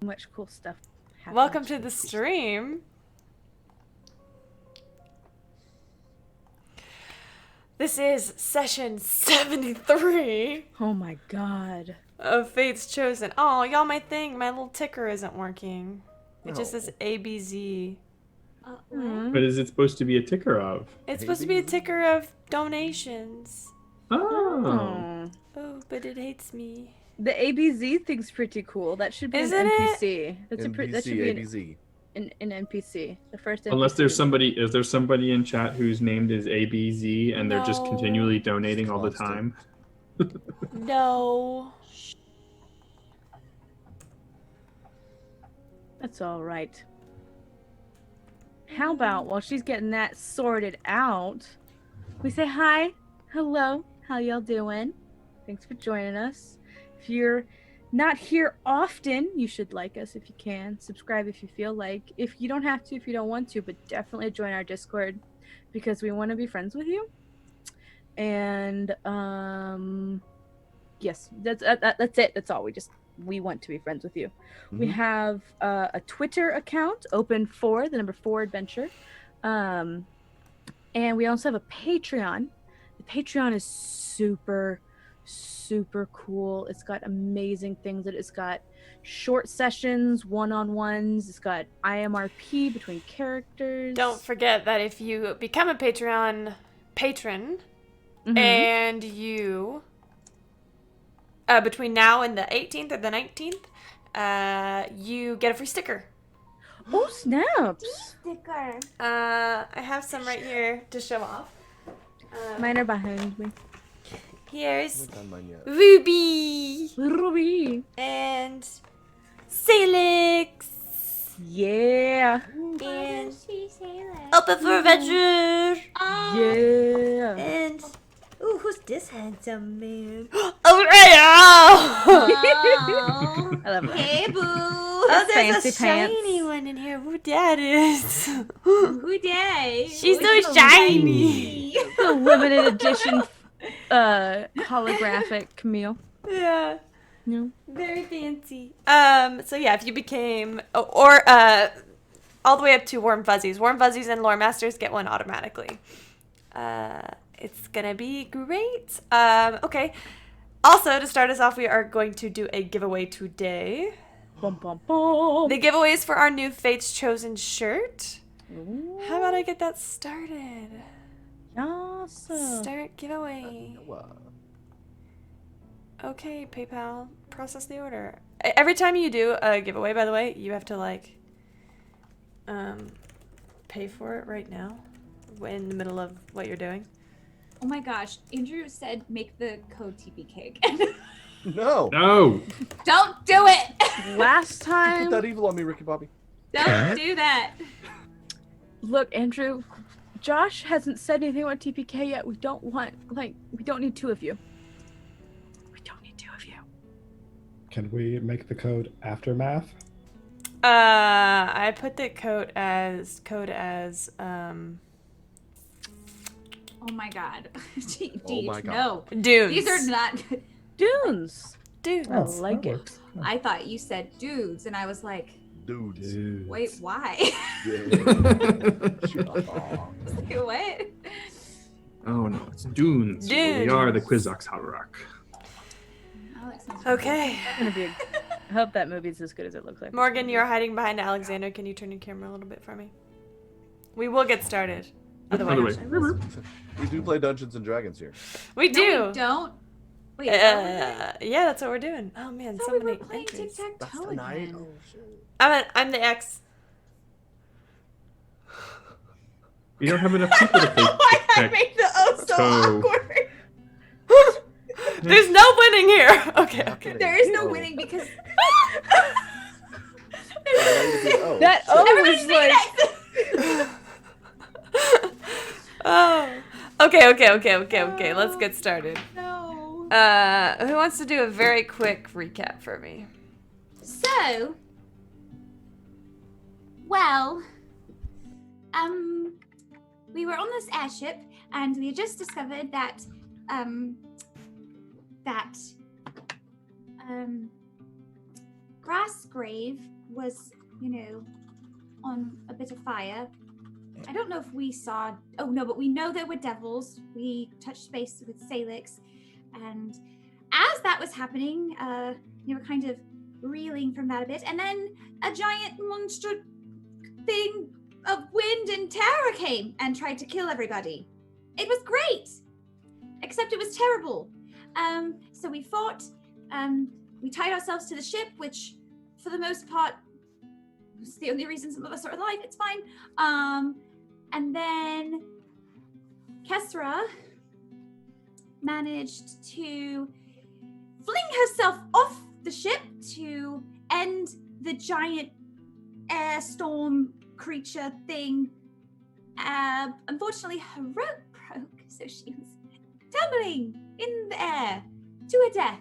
much cool stuff happening. Welcome to the stream. This is session 73 Oh my god. of Fate's Chosen. Oh, y'all, my little ticker isn't working. It just No. says ABZ. What is it supposed to be a ticker of? It's supposed to be a ticker of donations. Oh. Oh, but it hates me. The ABZ thing's pretty cool. That should be Isn't an it? NPC. That's that should be ABZ. an NPC. The first NPC. Unless there's somebody in chat whose named is ABZ and they're just No. continually donating all the Constant. time. No. That's all right. How about while she's getting that sorted out, we say hi, hello, how y'all doing? Thanks for joining us. If you're not here often, you should like us if you can. Subscribe if you feel like. If you don't have to, if you don't want to, but definitely join our Discord because we want to be friends with you. And yes, that's it. That's all. We want to be friends with you. We have a Twitter account open for the number 4 adventure. And we also have a Patreon. The Patreon is super cool. It's got amazing things. It's got short sessions, one-on-ones. It's got IMRP between characters. Don't forget that if you become a Patreon patron and you between now and the 18th or the 19th, you get a free sticker. Oh, snaps! Sticker. I have some right here to show off. Mine are behind me. Here's Haven't done mine yet. Ruby Ruby. and Salix Yeah. and She say that? Open for Adventure Yeah. and who's this handsome man? Oh, Oh. I love it. Hey, boo. Oh, there's fancy a shiny pants. one in here. Who that is? Who day? She's so shiny. The limited edition holographic Camille. Yeah. No. Very fancy. So yeah, if you became or all the way up to Warm Fuzzies and Lore Masters get one automatically. It's gonna be great. Okay. Also, to start us off, we are going to do a giveaway today. Bum, bum, bum. The giveaway is for our new Fate's Chosen shirt. How about I get that started? Awesome. Start giveaway. Noah. Okay, PayPal, process the order. Every time you do a giveaway, by the way, you have to pay for it right now in the middle of what you're doing. Oh my gosh. Andrew said make the code TPK. No. No. Don't do it. Last Put time, that evil on me, Ricky Bobby. Don't do that. look, Andrew, Josh hasn't said anything about TPK yet. We don't need 2 of you. We don't need 2 of you. Can we make the code aftermath? I put the code as Oh my god. Oh my God. No. dudes. These are not. Dunes. dudes. I like that it. works. Yeah. I thought you said dudes, and I was like, Dudes. Dudes. wait, why? What? Oh no, it's Dunes. Dunes. We are the Quizox Rock. Oh, that sounds Okay. I hope that movie's as good as it looks like. Morgan, you're hiding behind Alexander. Can you turn your camera a little bit for me? We will get started. Otherwise, We do play Dungeons and Dragons here. we No, do. we don't. Wait, is that what we're doing? Yeah, that's what we're doing. Oh man, I so thought we many were playing entries. tic tac That's toe the night. again. Oh shit. I'm the X. We don't have enough people to play tic tac the O so toe. awkward. There's no winning here. Okay. There is no winning because Oh, That shit. O everybody's was making like. it. Oh. Okay. Let's get started. No. Who wants to do a very quick recap for me? So, well, we were on this airship, and we had just discovered that, Grassgrave was, on a bit of fire. I don't know if we saw. Oh no, but we know there were devils. We touched base with Salix, and as that was happening, you were kind of reeling from that a bit, and then a giant monster thing of wind and terror came and tried to kill everybody. It was great, except it was terrible. So we fought. We tied ourselves to the ship, which, for the most part, was the only reason some of us are alive. It's fine. And then Kesra managed to fling herself off the ship to end the giant air storm creature thing. Unfortunately, her rope broke, so she was tumbling in the air to her death.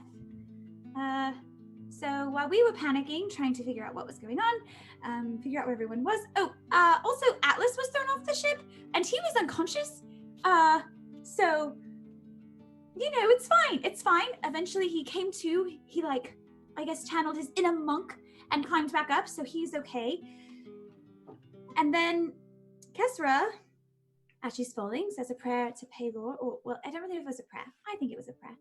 So while we were panicking, trying to figure out what was going on, figure out where everyone was. Also Atlas was thrown off the ship, and he was unconscious. So, it's fine. It's fine. Eventually he came to. He, I guess, channeled his inner monk and climbed back up, so he's okay. And then Kesra, as she's falling, says a prayer to Pelor. I don't really know if it was a prayer. I think it was a prayer.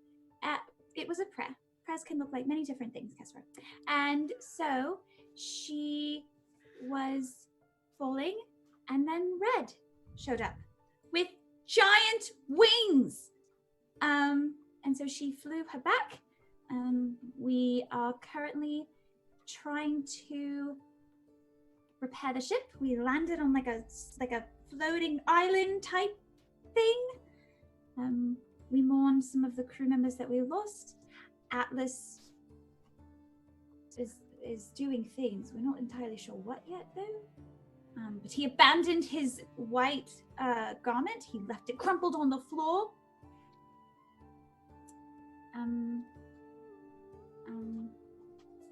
It was a prayer. Prayers can look like many different things, Kesra. And so she was falling, and then Red showed up with giant wings. And so she flew her back. We are currently trying to repair the ship. We landed on like a floating island type thing. We mourned some of the crew members that we lost. Atlas is doing things. We're not entirely sure what yet, though. But he abandoned his white garment. He left it crumpled on the floor. Did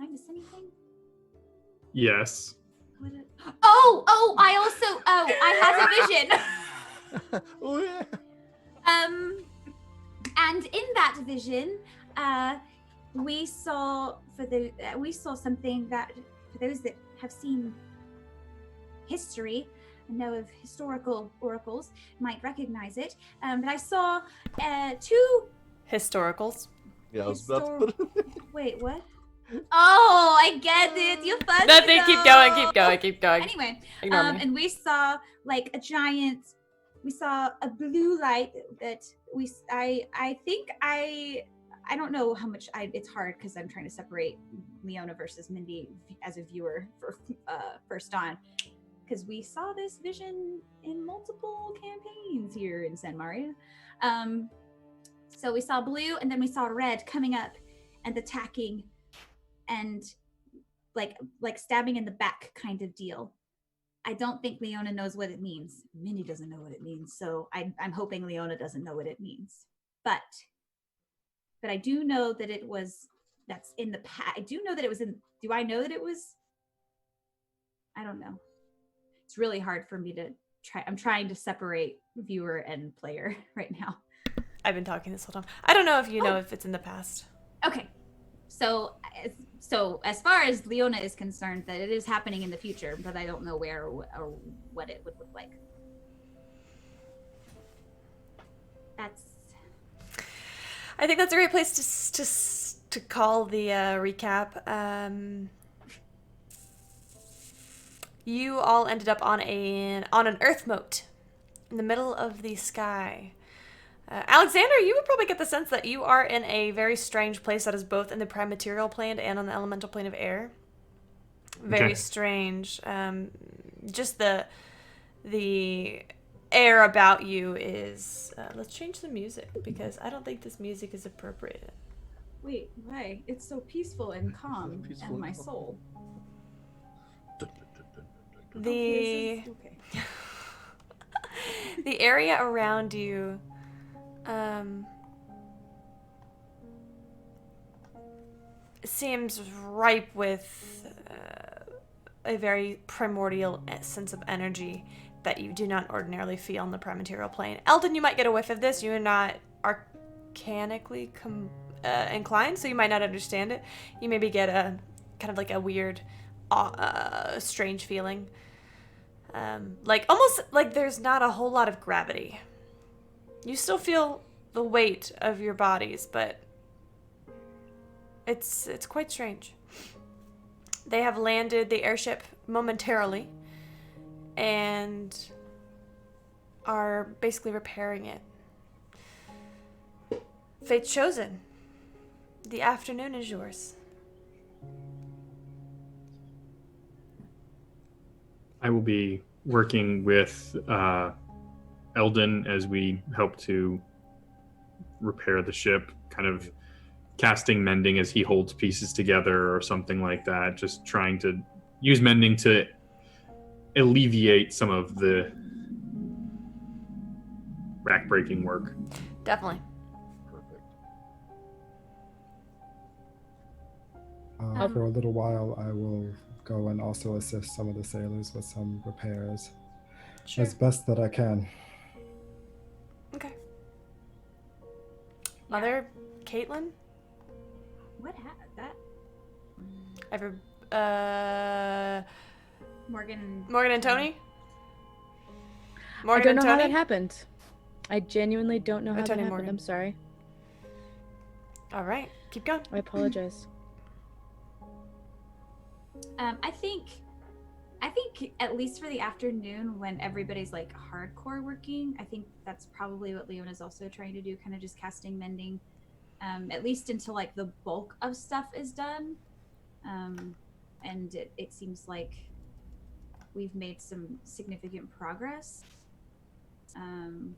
I miss anything? Yes. I had a vision. Oh yeah. And in that vision, we saw something that, for those that have seen history and know of historical oracles, might recognize it. But I saw two Historicals. Yeah, I was about to put it. Wait, what? Oh, I get it. You fuzzy. Nothing. Keep going. Anyway, Ignore me. and we saw like we saw a blue light that I don't know how much it's hard because I'm trying to separate Leona versus Mindy as a viewer for First Dawn, because we saw this vision in multiple campaigns here in San Maria. So we saw blue, and then we saw red coming up and attacking, and like stabbing in the back kind of deal. I don't think Leona knows what it means. Mindy doesn't know what it means, so I'm hoping Leona doesn't know what it means. But I do know that that's in the past. I do know that it was in. Do I know that it was? I don't know. It's really hard for me to try. I'm trying to separate viewer and player right now. I've been talking this whole time. I don't know if you know if it's in the past. Okay. So as far as Leona is concerned, that it is happening in the future, but I don't know where or what it would look like. I think that's a great place to call the recap. You all ended up on an Earth moat in the middle of the sky. Alexander, you would probably get the sense that you are in a very strange place that is both in the prime material plane and on the elemental plane of air. Very strange. Just the air about you is... let's change the music, because I don't think this music is appropriate. Wait, why? It's so peaceful and calm Peaceful and my and calm. soul. The Okay. the area around you seems ripe with a very primordial sense of energy that you do not ordinarily feel on the prime material plane. Eldon, you might get a whiff of this. You're not arcanically inclined, so you might not understand it. You maybe get kind of like a weird, strange feeling. Like almost like there's not a whole lot of gravity. You still feel the weight of your bodies, but it's quite strange. They have landed the airship momentarily and are basically repairing it. Fate's chosen. The afternoon is yours. I will be working with Eldon as we help to repair the ship, kind of casting mending as he holds pieces together or something like that, just trying to use mending to alleviate some of the back-breaking work. Definitely. Perfect. For a little while, I will go and also assist some of the sailors with some repairs Sure. as best that I can. Okay. Mother, Caitlin? What happened? That Morgan. Morgan and Tony? I Morgan don't and know how Tony? that happened. I genuinely don't know how that Tony happened. Morgan. I'm sorry. All right, keep going. I apologize. I think at least for the afternoon when everybody's like hardcore working, I think that's probably what Leona's also trying to do, kind of just casting mending, at least until like the bulk of stuff is done. And it seems like we've made some significant progress. And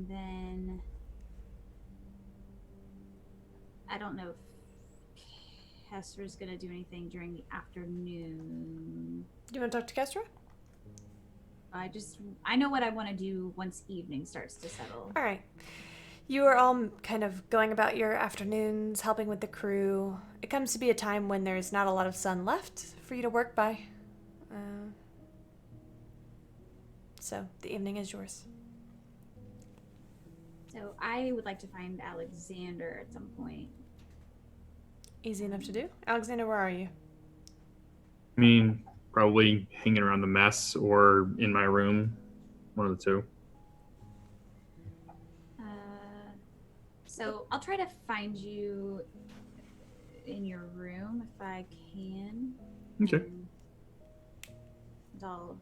then I don't know if Kestra's gonna do anything during the afternoon. Do you want to talk to Kestra? I know what I want to do once evening starts to settle. All right. You are all kind of going about your afternoons, helping with the crew. It comes to be a time when there's not a lot of sun left for you to work by. So the evening is yours. So I would like to find Alexander at some point. Easy enough to do. Alexander, where are you? I mean, probably hanging around the mess or in my room, one of the two. So I'll try to find you in your room if I can. Okay. And I'll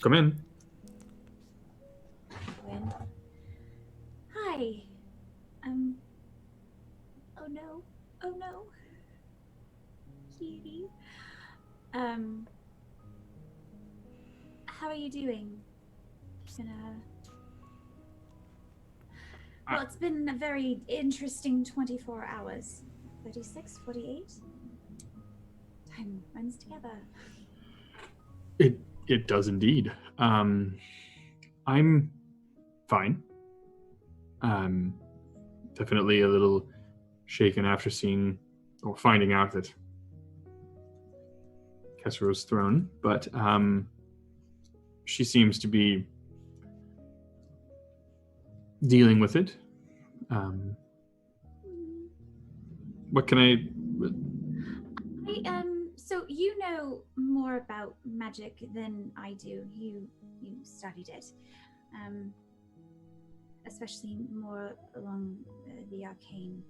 Come in. go in. Hi. Oh no. Oh no. Cutie. How are you doing? Well, it's been a very interesting 24 hours. 36, 48? Time runs together. It does indeed. I'm fine. Definitely a little shaken after seeing or finding out that Kestra was thrown, but she seems to be dealing with it. What can I... So you know more about magic than I do. You studied it. Especially more along the arcane.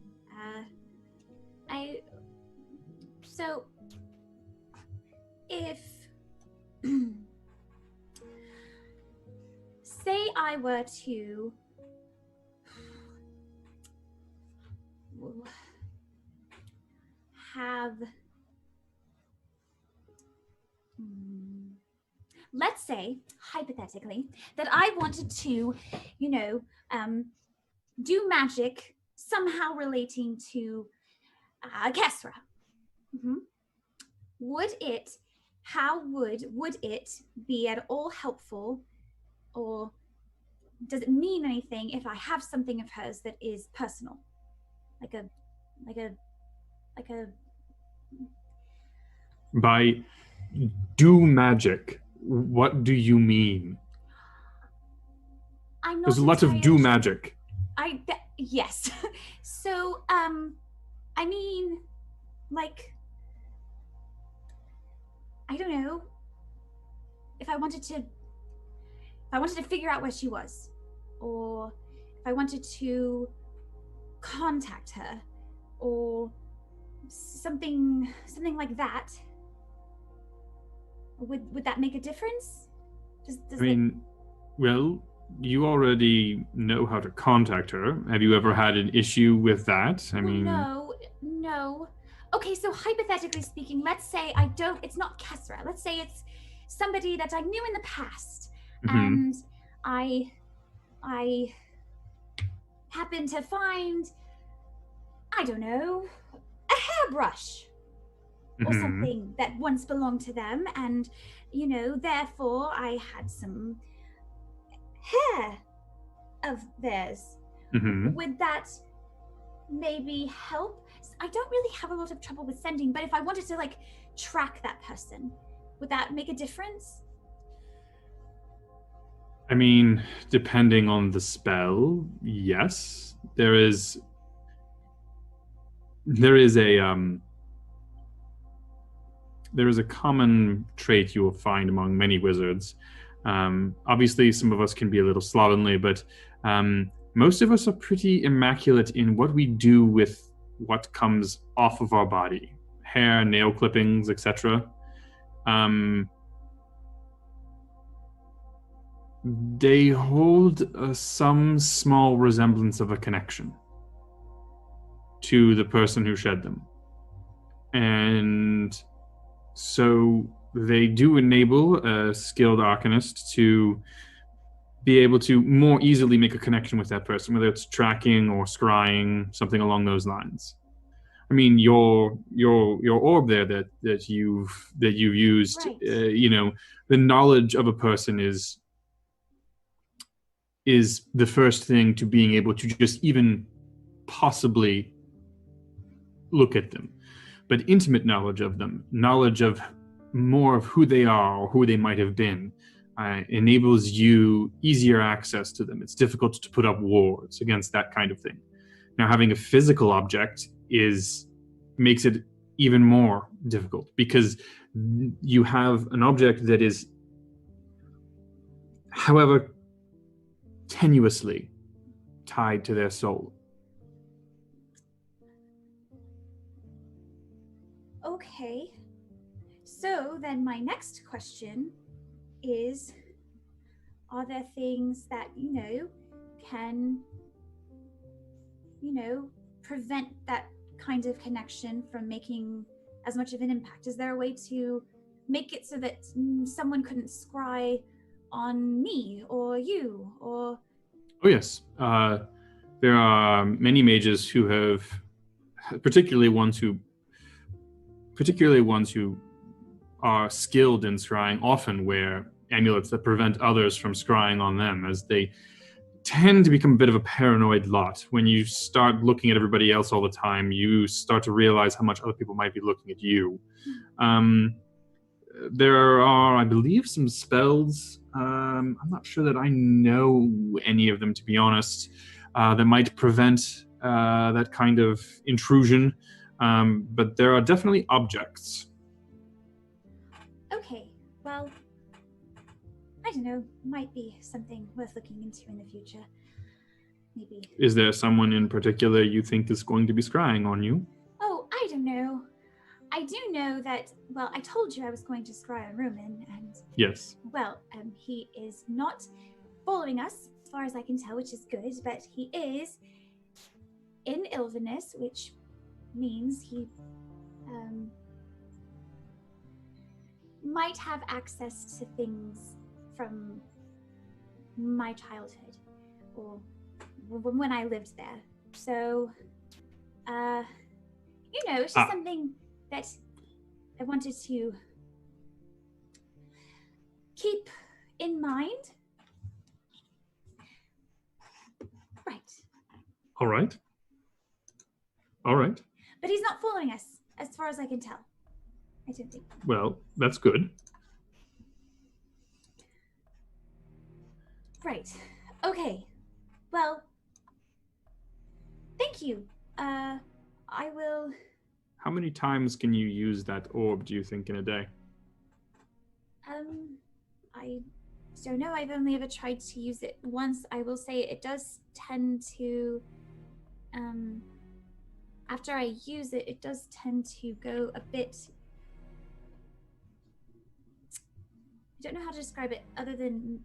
So if say I were to have, let's say hypothetically that I wanted to, do magic somehow relating to Kestra. How would it be at all helpful, or does it mean anything if I have something of hers that is personal? Like a By do magic, what do you mean? I'm not. There's lots of do magic. Yes. So, I mean, like, I don't know. If I wanted to figure out where she was, or if I wanted to contact her, or something like that, would that make a difference? I mean, well, you already know how to contact her. Have you ever had an issue with that? I mean, no. Okay, so hypothetically speaking, let's say it's not Kesra. Let's say it's somebody that I knew in the past, and I happened to find, I don't know, a hairbrush or something that once belonged to them, and therefore I had some hair of theirs. Would that maybe help? I don't really have a lot of trouble with sending, but if I wanted to like track that person, would that make a difference? I mean, depending on the spell, yes. There is a common trait you will find among many wizards. Obviously, some of us can be a little slovenly, but most of us are pretty immaculate in what we do with what comes off of our body. Hair, nail clippings, etc. They hold some small resemblance of a connection to the person who shed them. And so they do enable a skilled arcanist to be able to more easily make a connection with that person, whether it's tracking or scrying, something along those lines. I mean, your orb there that you've used, Right. The knowledge of a person is the first thing to being able to just even possibly look at them. But intimate knowledge of them, knowledge of more of who they are or who they might have been, enables you easier access to them. It's difficult to put up wards against that kind of thing. Now, having a physical object makes it even more difficult, because you have an object that is, however tenuously, tied to their soul. Okay. So then my next question is, are there things that, can, prevent that kind of connection from making as much of an impact? Is there a way to make it so that someone couldn't scry on me or you or... Oh, yes. There are many mages who have, particularly ones who are skilled in scrying, often wear amulets that prevent others from scrying on them, as they tend to become a bit of a paranoid lot. When you start looking at everybody else all the time, you start to realize how much other people might be looking at you. There are, I believe, some spells. I'm not sure that I know any of them, to be honest, that might prevent that kind of intrusion. But there are definitely objects. Okay, well, I don't know, might be something worth looking into in the future. Maybe. Is there someone in particular you think is going to be scrying on you? Oh, I don't know. I do know that, well, I told you I was going to scry on Roman, and... Yes. Well, he is not following us, as far as I can tell, which is good, but he is in Ilvinus, which means he might have access to things from my childhood, or when I lived there. So, it's just something that I wanted to keep in mind. Right. All right. But he's not following us, as far as I can tell. I don't think. Well, that's good. Right. Okay. Well, thank you. I will. How many times can you use that orb, do you think, in a day? I don't know. I've only ever tried to use it once. I will say it does tend to, after I use it, it does tend to go a bit. I don't know how to describe it other than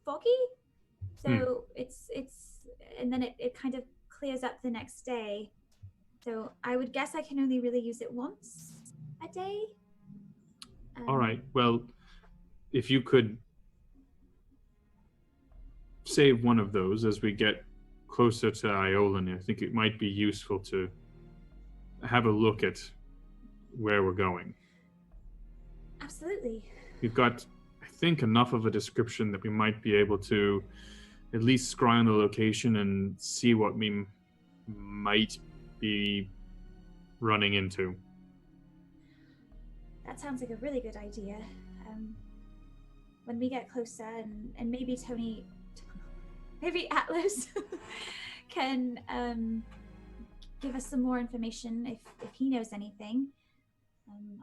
foggy. So it's and then it kind of clears up the next day. So I would guess I can only really use it once a day. All right. Well, if you could save one of those as we get closer to Iolan, I think it might be useful to have a look at where we're going. Absolutely. We've got, I think, enough of a description that we might be able to at least scry on the location and see what we might be running into. That sounds like a really good idea. When we get closer, and maybe maybe Atlas can give us some more information if he knows anything.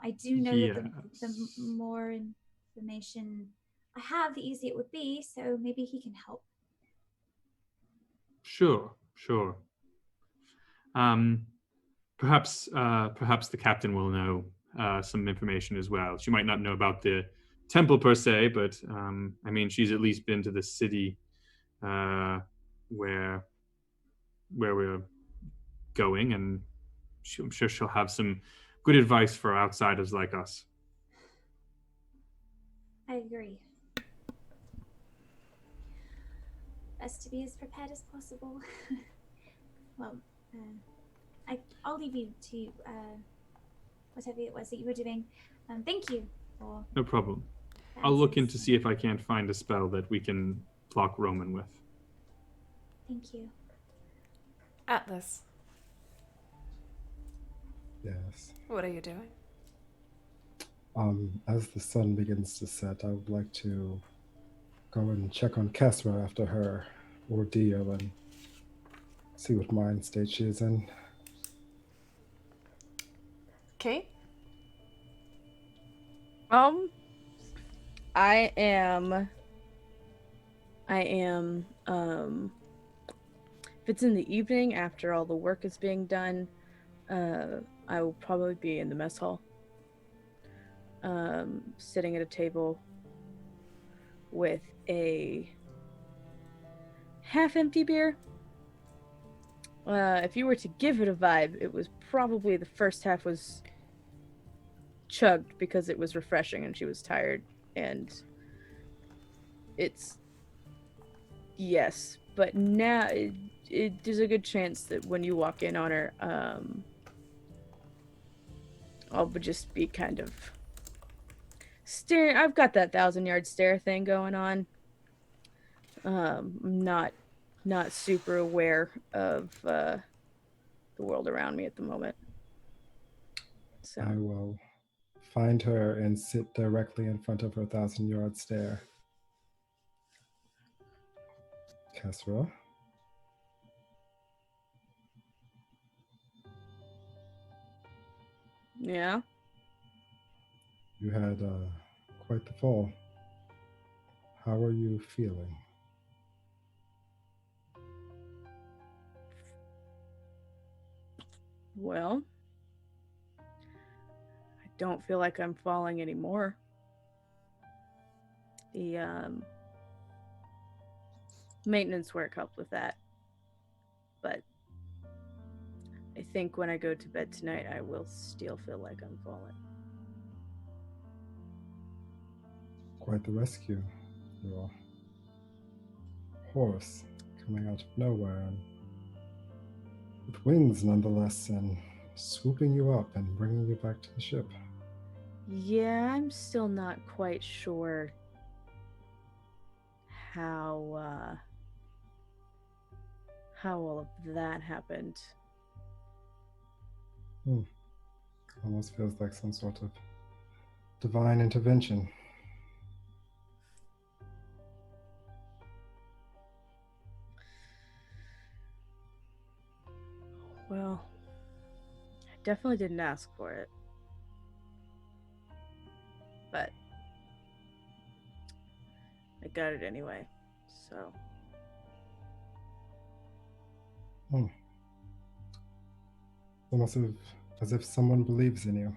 I do know that the more information I have, the easier it would be. So maybe he can help. Sure. Perhaps the captain will know some information as well. She might not know about the temple per se, but I mean, she's at least been to the city where we're going, and I'm sure she'll have some good advice for outsiders like us. I agree. Best to be as prepared as possible. Well, I'll leave you to whatever it was that you were doing. Thank you for. No problem. I'll look in to see if I can't find a spell that we can block Roman with. Thank you. Atlas, Yes. what are you doing? As the sun begins to set, I would like to go and check on Kesra after her ordeal and see what mind state she is in. Okay. I am if it's in the evening after all the work is being done, I will probably be in the mess hall. Sitting at a table with a half-empty beer. If you were to give it a vibe, it was probably the first half was chugged because it was refreshing and she was tired, and it's yes, but now there's a good chance that when you walk in on her, I'll just be kind of staring. I've got that 1,000-yard stare thing going on. I'm not super aware of the world around me at the moment. So I will find her and sit directly in front of her 1,000-yard stare. Kesra? yeah. You had quite the fall. How are you feeling? Well, I don't feel like I'm falling anymore. The maintenance work helped with that. But I think when I go to bed tonight, I will still feel like I'm falling. Quite the rescue. Your horse coming out of nowhere and with wings nonetheless, and swooping you up and bringing you back to the ship. Yeah, I'm still not quite sure how all of that happened. Almost feels like some sort of divine intervention. definitely didn't ask for it. But I got it anyway, so. Almost as if someone believes in you.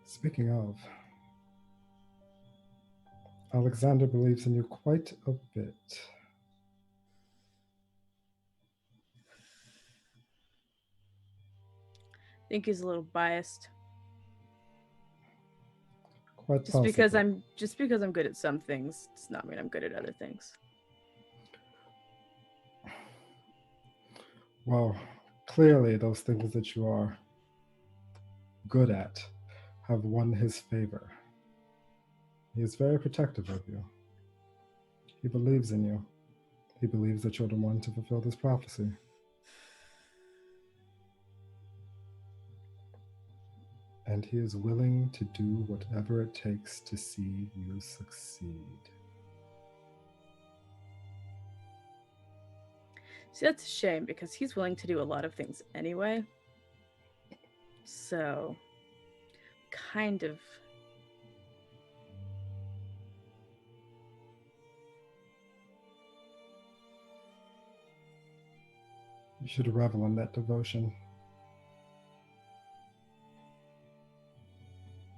Speaking of, Alexander believes in you quite a bit. I think he's a little biased. Quite Just because possibly. I'm good at some things does not mean I'm good at other things. Well, clearly those things that you are good at have won his favor. He is very protective of you. He believes in you. He believes that you're the one to fulfill this prophecy. And he is willing to do whatever it takes to see you succeed. See, that's a shame because he's willing to do a lot of things anyway. So, kind of. You should revel in that devotion.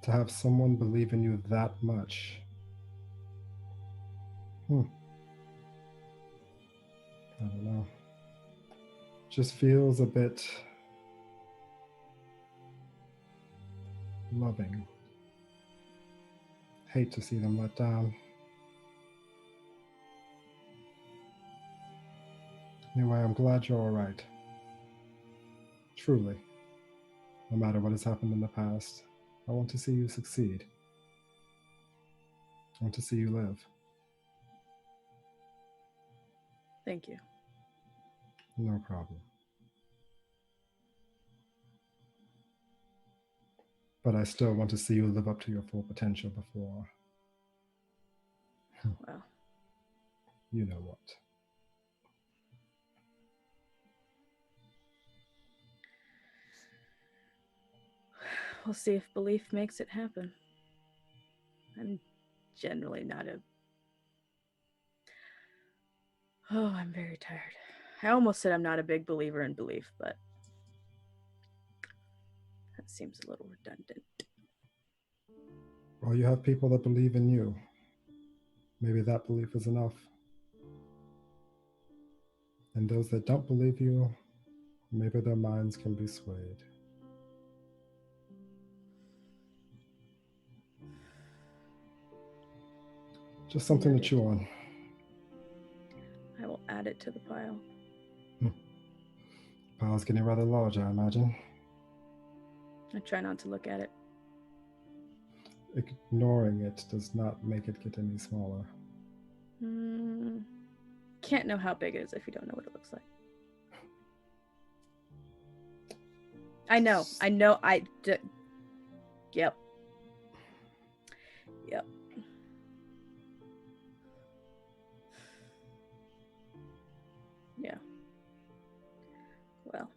To have someone believe in you that much. I don't know. Just feels a bit loving. Hate to see them let down. Anyway, I'm glad you're all right. Truly. No matter what has happened in the past, I want to see you succeed. I want to see you live. Thank you. No problem. But I still want to see you live up to your full potential before. Well, You know what. we'll see if belief makes it happen. I'm generally not a. Oh, I'm very tired. I almost said I'm not a big believer in belief, but that seems a little redundant. Well, you have people that believe in you. Maybe that belief is enough. And those that don't believe you, maybe their minds can be swayed. Just something to Noted. chew on. I will add it to the pile. Pile's getting rather large, I imagine. I try not to look at it. Ignoring it does not make it get any smaller. Can't know how big it is if you don't know what it looks like. I know. Yep. Yeah. Well.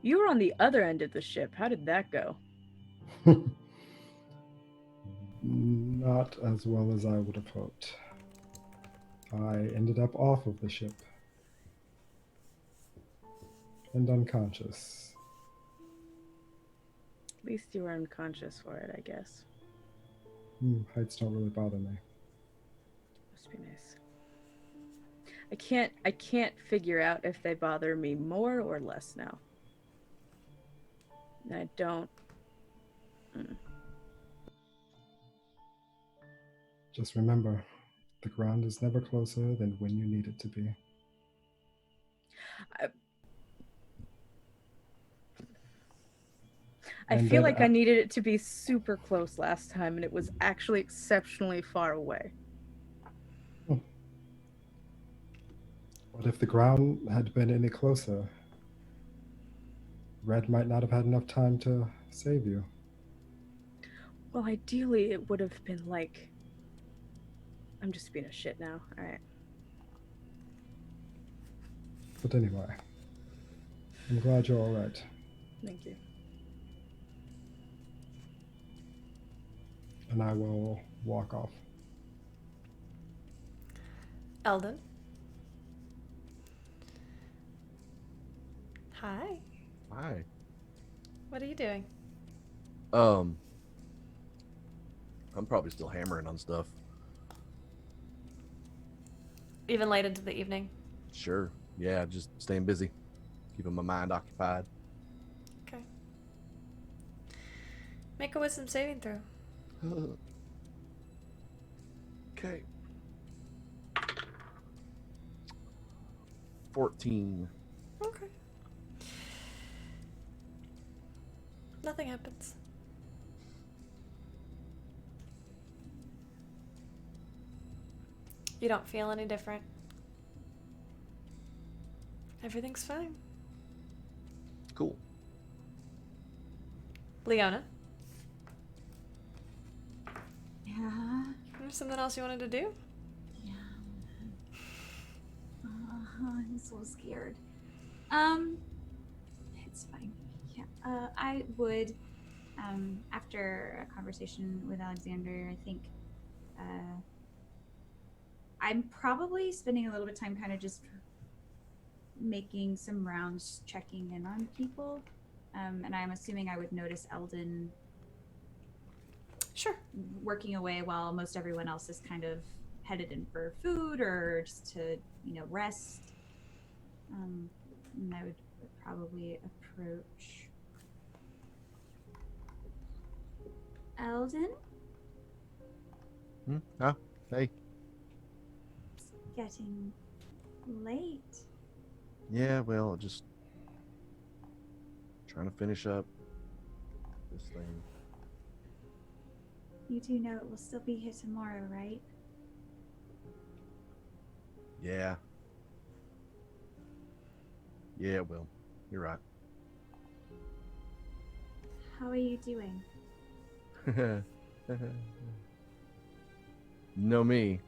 You were on the other end of the ship. How did that go? Not as well as I would have hoped. I ended up off of the ship. And unconscious. At least you were unconscious for it, I guess. Heights don't really bother me. Must be nice. I can't figure out if they bother me more or less now. And I don't. Just remember, the ground is never closer than when you need it to be. I And feel that like I needed it to be super close last time, and it was actually exceptionally far away. But if the ground had been any closer, Red might not have had enough time to save you. Well, ideally, it would have been like. I'm just being a shit now. All right. But anyway, I'm glad you're all right. Thank you. And I will walk off. Eldon. Hi. Hi. What are you doing? I'm probably still hammering on stuff. Even late into the evening. Sure. Yeah, just staying busy, keeping my mind occupied. Okay. Make a wisdom saving throw. Okay. 14. Okay. Nothing happens. You don't feel any different. Everything's fine. Cool. Leona, Yeah. there's something else you wanted to do? Yeah. I'm so scared. It's fine. Yeah. I would, after a conversation with Alexander, I think, I'm probably spending a little bit of time kind of just making some rounds, checking in on people. And I'm assuming I would notice Eldon Sure. working away while most everyone else is kind of headed in for food or just to, rest. And I would probably approach Eldon. Ah, hey. It's getting late. Yeah, well, just trying to finish up this thing. You do know it will still be here tomorrow, right? Yeah. Yeah, well, you're right. How are you doing? Know me.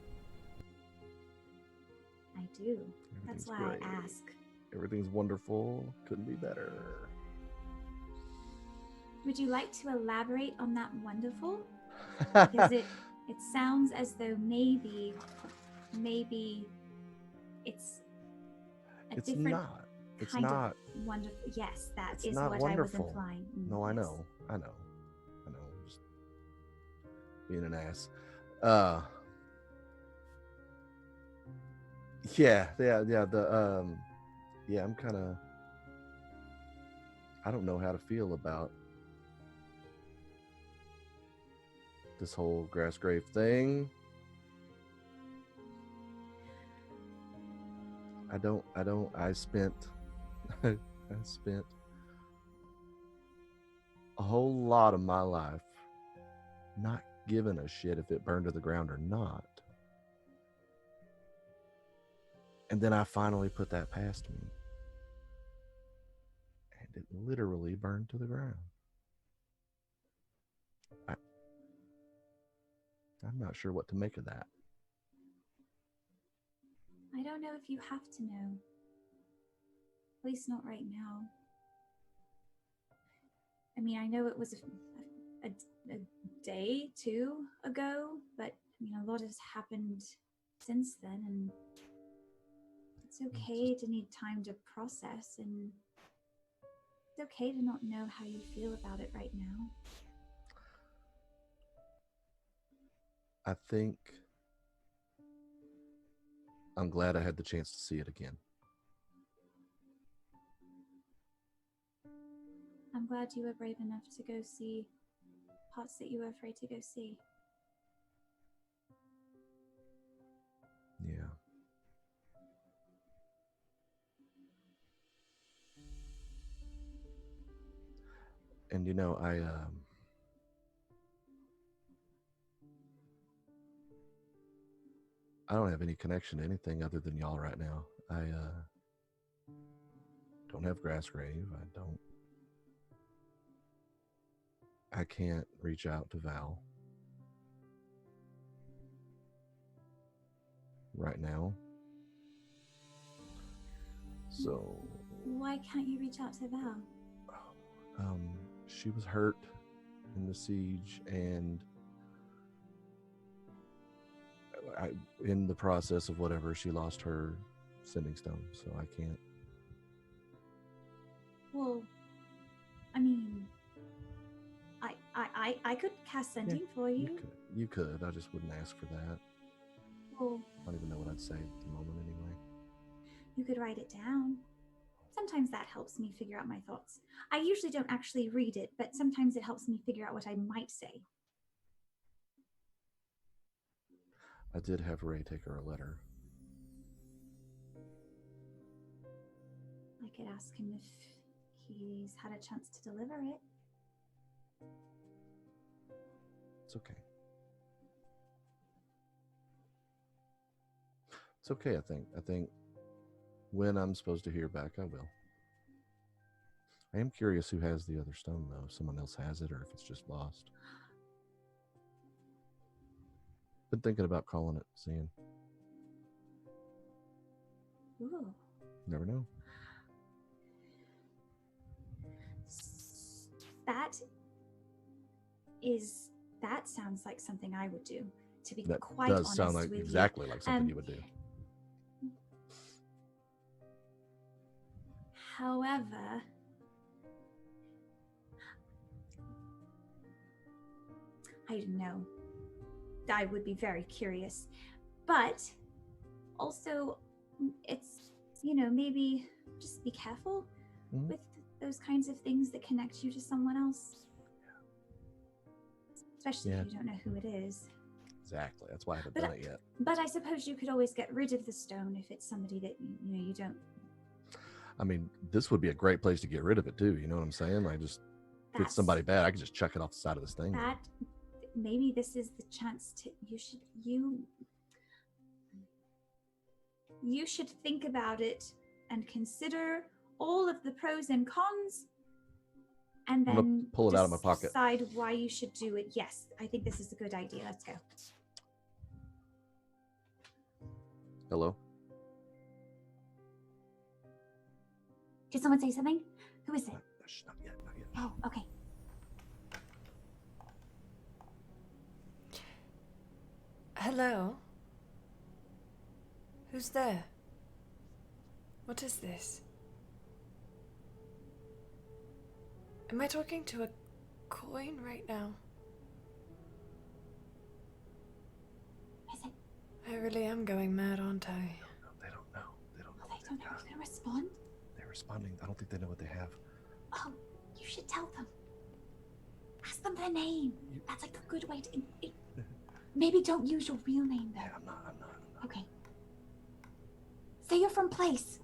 I do. That's Everything's why great. I ask. Everything's wonderful. Couldn't be better. Would you like to elaborate on that wonderful? Because it sounds as though maybe it's a It's different not. It's kind not. of wonderful. Yes, that It's is not what wonderful. I was implying. No, I Yes. know. I know. Just being an ass. Yeah. I'm kind of. I don't know how to feel about this whole Grassgrave thing. I spent a whole lot of my life not giving a shit if it burned to the ground or not. And then I finally put that past me. And it literally burned to the ground. I'm not sure what to make of that. I don't know if you have to know. At least not right now. I mean, I know it was a day, two ago, but a lot has happened since then, and it's okay to need time to process, and it's okay to not know how you feel about it right now. I think I'm glad I had the chance to see it again. I'm glad you were brave enough to go see parts that you were afraid to go see. Yeah. And I don't have any connection to anything other than y'all right now. I don't have Grassgrave. I can't reach out to Val right now. So, Why can't you reach out to Val? she was hurt in the siege, and in the process of whatever, she lost her sending stone, so I can't. Well, I mean, I could cast sending for you. You could. I just wouldn't ask for that. Well, I don't even know what I'd say at the moment anyway. you could write it down. Sometimes that helps me figure out my thoughts. I usually don't actually read it, but sometimes it helps me figure out what I might say. I did have Ray take her a letter. I could ask him if he's had a chance to deliver it. It's okay. It's okay, I think. I think when I'm supposed to hear back, I will. I am curious who has the other stone, though. If someone else has it or if it's just lost. Been thinking about calling it, seeing. Ooh. Never know. That sounds like something I would do, to be That quite does honest sound like with exactly like something Um, you would do. However, I don't know. I would be very curious. But also, it's, maybe just be careful Mhm. with those kinds of things that connect you to someone else. Especially Yeah. if you don't know who it is. Exactly. That's why I haven't But done it yet. But I suppose you could always get rid of the stone if it's somebody that you don't. I mean, this would be a great place to get rid of it too. You know what I'm saying? Like, just if it's somebody bad, I could just chuck it off the side of this thing. That maybe this is the chance to. You should think about it and consider all of the pros and cons, and I'm gonna then pull it out of my pocket. decide why you should do it. Yes, I think this is a good idea. Let's go. Hello? Did someone say something? Who is it? Shh, not yet, not yet. Oh, okay. Hello? Who's there? What is this? Am I talking to a coin right now? Is it? I really am going mad, aren't I? No, they don't know. They don't know. Oh, what they don't they've know got. who's gonna respond. They're responding. I don't think they know what they have. Oh, you should tell them. Ask them their name. That's like a good way to. Maybe don't use your real name though. Yeah, I'm not. Okay. Say you're from place.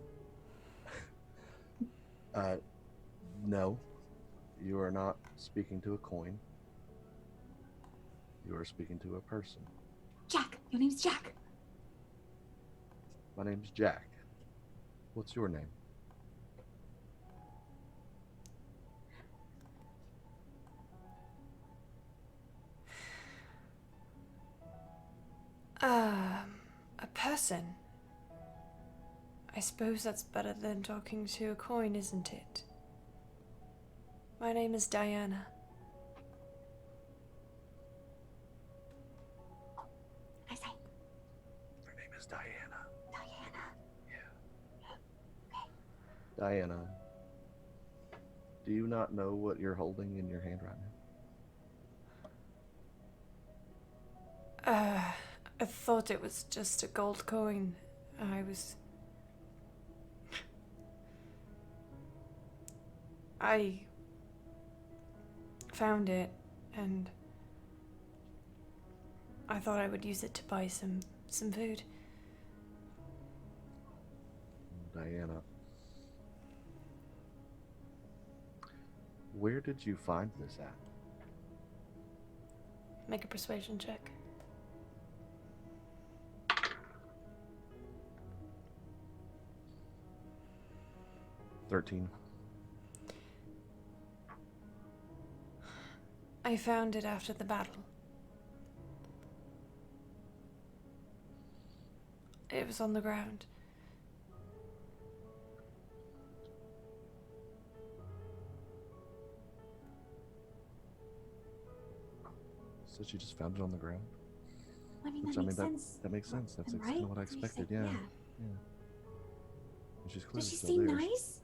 No. You are not speaking to a coin. You are speaking to a person. Jack. Your name's Jack. My name's Jack. What's your name? A person. I suppose that's better than talking to a coin, isn't it? My name is Diana. I say. Her name is Diana. Diana. Diana, do you not know what you're holding in your hand right now? I thought it was just a gold coin. I found it, and I thought I would use it to buy some food. Diana, where did you find this at? Make a persuasion check. 13. I found it after the battle. It was on the ground. said she just found it on the ground. I mean, Which, that I mean, makes that, sense. that makes sense. That's then, kind of right? what I That's what you expected. said, Yeah. yeah. Yeah. And she's clearly Does she still seem there. nice?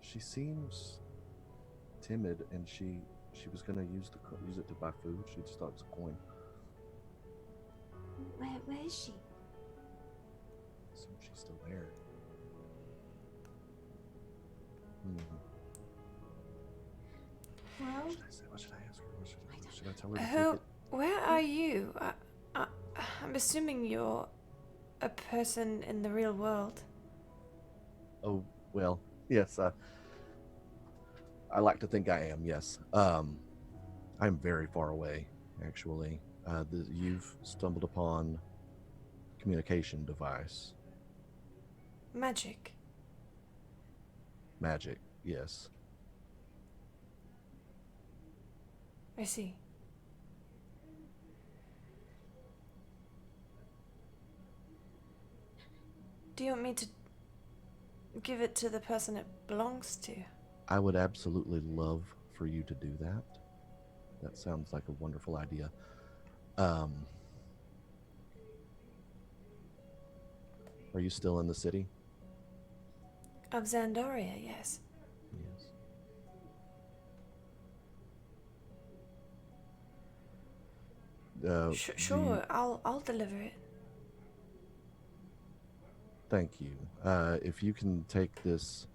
She seems timid, and she was gonna use it to buy food. She just thought it was a coin. Where is she? So she's still there. Mhm. Well, What should I ask her? Should I tell her to Who? take it? Where are you? I'm assuming you're a person in the real world. Oh, well, yes. I like to think I am. Yes. I'm very far away, actually. You've stumbled upon communication device. Magic. Magic. Yes. I see. Do you want me to give it to the person it belongs to? I would absolutely love for you to do that. That sounds like a wonderful idea. Are you still in the city? Of Zandoria, yes. Yes. Sure, I'll deliver it. Thank you. If you can take this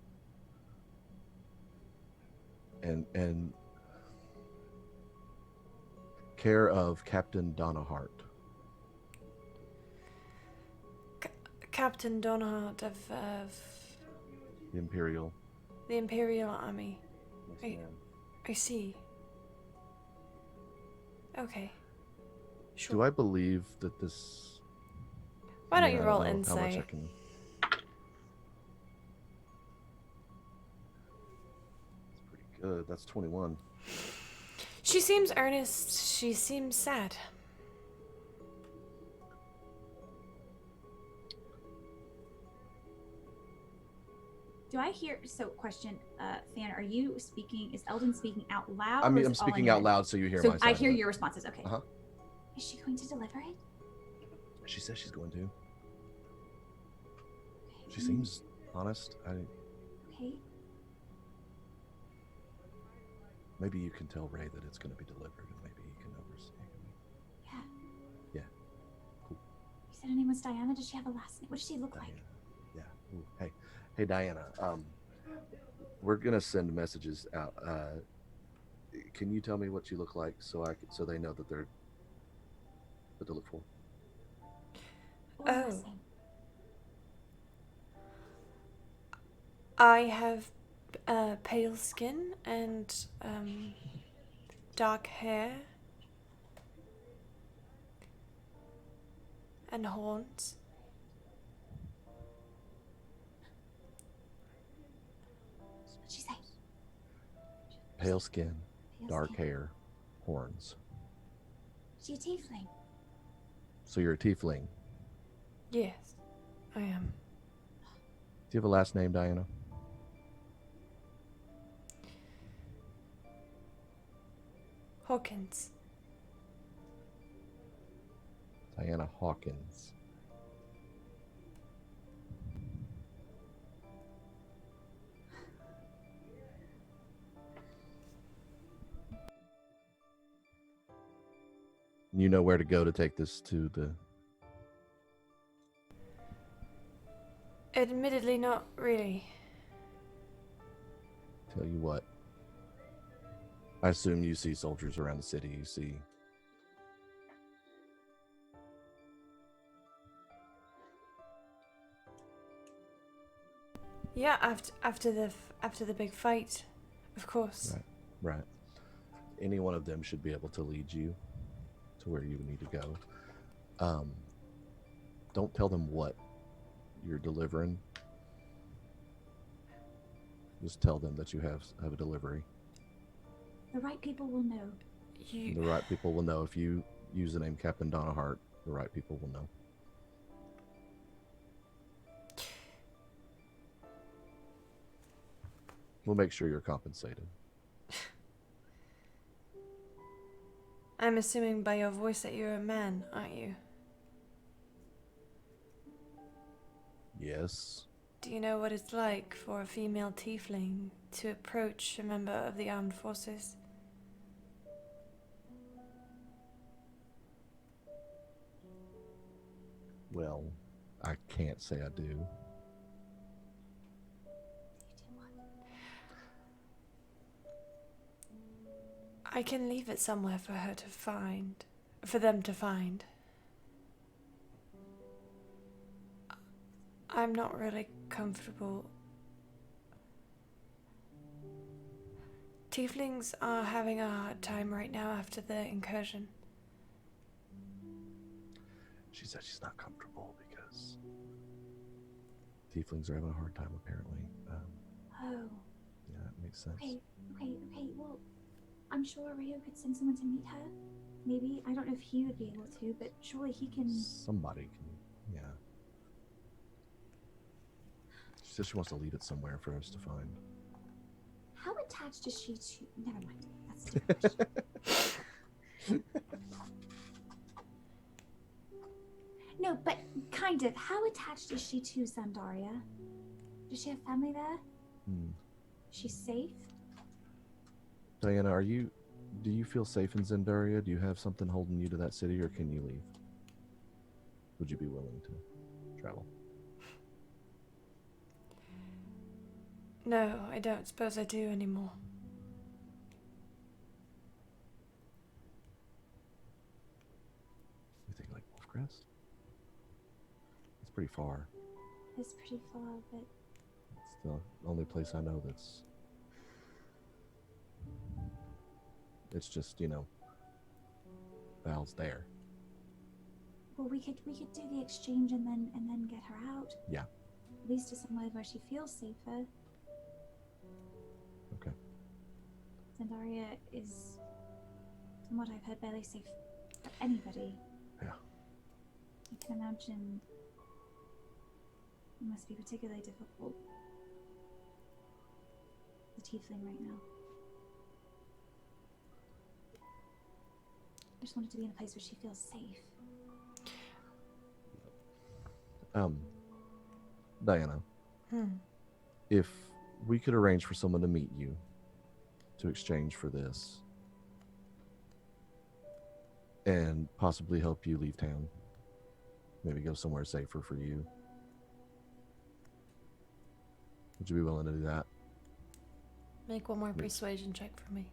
and care of Captain Donahart. Captain Donahart of The Imperial. the Imperial Army. Yes, I- ma'am. I see. Okay. Sure. Do I believe that this? Why don't I you don't roll know how much I insight? can. That's pretty good. That's 21. She seems earnest. She seems sad. do I hear? So, question, Fan, are you speaking? Is Eldon speaking out loud? I or mean, is I'm it all in speaking your out head? loud so you hear So my side I of hear it. your responses. Okay. Uh-huh. Is she going to deliver it? She says she's going to. Okay. She seems honest. Okay. Maybe you can tell Ray that it's going to be delivered, and maybe he can oversee. Yeah. Yeah. Cool. You said her name was Diana. Does she have a last name? What does she look like? Diana. Yeah. Ooh, hey, Diana. We're gonna send messages out. Can you tell me what you look like so so they know that they're what to look for? What was her last Oh. name? I have pale skin and dark hair and horns. What'd she say? Pale skin, Pale dark skin. hair, horns. Is she a tiefling? So you're a tiefling. Yes, I am. Do you have a last name, Diana? Hawkins. Diana Hawkins. You know where to go to take this to the. Admittedly, not really. Tell you what. I assume you see soldiers around the city. You see. Yeah, after the big fight, of course. Right. Any one of them should be able to lead you to where you need to go. Don't tell them what you're delivering. Just tell them that you have a delivery. The right people will know. The right people will know. If you use the name Captain Donahart, the right people will know. We'll make sure you're compensated. I'm assuming by your voice that you're a man, aren't you? Yes. Do you know what it's like for a female tiefling to approach a member of the armed forces? Well, I can't say I do. I can leave it somewhere for her to find. For them to find. I'm not really comfortable. Tieflings are having a hard time right now after the incursion. She said she's not comfortable because tieflings are having a hard time, apparently. Oh, Yeah, that makes sense. okay. Well, I'm sure Rayo could send someone to meet her. Maybe. I don't know if he would be able to, but surely he can. Somebody can, yeah. She says she wants to leave it somewhere for us to find. How attached is she to. Never mind. That's a different question. No, but kind of. How attached is she to Zandaria? Does she have family there? Hmm. She's safe? Diana, do you feel safe in Zendaria? Do you have something holding you to that city, or can you leave? Would you be willing to travel? No, I don't suppose I do anymore. You think like Wolfcrest? It's pretty far. It's pretty far, but It's the only place I know that's. It's just, Val's there. well, we could do the exchange and then get her out. Yeah. At least to somewhere where she feels safer. Okay. Zandaria is, from what I've heard, barely safe for anybody. Yeah. I can imagine it must be particularly difficult. The tiefling right now. I just wanted to be in a place where she feels safe. Diana, if we could arrange for someone to meet you to exchange for this and possibly help you leave town, maybe go somewhere safer for you, would you be willing to do that? Make one more persuasion check for me.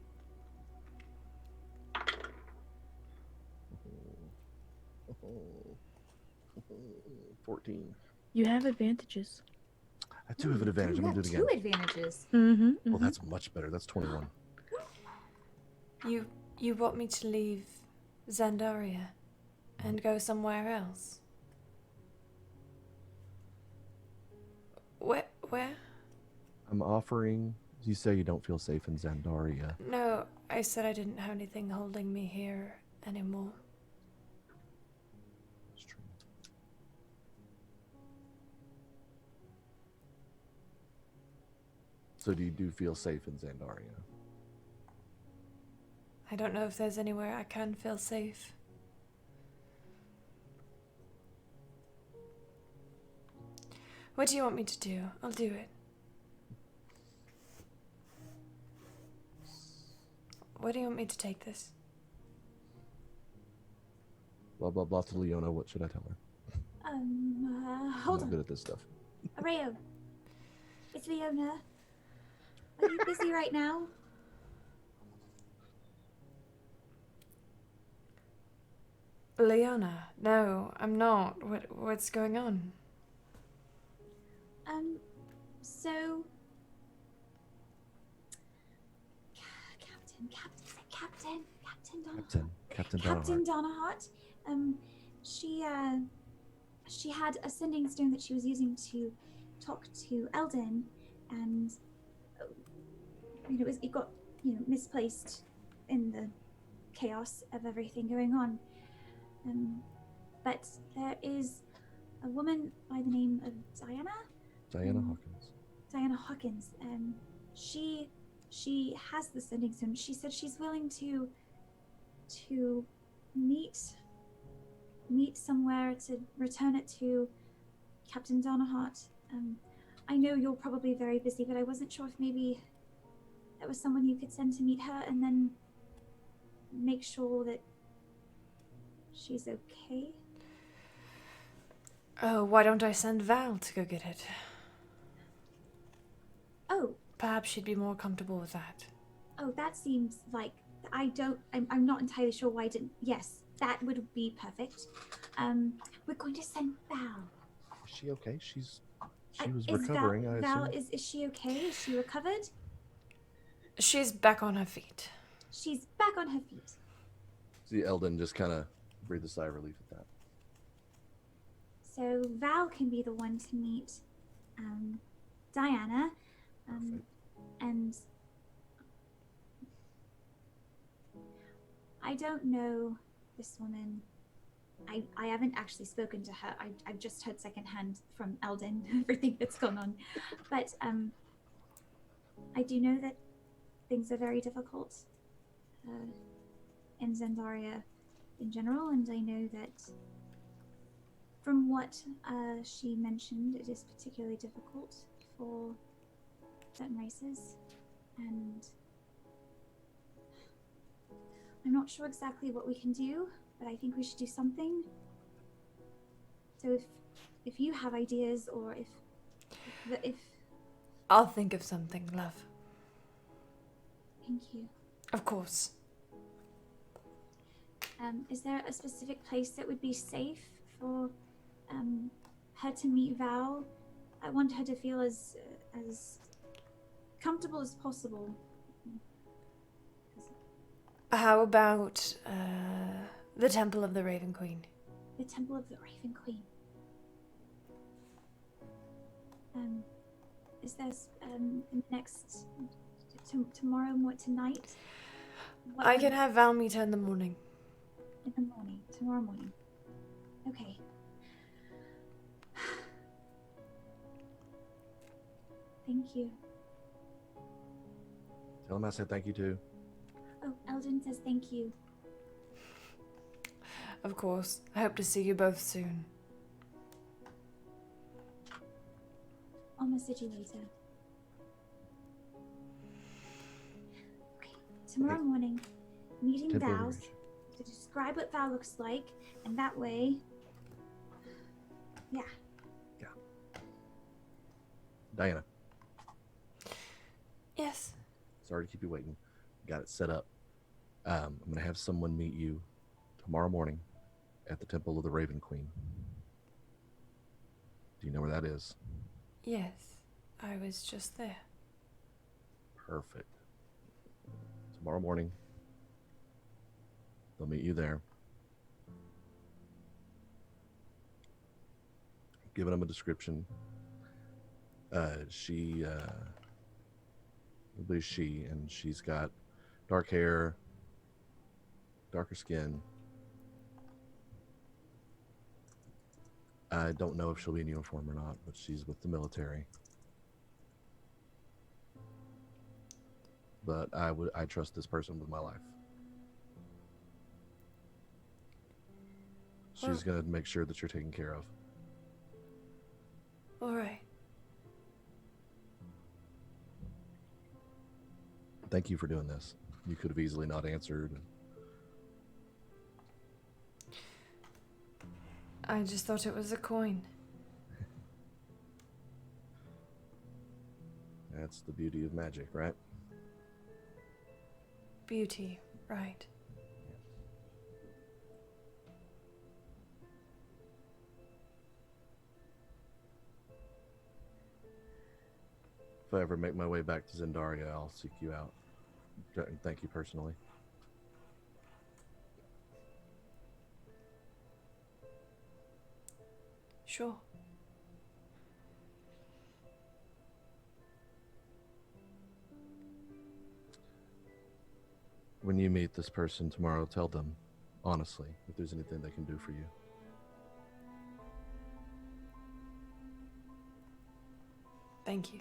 14. You have advantages. I do have an advantage. I'm You gonna do have it again. two advantages. Mm-hmm. Well, that's much better. That's 21. You want me to leave Zandaria and go somewhere else? Where? I'm offering. You say you don't feel safe in Zandaria. No, I said I didn't have anything holding me here anymore. It's true. So do you feel safe in Zandaria? I don't know if there's anywhere I can feel safe. What do you want me to do? I'll do it. Where do you want me to take this? Blah blah blah to Leona. What should I tell her? Hold I'm not good on. at this stuff. Rayo. It's Leona. Are you busy right now? Leona, no, I'm not. What's going on? So Captain Donahart. Captain Donahart. Donahart. She had a sending stone that she was using to talk to Eldon, and it got misplaced in the chaos of everything going on. But there is a woman by the name of Diana Hawkins. Diana Hawkins. She has the sending stone. She said she's willing to to meet somewhere to return it to Captain Donahart. I know you're probably very busy, but I wasn't sure if maybe there was someone you could send to meet her and then make sure that she's okay. Oh, why don't I send Val to go get it? Oh, Perhaps she'd be more comfortable with that. that seems like I'm not entirely sure why I didn't. Yes, that would be perfect. We're going to send Val. Is she okay? She was Is recovering, I Val, assume. is she okay? Is she recovered? She's back on her feet. She's back on her feet. See, Eldon just kind of breathed a sigh of relief at that. So Val can be the one to meet Diana. Perfect. And I don't know this woman. I haven't actually spoken to her. I've just heard secondhand from Eldon everything that's gone on. But I do know that things are very difficult in Zandaria in general, and I know that from what she mentioned, it is particularly difficult for certain races, and I'm not sure exactly what we can do, but I think we should do something. So if you have ideas, or if I'll think of something, love. thank you. Of course. Is there a specific place that would be safe for her to meet Val? I want her to feel as comfortable as possible. How about the Temple of the Raven Queen? The Temple of the Raven Queen. Is there next tomorrow, more tonight? I can have Val meet her in the morning. In the morning, tomorrow morning. Okay. Thank you. Tell him I said thank you too. Oh, Eldon says thank you. Of course. I hope to see you both soon. I'll message you later. Okay. Tomorrow morning, meeting Temple of the Val's Rage. to describe what Val looks like, and that way, yeah. Diana, Yes. sorry to keep you waiting. Got it set up. I'm going to have someone meet you tomorrow morning at the Temple of the Raven Queen. Do you know where that is? Yes. I was just there. Perfect. Tomorrow morning, they'll meet you there. Giving them a description. She, I believe she, and she's got dark hair, darker skin. I don't know if she'll be in uniform or not, but she's with the military. But I trust this person with my life. She's gonna make sure that you're taken care of. All right. Thank you for doing this. You could have easily not answered. I just thought it was a coin. That's the beauty of magic, right? Beauty, right. If I ever make my way back to Zandaria, I'll seek you out. Thank you personally. Sure. When you meet this person tomorrow, tell them, honestly, if there's anything they can do for you. Thank you.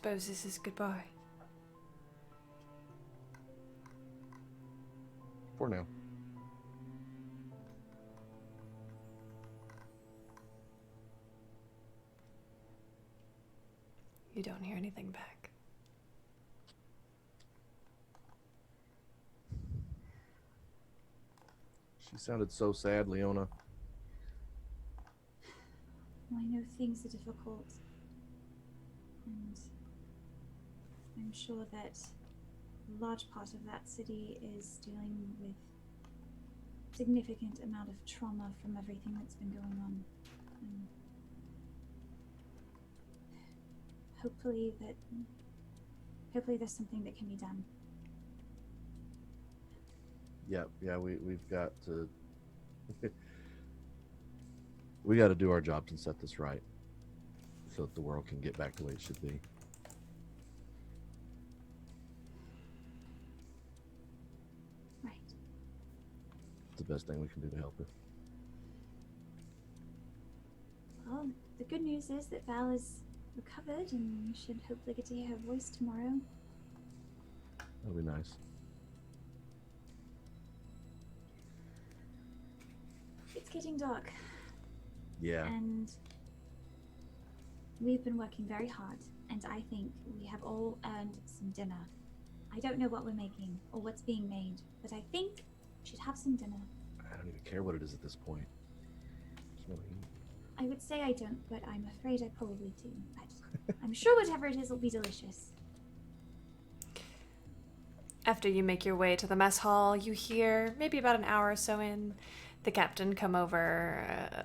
Suppose this is goodbye. For now. You don't hear anything back. She sounded so sad, Leona. Well, I know things are difficult. And I'm sure that a large part of that city is dealing with significant amount of trauma from everything that's been going on. And hopefully there's something that can be done. Yeah, we've got to we got to do our jobs and set this right so that the world can get back the way it should be. Right. It's the best thing we can do to help her. Well, the good news is that Val is recovered and we should hopefully get to hear her voice tomorrow. That'll be nice. It's getting dark. Yeah. And we've been working very hard, and I think we have all earned some dinner. I don't know what we're making or what's being made, but I think we should have some dinner. I don't even care what it is at this point. Just wanna eat. I would say I don't, but I'm afraid I probably do. But I'm sure whatever it is will be delicious. After you make your way to the mess hall, you hear, maybe about an hour or so in, the captain come over.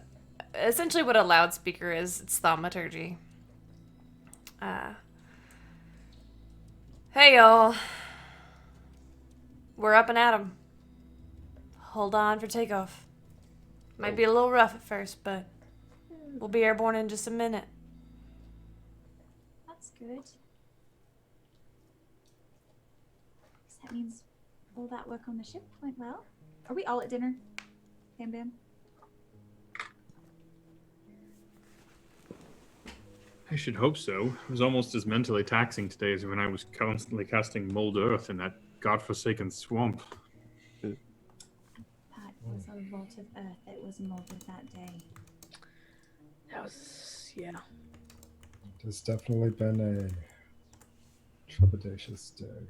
Essentially what a loudspeaker is, it's thaumaturgy. Hey y'all. We're up and at 'em. Hold on for takeoff. Might be a little rough at first, but we'll be airborne in just a minute. That's good. Guess that means all that work on the ship went well. Are we all at dinner? Bam Bam? I should hope so. It was almost as mentally taxing today as when I was constantly casting mold earth in that godforsaken swamp. That was a lot of earth that was molded that day. That was, yeah. It has definitely been a trepidatious day.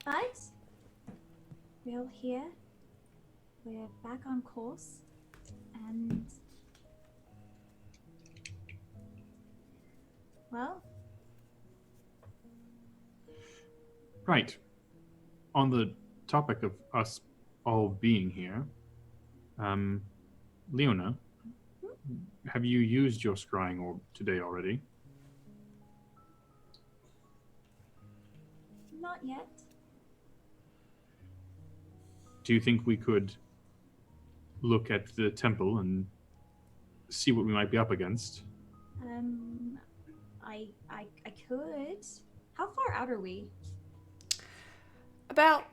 But we're all here. We're back on course. And well, Right. On the topic of us all being here, Leona, have you used your scrying orb today already? not yet. Do you think we could look at the temple and see what we might be up against? I could. How far out are we? About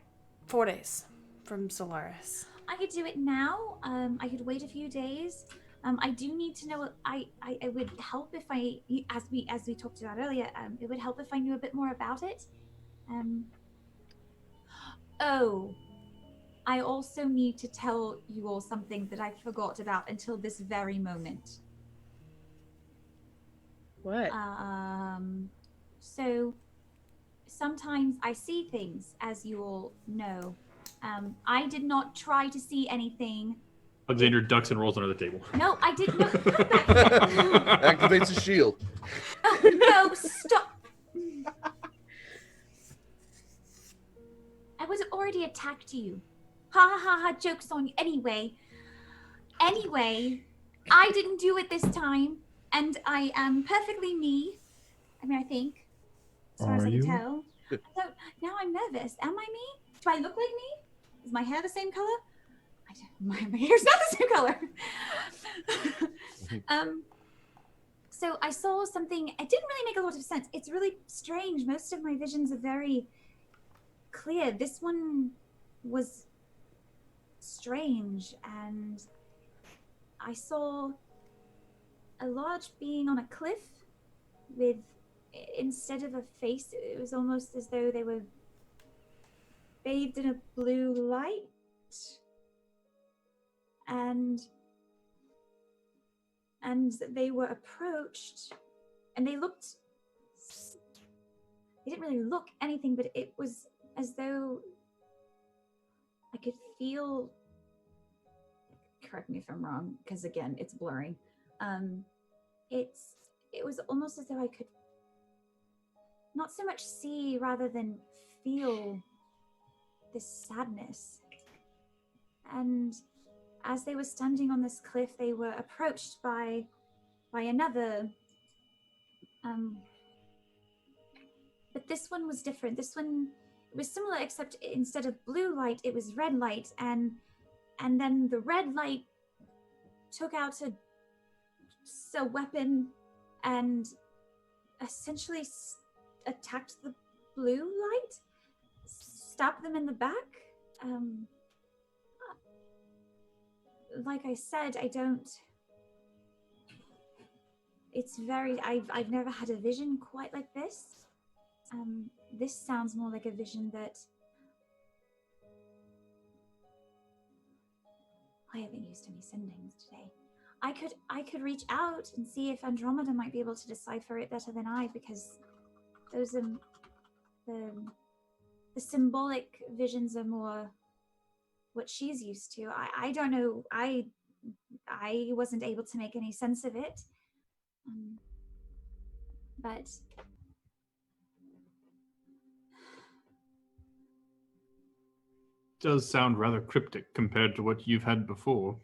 4 days from Solaris. I could do it now. I could wait a few days. I do need to know. It would help if as we talked about earlier. It would help if I knew a bit more about it. Oh, I also need to tell you all something that I forgot about until this very moment. What? So sometimes I see things, as you all know. I did not try to see anything. Alexander ducks and rolls under the table. No, I did not. Come back here. Activates a shield. No, stop. I was already attacked you. Ha ha ha ha, joke's on you. Anyway, I didn't do it this time, and I am perfectly me. I mean, I think, as far as Are I can you? tell. Now I'm nervous. Am I me? Do I look like me? Is my hair the same color? My hair's not the same color. So I saw something. It didn't really make a lot of sense. It's really strange. Most of my visions are very clear. This one was strange, and I saw a large being on a cliff with, instead of a face, it was almost as though they were bathed in a blue light. And they were approached, and they didn't really look anything, but it was as though I could feel, correct me if I'm wrong, because again, it's blurring. It was almost as though I could not so much see rather than feel this sadness. And as they were standing on this cliff, they were approached by another. But this one was different. This one was similar, except instead of blue light, it was red light, and then the red light took out a weapon and essentially attacked the blue light, stabbed them in the back. Like I said, I've never had a vision quite like this. This sounds more like a vision that I haven't used any sendings today. I could reach out and see if Andromeda might be able to decipher it better than I, because those the symbolic visions are more what she's used to. I don't know. I wasn't able to make any sense of it. But Does sound rather cryptic compared to what you've had before.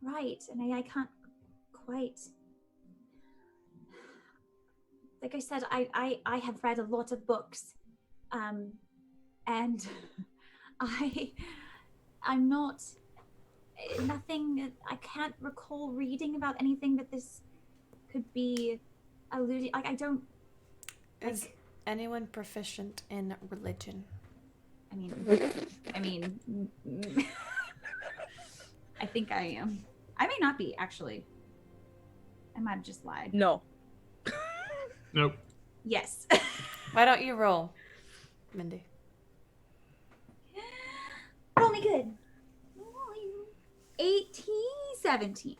right, and I can't quite. Like I said, I have read a lot of books, and I'm not nothing. I can't recall reading about anything that this could be alluding. Like I don't. Is anyone proficient in religion? I mean, I think I am. I may not be, actually. I might have just lied. No. Nope. Yes. Why don't you roll, Mindy? Roll me good. 18, 17.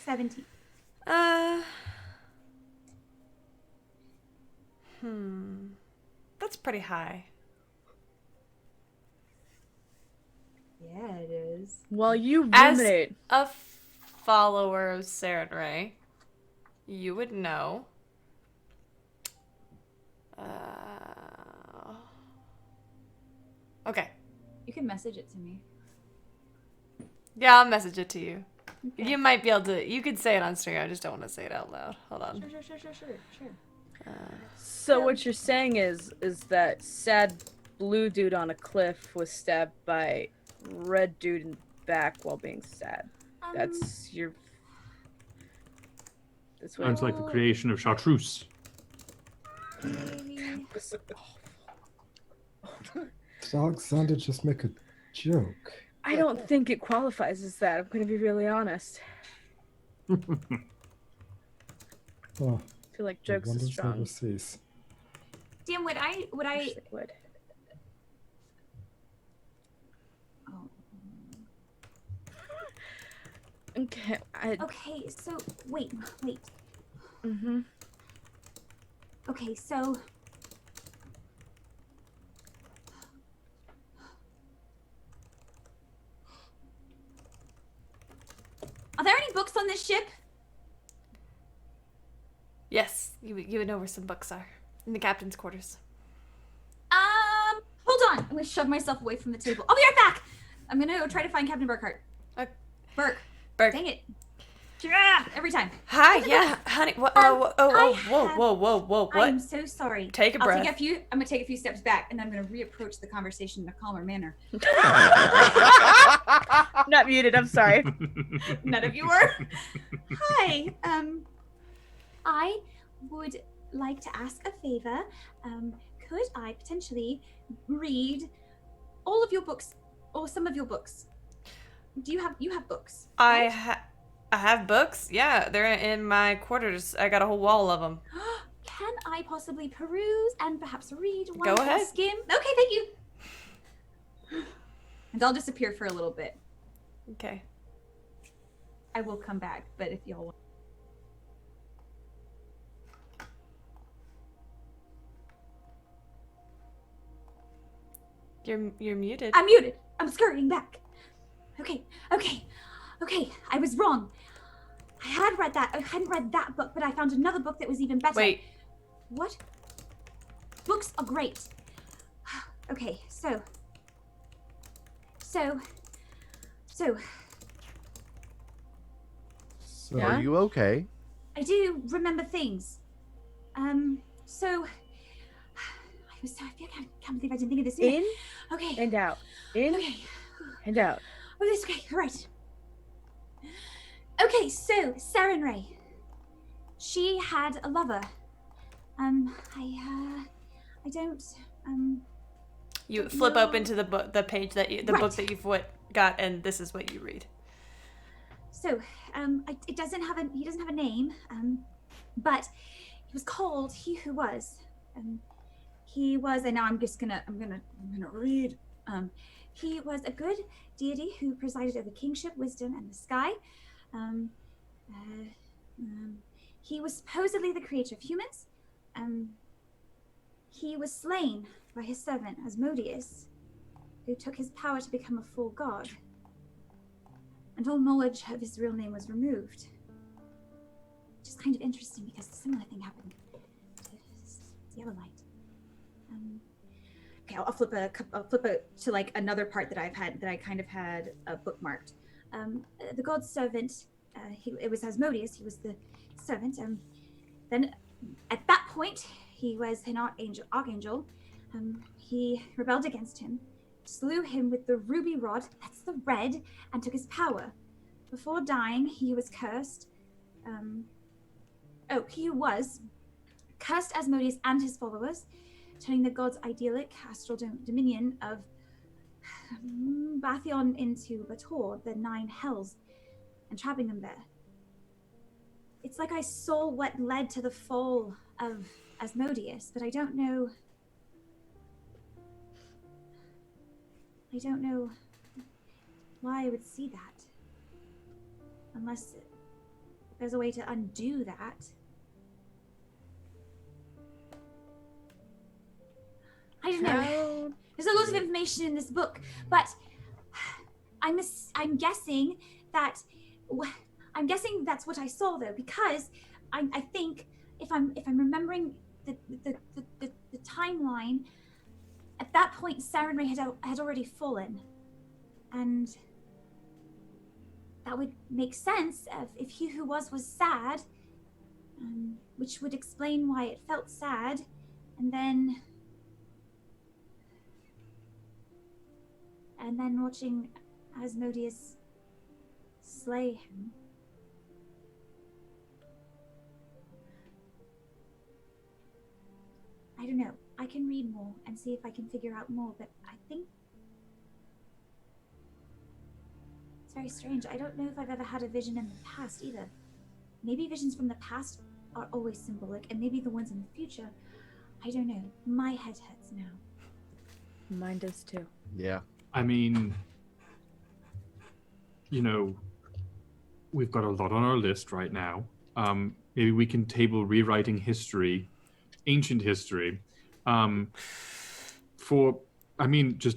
17. That's pretty high. Yeah, it is. Well, you As ruminate. a follower of Saren Ray, you would know. Okay. You can message it to me. Yeah, I'll message it to you. Okay. You might be able to. You could say it on stream. I just don't want to say it out loud. Hold on. Sure. So what you're saying is that sad blue dude on a cliff was stabbed by red dude in the back while being sad. That's your. That's what. Sounds like the creation of chartreuse. Maybe. Did Alexander just make a joke? I don't think it qualifies as that. I'm going to be really honest. Oh, I feel like jokes is wonders strong. never cease. Dan, would I? Wish they would. Oh. Okay. Okay, so wait. Mm-hmm. Okay, so are there any books on this ship? Yes, you would know where some books are in the captain's quarters. Hold on. I'm gonna shove myself away from the table. I'll be right back. I'm gonna go try to find Captain Burkhart. Burke. Dang it. Yeah, every time. Hi, yeah, honey. Whoa, whoa, what? I'm so sorry. Take a breath. I'm gonna take a few steps back, and then I'm gonna reapproach the conversation in a calmer manner. Not muted. I'm sorry. None of you were. Hi. I would like to ask a favor. Could I potentially read all of your books or some of your books? You have books? right? I have books. Yeah, they're in my quarters. I got a whole wall of them. Can I possibly peruse and perhaps read one Go or ahead. skim? Okay, thank you. And I'll disappear for a little bit. Okay. I will come back, but if y'all want. You're muted. I'm muted. I'm scurrying back. Okay. I was wrong. I hadn't read that book, but I found another book that was even better. Wait. What? Books are great. Okay, so. So Yeah? Are you okay? I do remember things. So. I can't believe I didn't think of this sooner. In Okay. and out. In Okay. and out. Oh, this okay. Right. Okay, so Saren Ray. She had a lover. I don't. You flip open to the book, the page that you, the Right. book that you've got, and this is what you read. So, it doesn't have he doesn't have a name. But he was called He Who Was. He was, and now I'm gonna read. He was a good deity who presided over kingship, wisdom, and the sky. He was supposedly the creator of humans. He was slain by his servant Asmodeus, who took his power to become a full god. And all knowledge of his real name was removed. Which is kind of interesting because a similar thing happened to the other light. Okay, I'll flip it to like another part that I kind of had bookmarked. The god's servant, it was Asmodeus. He was the servant. Then at that point, he was an archangel. He rebelled against him, slew him with the ruby rod. That's the red, and took his power. Before dying, he was cursed. He was cursed Asmodeus and his followers, turning the god's idyllic astral dominion of Bathion into Bator, the 9 hells, and trapping them there. It's like I saw what led to the fall of Asmodeus, but I don't know why I would see that. Unless there's a way to undo that. I don't know. There's a lot of information in this book, but I'm guessing that's what I saw though, because I think if I'm remembering the timeline, at that point Saren Ray had already fallen, and that would make sense if He Who Was sad, which would explain why it felt sad, and then watching Asmodeus slay him. I don't know. I can read more and see if I can figure out more, but I think it's very strange. I don't know if I've ever had a vision in the past either. Maybe visions from the past are always symbolic, and maybe the ones in the future. I don't know. My head hurts now. Mine does too. Yeah. I mean, we've got a lot on our list right now. Maybe we can table rewriting history, ancient history, just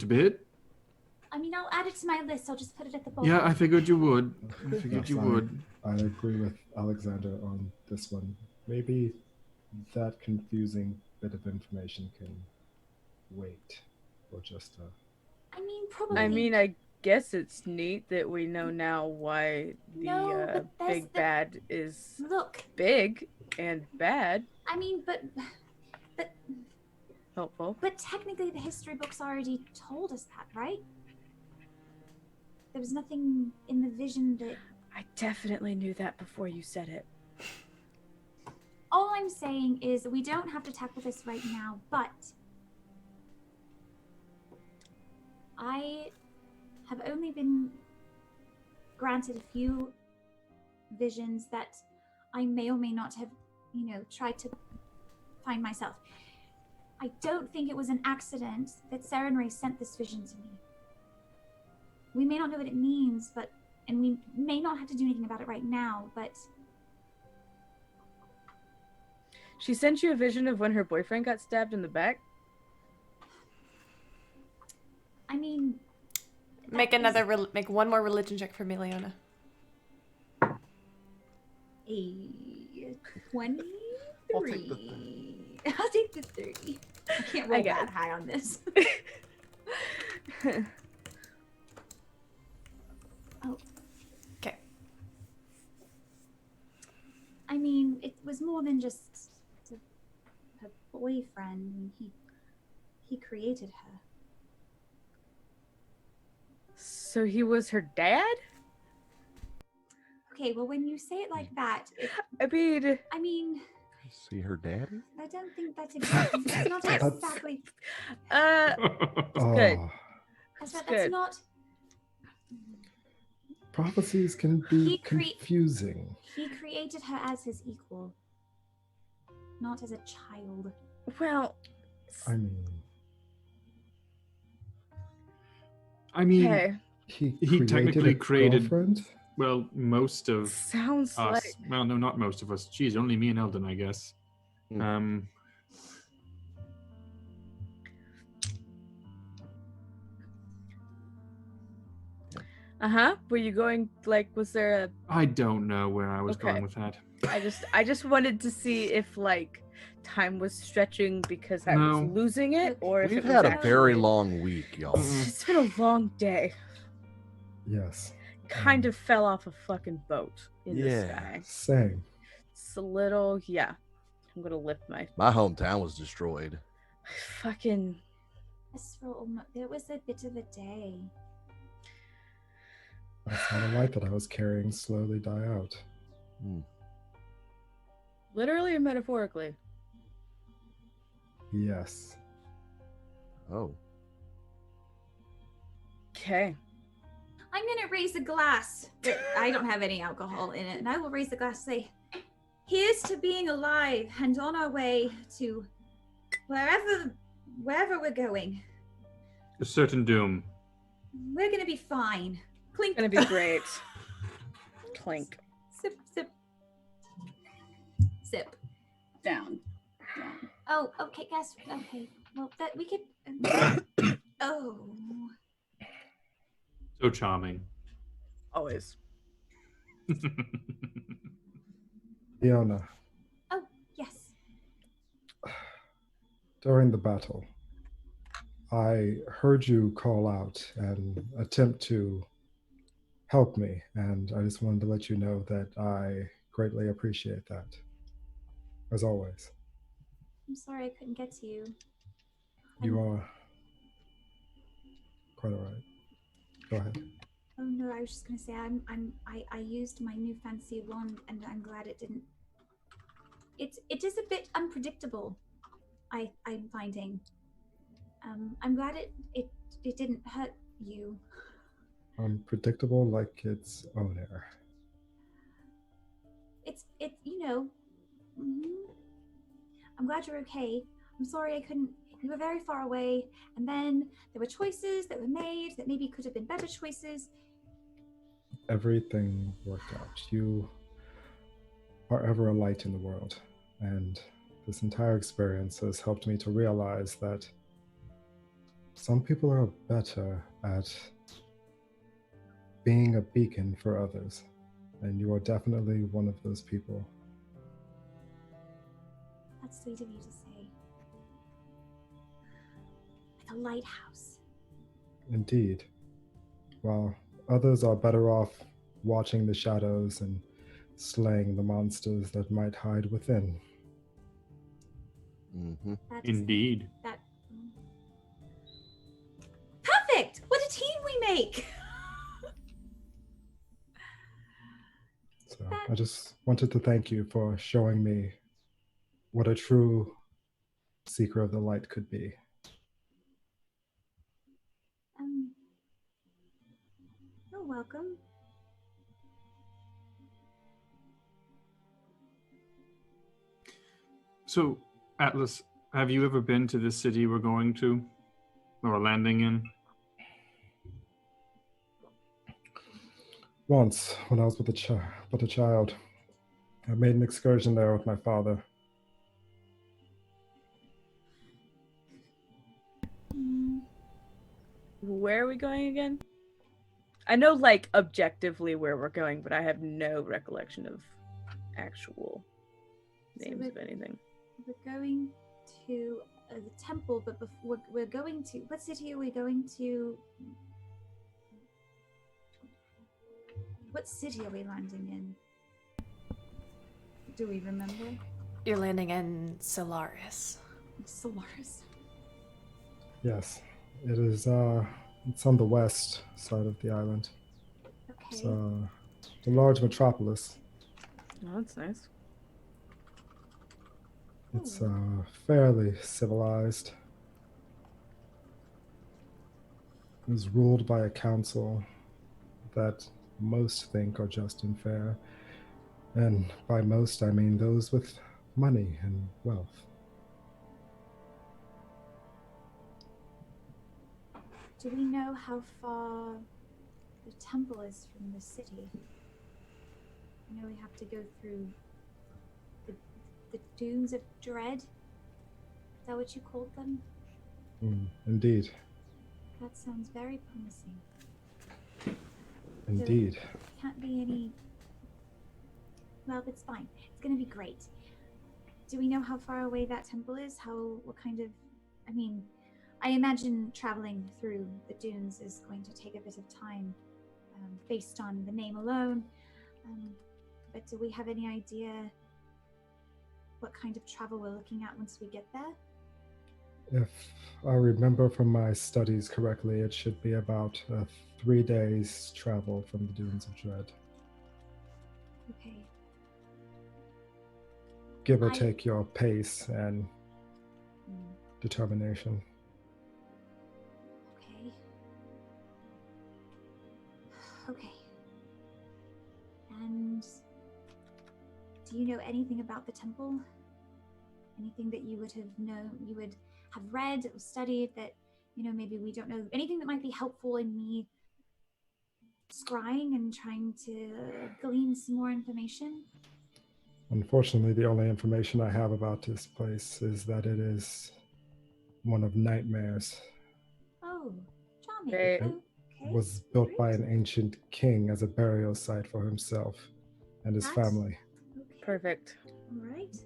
a bit. I'll add it to my list. I'll just put it at the bottom. Yeah, I figured you would. Yes, I agree with Alexander on this one. Maybe that confusing bit of information can wait for just a... Probably. I guess it's neat that we know now why the big bad is big and bad. But helpful. But technically, the history books already told us that, right? There was nothing in the vision that... I definitely knew that before you said it. All I'm saying is we don't have to tackle this right now, but I have only been granted a few visions that I may or may not have, tried to find myself. I don't think it was an accident that Sarenrae sent this vision to me. We may not know what it means, and we may not have to do anything about it right now, but... She sent you a vision of when her boyfriend got stabbed in the back? I mean... Make one more religion check for me, Leona. A 23. I'll take the I'll take the 30. I can't roll that high on this. Oh. Okay. I mean, it was more than just her boyfriend. He created her. So he was her dad? Okay, well, when you say it like that, I mean, See her daddy? I don't think that's exactly. That's not exactly. good. Oh, That's good. not. prophecies can be He confusing. He created her as his equal, not as a child. well, I mean, okay. he technically a created- girlfriend? Well, most of Sounds us. like Well, no, not most of us. Geez, only me and Eldon, I guess. Hmm. Were you going like? Was there a? I don't know where I was Okay. going with that. I just wanted to see if like time was stretching because I No. was losing it, or if We've it was had a actually... very long week, y'all. It's been a long day. Yes. Kind of fell off a fucking boat in the Yeah. sky. Same. It's a little, yeah. I'm gonna lift my My hometown was destroyed. fucking. It was a bit of a day. I saw the light that I was carrying slowly die out. Hmm. Literally or metaphorically? Yes. Oh. Okay. I'm gonna raise a glass. I don't have any alcohol in it, and I will raise the glass and say, "Here's to being alive and on our way to wherever we're going. A certain doom. We're gonna be fine." Clink. Gonna be great. Clink. Sip, sip, sip. Down. Oh, okay, guys. Okay, well, that we could. Oh, So charming. Always. Fiona, yes. during the battle, I heard you call out and attempt to help me, and I just wanted to let you know that I greatly appreciate that. As always, I'm sorry I couldn't get to you. you are quite all right. Go ahead. Oh no, I was just gonna say I used my new fancy wand, and I'm glad it didn't. It is a bit unpredictable. I'm finding. I'm glad it didn't hurt you. Unpredictable like its owner. I'm glad you're okay. I'm sorry I couldn't. You were very far away, and then there were choices that were made that maybe could have been better choices. Everything worked out. You are ever a light in the world, and this entire experience has helped me to realize that some people are better at being a beacon for others, and you are definitely one of those people. That's sweet of you to say. Like a lighthouse. Indeed. While others are better off watching the shadows and slaying the monsters that might hide within. Mm-hmm. Indeed. Perfect! What a team we make! So I just wanted to thank you for showing me what a true seeker of the light could be. You're welcome. So, Atlas, have you ever been to this city we're going to? Or landing in? Once, when I was but a child, I made an excursion there with my father. Where are we going again? I know, like, objectively where we're going, but I have no recollection of actual names of anything. We're going to the temple, but we're going to. What city are we going to? What city are we landing in? Do we remember? You're landing in Solaris. Solaris. Yes, it is. It's on the west side of the island. It's Okay. a large metropolis. Oh, that's nice. It's fairly civilized. It was ruled by a council that most think are just and fair. And by most, I mean those with money and wealth. Do we know how far the temple is from the city? I know we have to go through the dunes of dread. Is that what you called them? Indeed. That sounds very promising. Indeed. Can't be any. Well, it's fine. It's gonna be great. Do we know how far away that temple is? What kind of. I mean, I imagine traveling through the dunes is going to take a bit of time, based on the name alone. But do we have any idea what kind of travel we're looking at once we get there? If I remember from my studies correctly, it should be about 3 days travel from the Dunes of Dread. Okay. Give or take your pace and determination. Okay. Okay. And do you know anything about the temple? Anything that you would have known, you would have read or studied that, maybe we don't know? Anything that might be helpful in me scrying and trying to glean some more information? Unfortunately, the only information I have about this place is that it is one of nightmares. Oh, charming. They- It was built by an ancient king as a burial site for himself and his That's- family. Okay. Perfect. All right.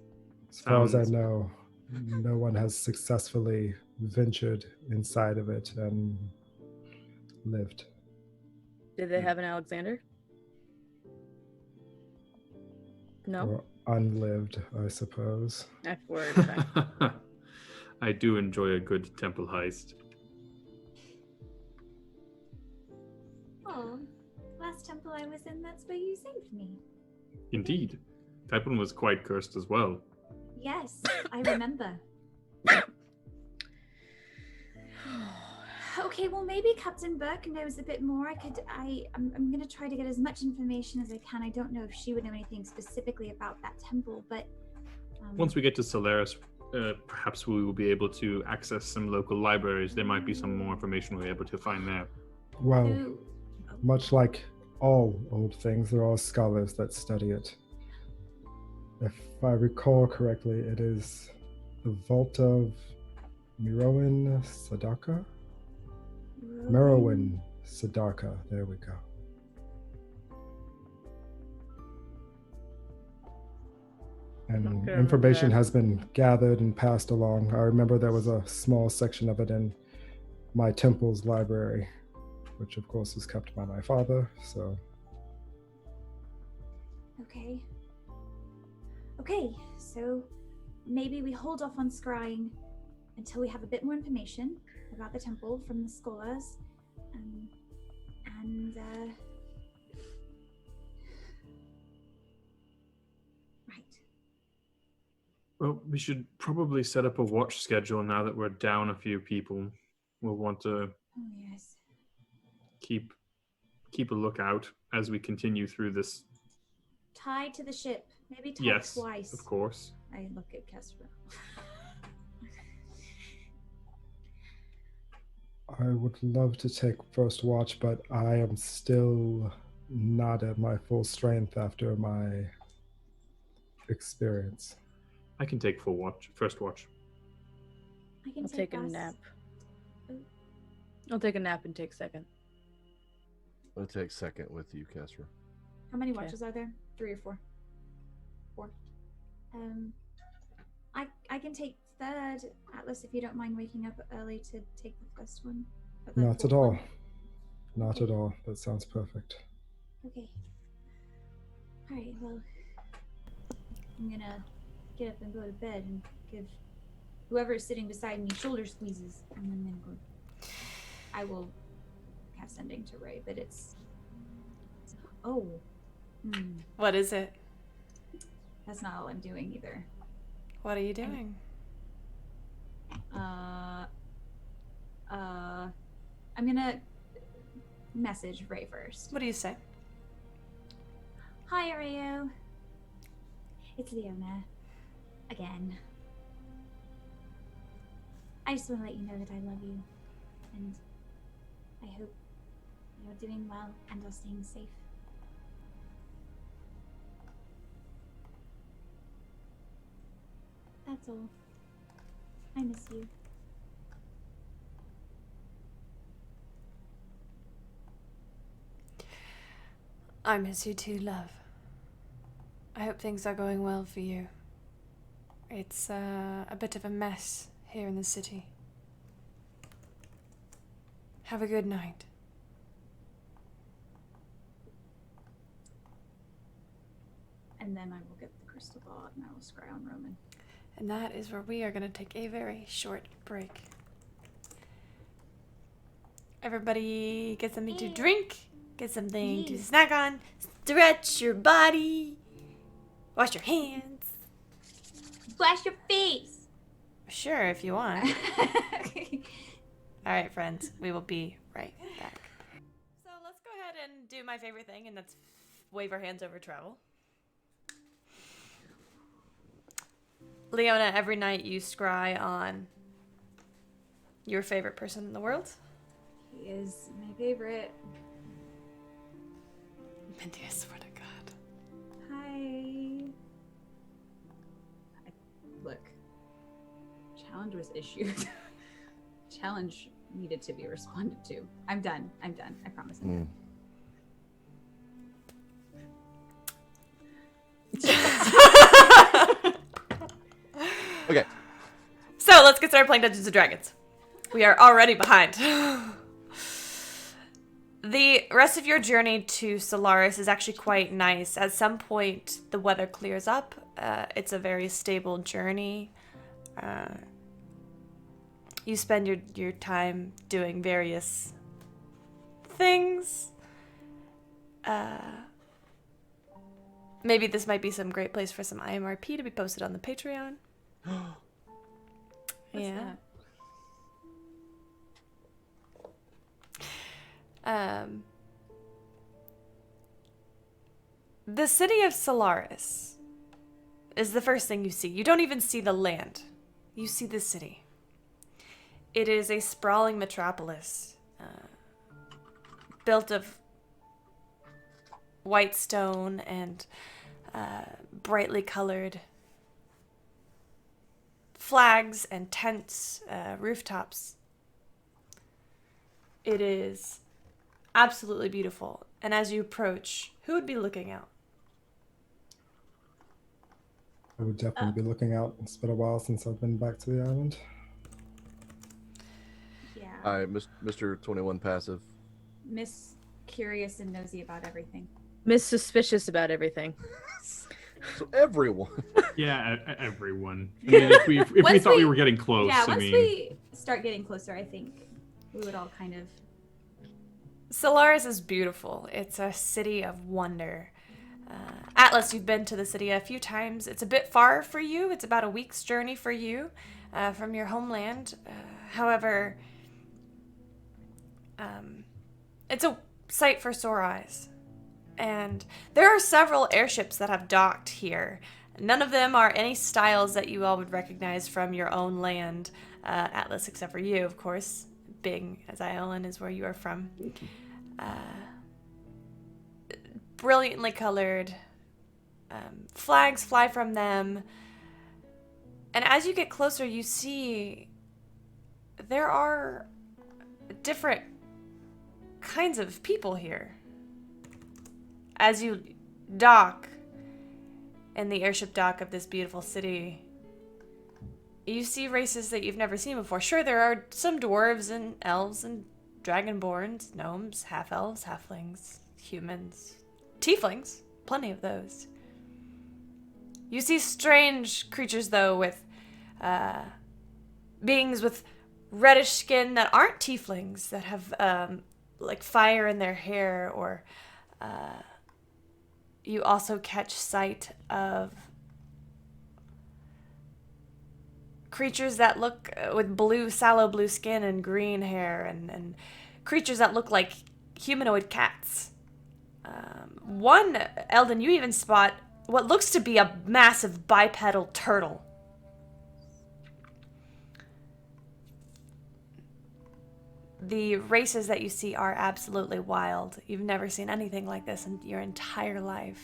As far as I Sounds- know, no one has successfully ventured inside of it and lived. Did they have an Alexander? No? Or unlived, I suppose. I worried about that. I do enjoy a good temple heist. Oh, last temple I was in, that's where you saved me. Indeed. That one was quite cursed as well. Yes, I remember. Okay, well maybe Captain Burke knows a bit more. I'm gonna try to get as much information as I can. I don't know if she would know anything specifically about that temple, but Once we get to Solaris, perhaps we will be able to access some local libraries. There might be some more information we're able to find there. Well, so- much like all old things, there are scholars that study it. If I recall correctly, it is the Vault of Merowyn Sadaka? Merowyn Sadaka, there we go. And Not gonna information remember that. has been gathered and passed along. I remember there was a small section of it in my temple's library, which of course is kept by my father, so Okay. Okay, so maybe we hold off on scrying until we have a bit more information about the temple from the scholars. Right. Well, we should probably set up a watch schedule now that we're down a few people. We'll want to Oh, yes. keep a lookout as we continue through this. Tied to the ship. Maybe talk Yes, twice. of course. I look at Kesra. I would love to take first watch, but I am still not at my full strength after my experience. I can take first watch. I can I'll take a last- nap. Oh. I'll take a nap and take second. I'll take second with you, Kesra. How many Okay. watches are there? 3 or 4? 4. I can take third, Atlas, if you don't mind waking up early to take the first one. Or the Not at fourth all. one. Not at all. That sounds perfect. Okay. Alright, well, I'm gonna get up and go to bed and give whoever is sitting beside me shoulder squeezes, and then I'm gonna go. I will have sending to Ray, but it's oh. What is it? That's not all I'm doing either. What are you doing? I'm gonna message Ray first. What do you say? Hi, Areo. It's Leona. Again. I just want to let you know that I love you. And I hope you're doing well and are staying safe. That's all. I miss you. I miss you too, love. I hope things are going well for you. It's a bit of a mess here in the city. Have a good night. And then I will get the crystal ball and I will scry on Roman. And that is where we are going to take a very short break. Everybody get something to drink, get something to snack on, stretch your body, wash your hands. Wash your face! Sure, if you want. All right, friends, we will be right back. So let's go ahead and do my favorite thing, and that's wave our hands over travel. Leona, every night you scry on your favorite person in the world. He is my favorite. Mindy, I swear to God. Hi. Look, challenge was issued. Challenge needed to be responded to. I'm done. I promise I'm done. Okay. So let's get started playing Dungeons and Dragons. We are already behind. The rest of your journey to Solaris is actually quite nice. At some point, the weather clears up. It's a very stable journey. You spend your time doing various things. Maybe this might be some great place for some IMRP to be posted on the Patreon. Yeah. The city of Solaris is the first thing you see. You don't even see the land. You see the city. It is a sprawling metropolis built of white stone and brightly colored flags and tents, rooftops. It is absolutely beautiful. And as you approach, who would be looking out? I would definitely be looking out. It's been a while since I've been back to the island. Yeah. Hi, Mr. 21 Passive. Miss Curious and Nosy about everything. Miss Suspicious about everything. So everyone. Yeah, everyone. I mean, if we Once thought we we- were getting close, Yeah, I once mean, we start getting closer, I think we would all kind of. Solaris is beautiful. It's a city of wonder. Atlas, you've been to the city a few times. It's a bit far for you. It's about a week's journey for you from your homeland. However, it's a sight for sore eyes. And there are several airships that have docked here. None of them are any styles that you all would recognize from your own land, Atlas, except for you, of course, being as Iolan is where you are from. Brilliantly colored. Flags fly from them. And as you get closer, you see there are different kinds of people here. As you dock in the airship dock of this beautiful city, you see races that you've never seen before. Sure, there are some dwarves and elves and dragonborns, gnomes, half-elves, halflings, humans, tieflings, plenty of those. You see strange creatures, though, with beings with reddish skin that aren't tieflings, that have like fire in their hair, or you also catch sight of creatures that look with sallow blue skin and green hair, and creatures that look like humanoid cats. One, Eldon, you even spot what looks to be a massive bipedal turtle. The races that you see are absolutely wild. You've never seen anything like this in your entire life.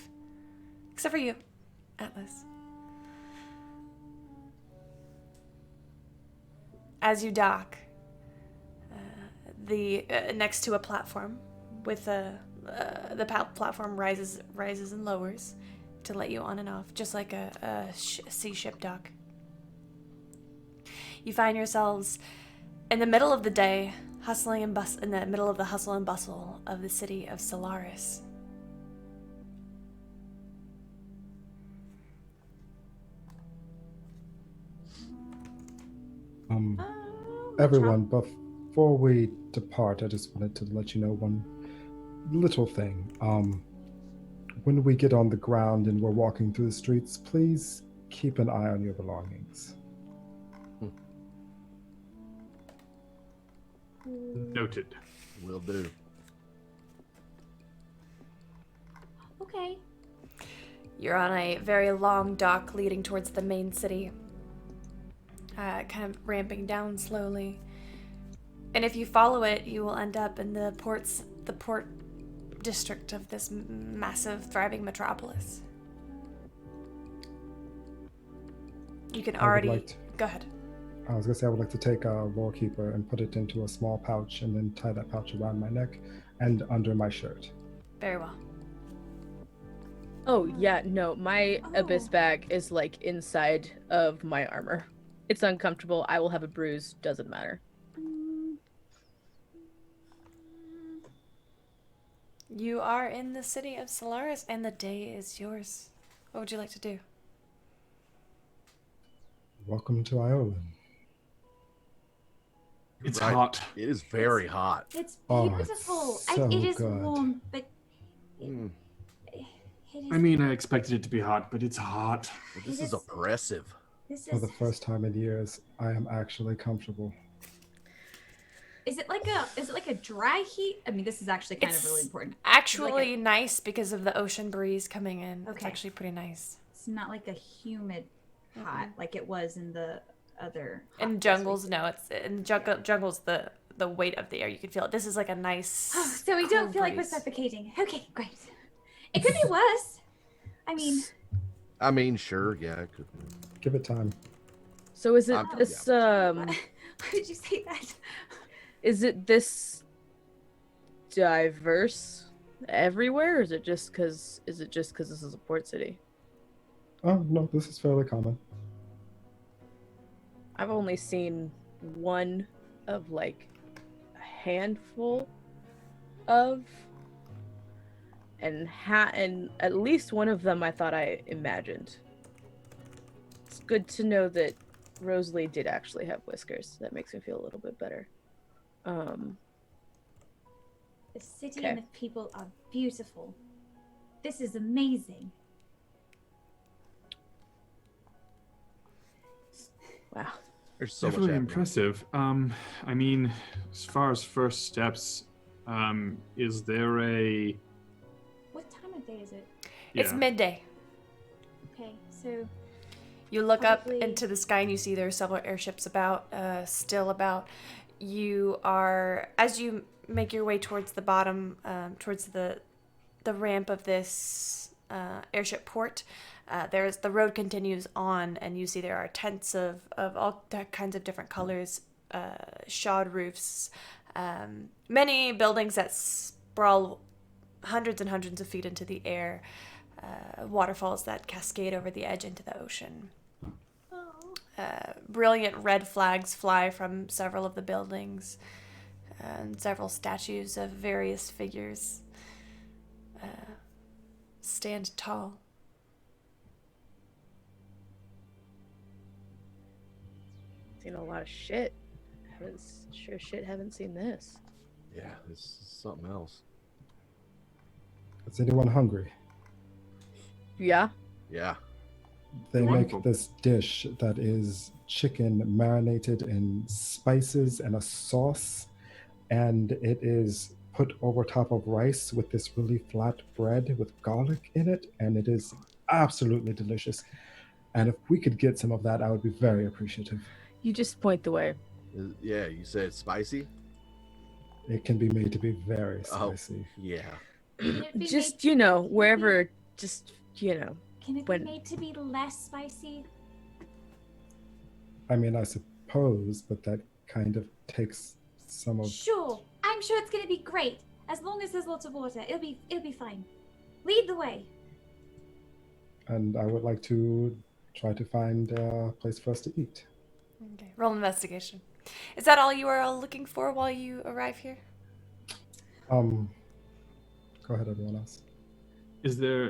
Except for you, Atlas. As you dock, next to a platform, with the platform rises and lowers to let you on and off, just like a sea ship dock. You find yourselves in the middle of the day, in the middle of the hustle and bustle of the city of Solaris. Everyone, before we depart, I just wanted to let you know one little thing. When we get on the ground and we're walking through the streets, please keep an eye on your belongings. Noted. Will do. Okay. You're on a very long dock leading towards the main city, kind of ramping down slowly. And if you follow it, you will end up in the port district of this massive, thriving metropolis. You can already... Go ahead. I was going to say I would like to take a Lawkeeper and put it into a small pouch and then tie that pouch around my neck and under my shirt. Very well. Oh, yeah, no, my Abyss bag is, like, inside of my armor. It's uncomfortable. I will have a bruise. Doesn't matter. You are in the city of Solaris, and the day is yours. What would you like to do? Welcome to Iolan. It's Right. hot. It is very hot. It's Oh, beautiful. it's so it is good. warm, but Mm. it is. I mean, I expected it to be hot, but it's hot. This It is is- oppressive. This For is. the first time in years, I am actually comfortable. Is it like a dry heat? I mean, this is actually kind of really It's important. actually nice because of the ocean breeze coming in. It's Okay. actually pretty nice. It's not like a humid hot like it was in the other. hot In place jungles, we- no, it's in jungles. The weight of the air, you can feel it. This is like a nice. Oh, so we don't cool feel like we're breeze. suffocating. Okay, great. It could be worse. I mean, Sure, yeah. It could. Give it time. So is it I'm- this, why did you say that? is it this diverse everywhere, or is it just because this is a port city? Oh, no, this is fairly common. I've only seen one of like a handful of, and at least one of them I thought I imagined. It's good to know that Rosalie did actually have whiskers. That makes me feel a little bit better. The city Okay. and the people are beautiful. This is amazing. Wow. There's so much Definitely happening. impressive. I mean, as far as first steps, is there a... What time of day is it? It's Yeah. midday. Okay, So You look Probably- up into the sky and you see there are several airships still about. You are, as you make your way towards the bottom, towards the ramp of this airship port, the road continues on, and you see there are tents of all kinds of different colors, shod roofs, many buildings that sprawl hundreds and hundreds of feet into the air, waterfalls that cascade over the edge into the ocean. Brilliant red flags fly from several of the buildings, and several statues of various figures stand tall. Seen a lot of shit. Haven't seen this. Yeah, this is something else. Is anyone hungry? Yeah. Yeah. They Wonderful. make this dish that is chicken marinated in spices and a sauce, and it is put over top of rice with this really flat bread with garlic in it, and it is absolutely delicious. And if we could get some of that, I would be very appreciative. You just point the way. Yeah, you said it's spicy? It can be made to be very Oh. spicy. Yeah. can it be Just, made, wherever, just, can it when- be made to be less spicy? I mean, I suppose, but that kind of takes some of. Sure. I'm sure it's gonna be great. As long as there's lots of water, it'll be fine. Lead the way. And I would like to try to find a place for us to eat. Okay. Roll investigation. Is that all you are all looking for while you arrive here? Go ahead, everyone else. Is there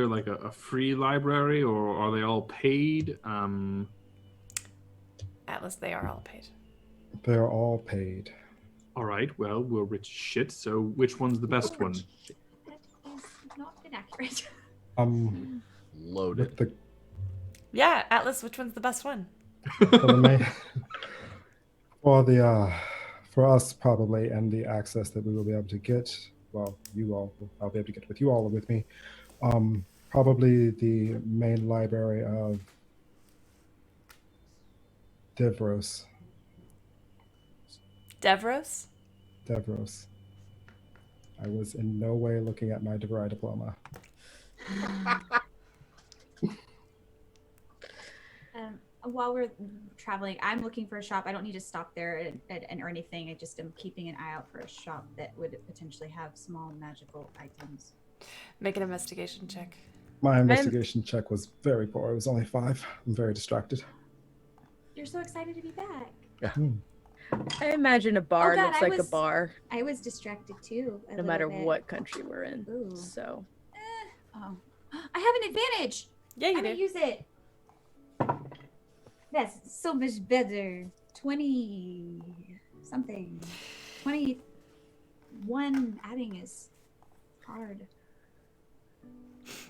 like a free library, or are they all paid? Atlas, they are all paid. They're all paid. All right. Well, we're rich as shit. So which one's the best one? That is not inaccurate. Loaded. With the Yeah, Atlas, which one's the best one? for the main, for us probably, and the access that we will be able to get. Well, I'll be able to get with you all with me. Probably the main library of Devros. Devros? Devros. I was in no way looking at my DeVry diploma. While we're traveling, I'm looking for a shop. I don't need to stop there or anything. I just am keeping an eye out for a shop that would potentially have small magical items. Make an investigation check. My investigation check was very poor. It was only 5. I'm very distracted. You're so excited to be back. I imagine a bar God, looks I like a was- bar, I was distracted too. a no little matter bit. what country we're in. Ooh. So, Oh, I have an advantage. Yeah, you I'm gonna do. use it. That's so much better. 20 something. 21 adding is hard.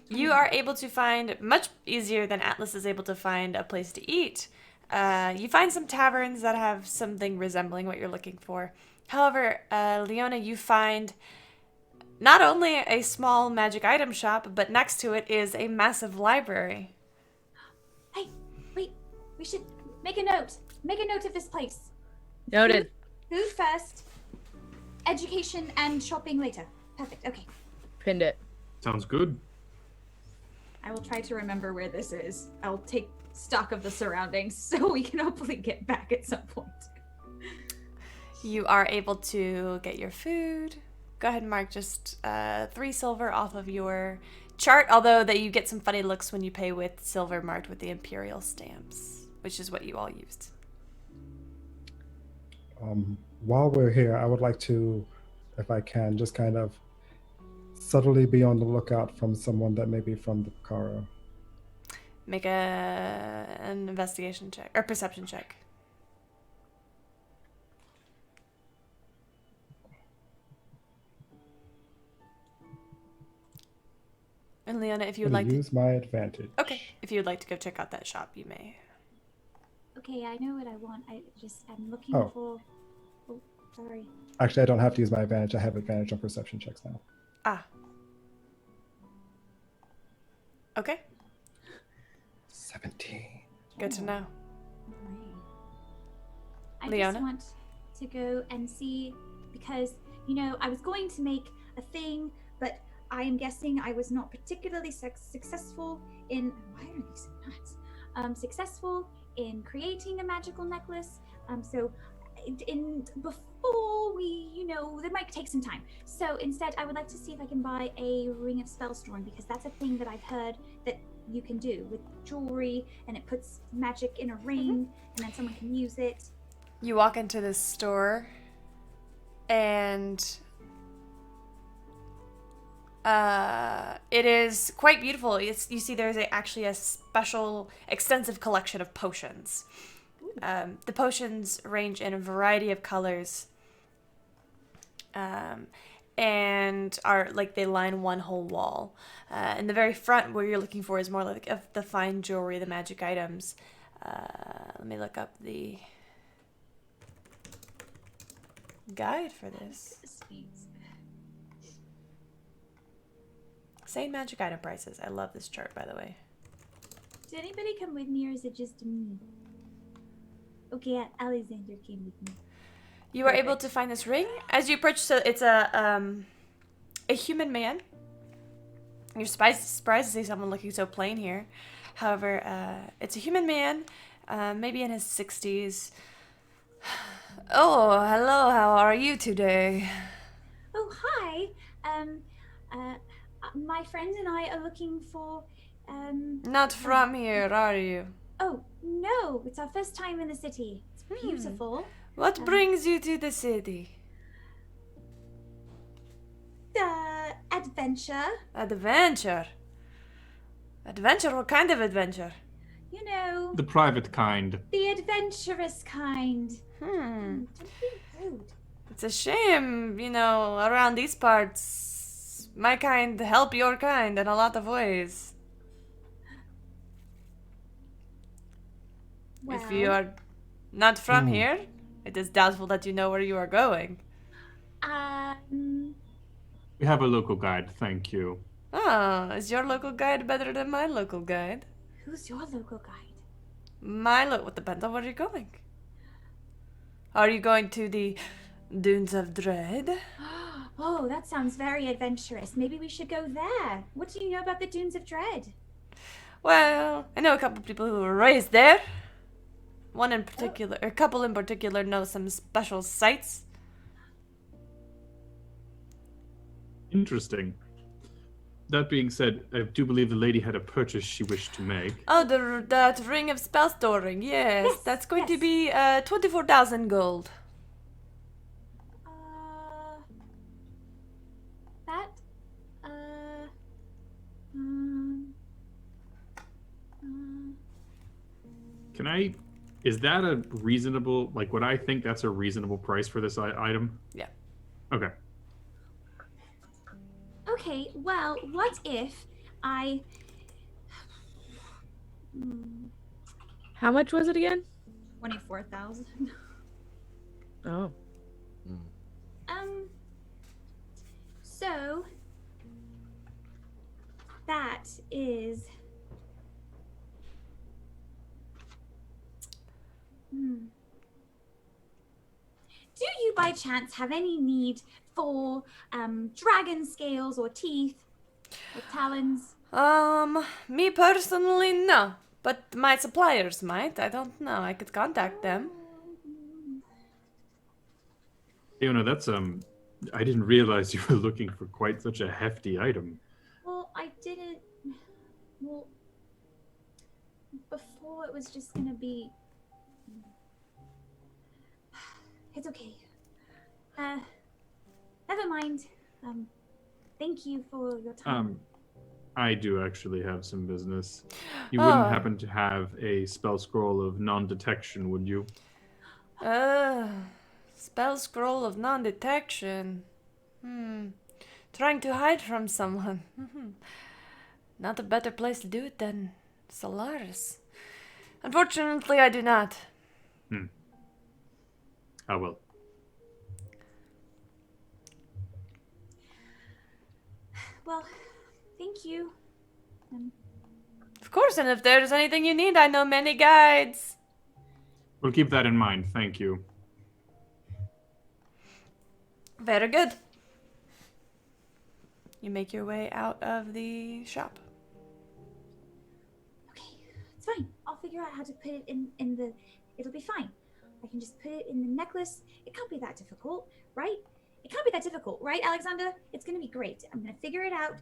You are able to find, much easier than Atlas is able to find, a place to eat. You find some taverns that have something resembling what you're looking for. However, Leona, you find not only a small magic item shop, but next to it is a massive library. Hey, wait. We should make a note. Make a note of this place. noted. Food first, education and shopping later. Perfect. Okay. Pinned it. Sounds good. I will try to remember where this is. I'll take stock of the surroundings so we can hopefully get back at some point. You are able to get your food. Go ahead and mark just 3 silver off of your chart, although that you get some funny looks when you pay with silver marked with the imperial stamps, which is what you all used. While we're here, I would like to, if I can, just kind of subtly be on the lookout from someone that may be from the Caro. Make an investigation check or perception check. And Leona, if you would I'm like gonna to, use my advantage. okay, if you would like to go check out that shop, you may. Okay, I know what I want. I'm looking Oh. for. Oh, sorry. Actually, I don't have to use my advantage. I have advantage on perception checks now. Ah. Okay. Good to know. I Leona? just want to go and see because, you know, I was going to make a thing, but I am guessing I was not particularly successful in. Why are these so nuts? Successful in creating a magical necklace. So, before we, you know, that might take some time. So instead, I would like to see if I can buy a ring of spell storing because that's a thing that I've heard that you can do with jewelry, and it puts magic in a ring, and then someone can use it. You walk into this store, and it is quite beautiful. You see there's actually a special, extensive collection of potions. The potions range in a variety of colors, and are like they line one whole wall. In the very front, where you're looking for is more like of the fine jewelry, the magic items. Let me look up the guide for this. Same magic item prices. I love this chart, by the way. Did anybody come with me, or is it just me? Okay, Alexander came with me. You are able to find this ring as you approach. So it's a human man. You're surprised to see someone looking so plain here. However, it's a human man, maybe in his 60s. Oh, hello. How are you today? Oh, hi. My friend and I are looking for. Not from here, are you? Oh no! It's our first time in the city. It's beautiful. What brings you to the city? Adventure. Adventure. Adventure? What kind of adventure? You know, The private kind. the adventurous kind. Hmm. Don't be rude. It's a shame, you know, around these parts, my kind help your kind in a lot of ways. If you are not from here, it is doubtful that you know where you are going. We have a local guide, thank you. Oh, is your local guide better than my local guide? Who's your local guide? Well, depends on where you're going. Are you going to the Dunes of Dread? Oh, that sounds very adventurous. Maybe we should go there. What do you know about the Dunes of Dread? Well, I know a couple people who were raised there. One in particular, a couple in particular know some special sites. Interesting. That being said, I do believe the lady had a purchase she wished to make. Oh, that ring of spell storing, yes. That's going to be 24,000 gold. Is that a reasonable, like, would I think that's a reasonable price for this item? Yeah. Okay. Okay, well, what if I... How much was it again? 24,000. Oh. So that is Do you by chance have any need for dragon scales or teeth or talons? Me personally, no. But my suppliers might. I don't know. I could contact them. Leona, that's, I didn't realize you were looking for quite such a hefty item. Well, I didn't. Well, before it was just gonna be. It's okay. Never mind. Thank you for your time. I do actually have some business. You wouldn't Oh. happen to have a spell scroll of non-detection, would you? Spell scroll of non-detection. Trying to hide from someone. Not a better place to do it than Solaris. Unfortunately, I do not. Oh, well. Well, thank you. Of course, and if there's anything you need, I know many guides. We'll keep that in mind. Thank you. Very good. You make your way out of the shop. Okay, it's fine. I'll figure out how to put it in the. It'll be fine. I can just put it in the necklace. It can't be that difficult, right? It can't be that difficult, right, Alexander? It's gonna be great. I'm gonna figure it out.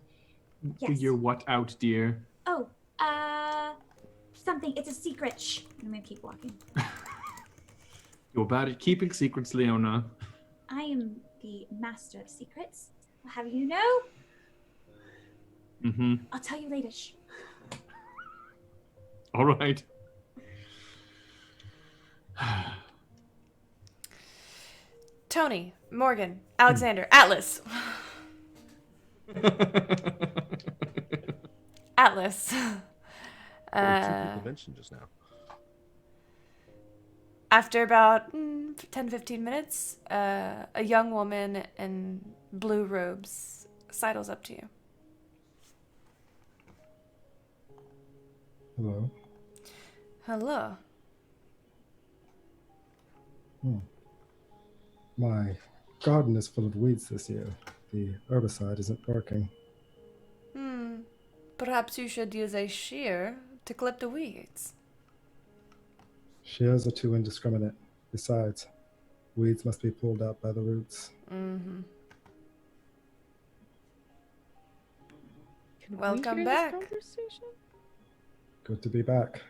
Yes. Figure what out, dear? Oh, something. It's a secret. Shh. I'm gonna keep walking. You're bad at keeping secrets, Leona. I am the master of secrets. I'll have you know. Mm-hmm. I'll tell you later. Shh. All right. Tony, Morgan, Alexander, Atlas. Atlas. Two people mentioned just now. After about 10-15 minutes, a young woman in blue robes sidles up to you. Hello. Hello. My garden is full of weeds this year. The herbicide isn't working. Perhaps you should use a shear to clip the weeds. Shears are too indiscriminate. Besides, weeds must be pulled out by the roots. Mm-hmm. Can we Welcome hear back. This conversation? Good to be back.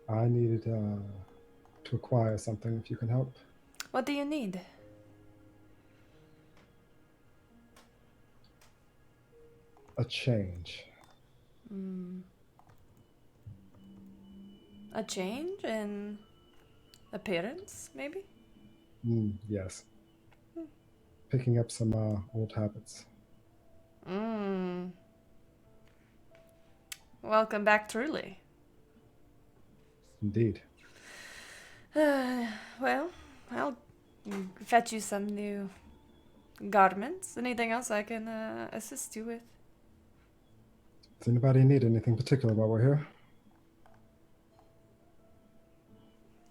I needed to acquire something if you can help. What do you need? A change. A change in appearance, maybe? Yes. Picking up some old habits. Welcome back, truly. Indeed. Well, I'll fetch you some new garments. Anything else I can assist you with? Does anybody need anything particular while we're here?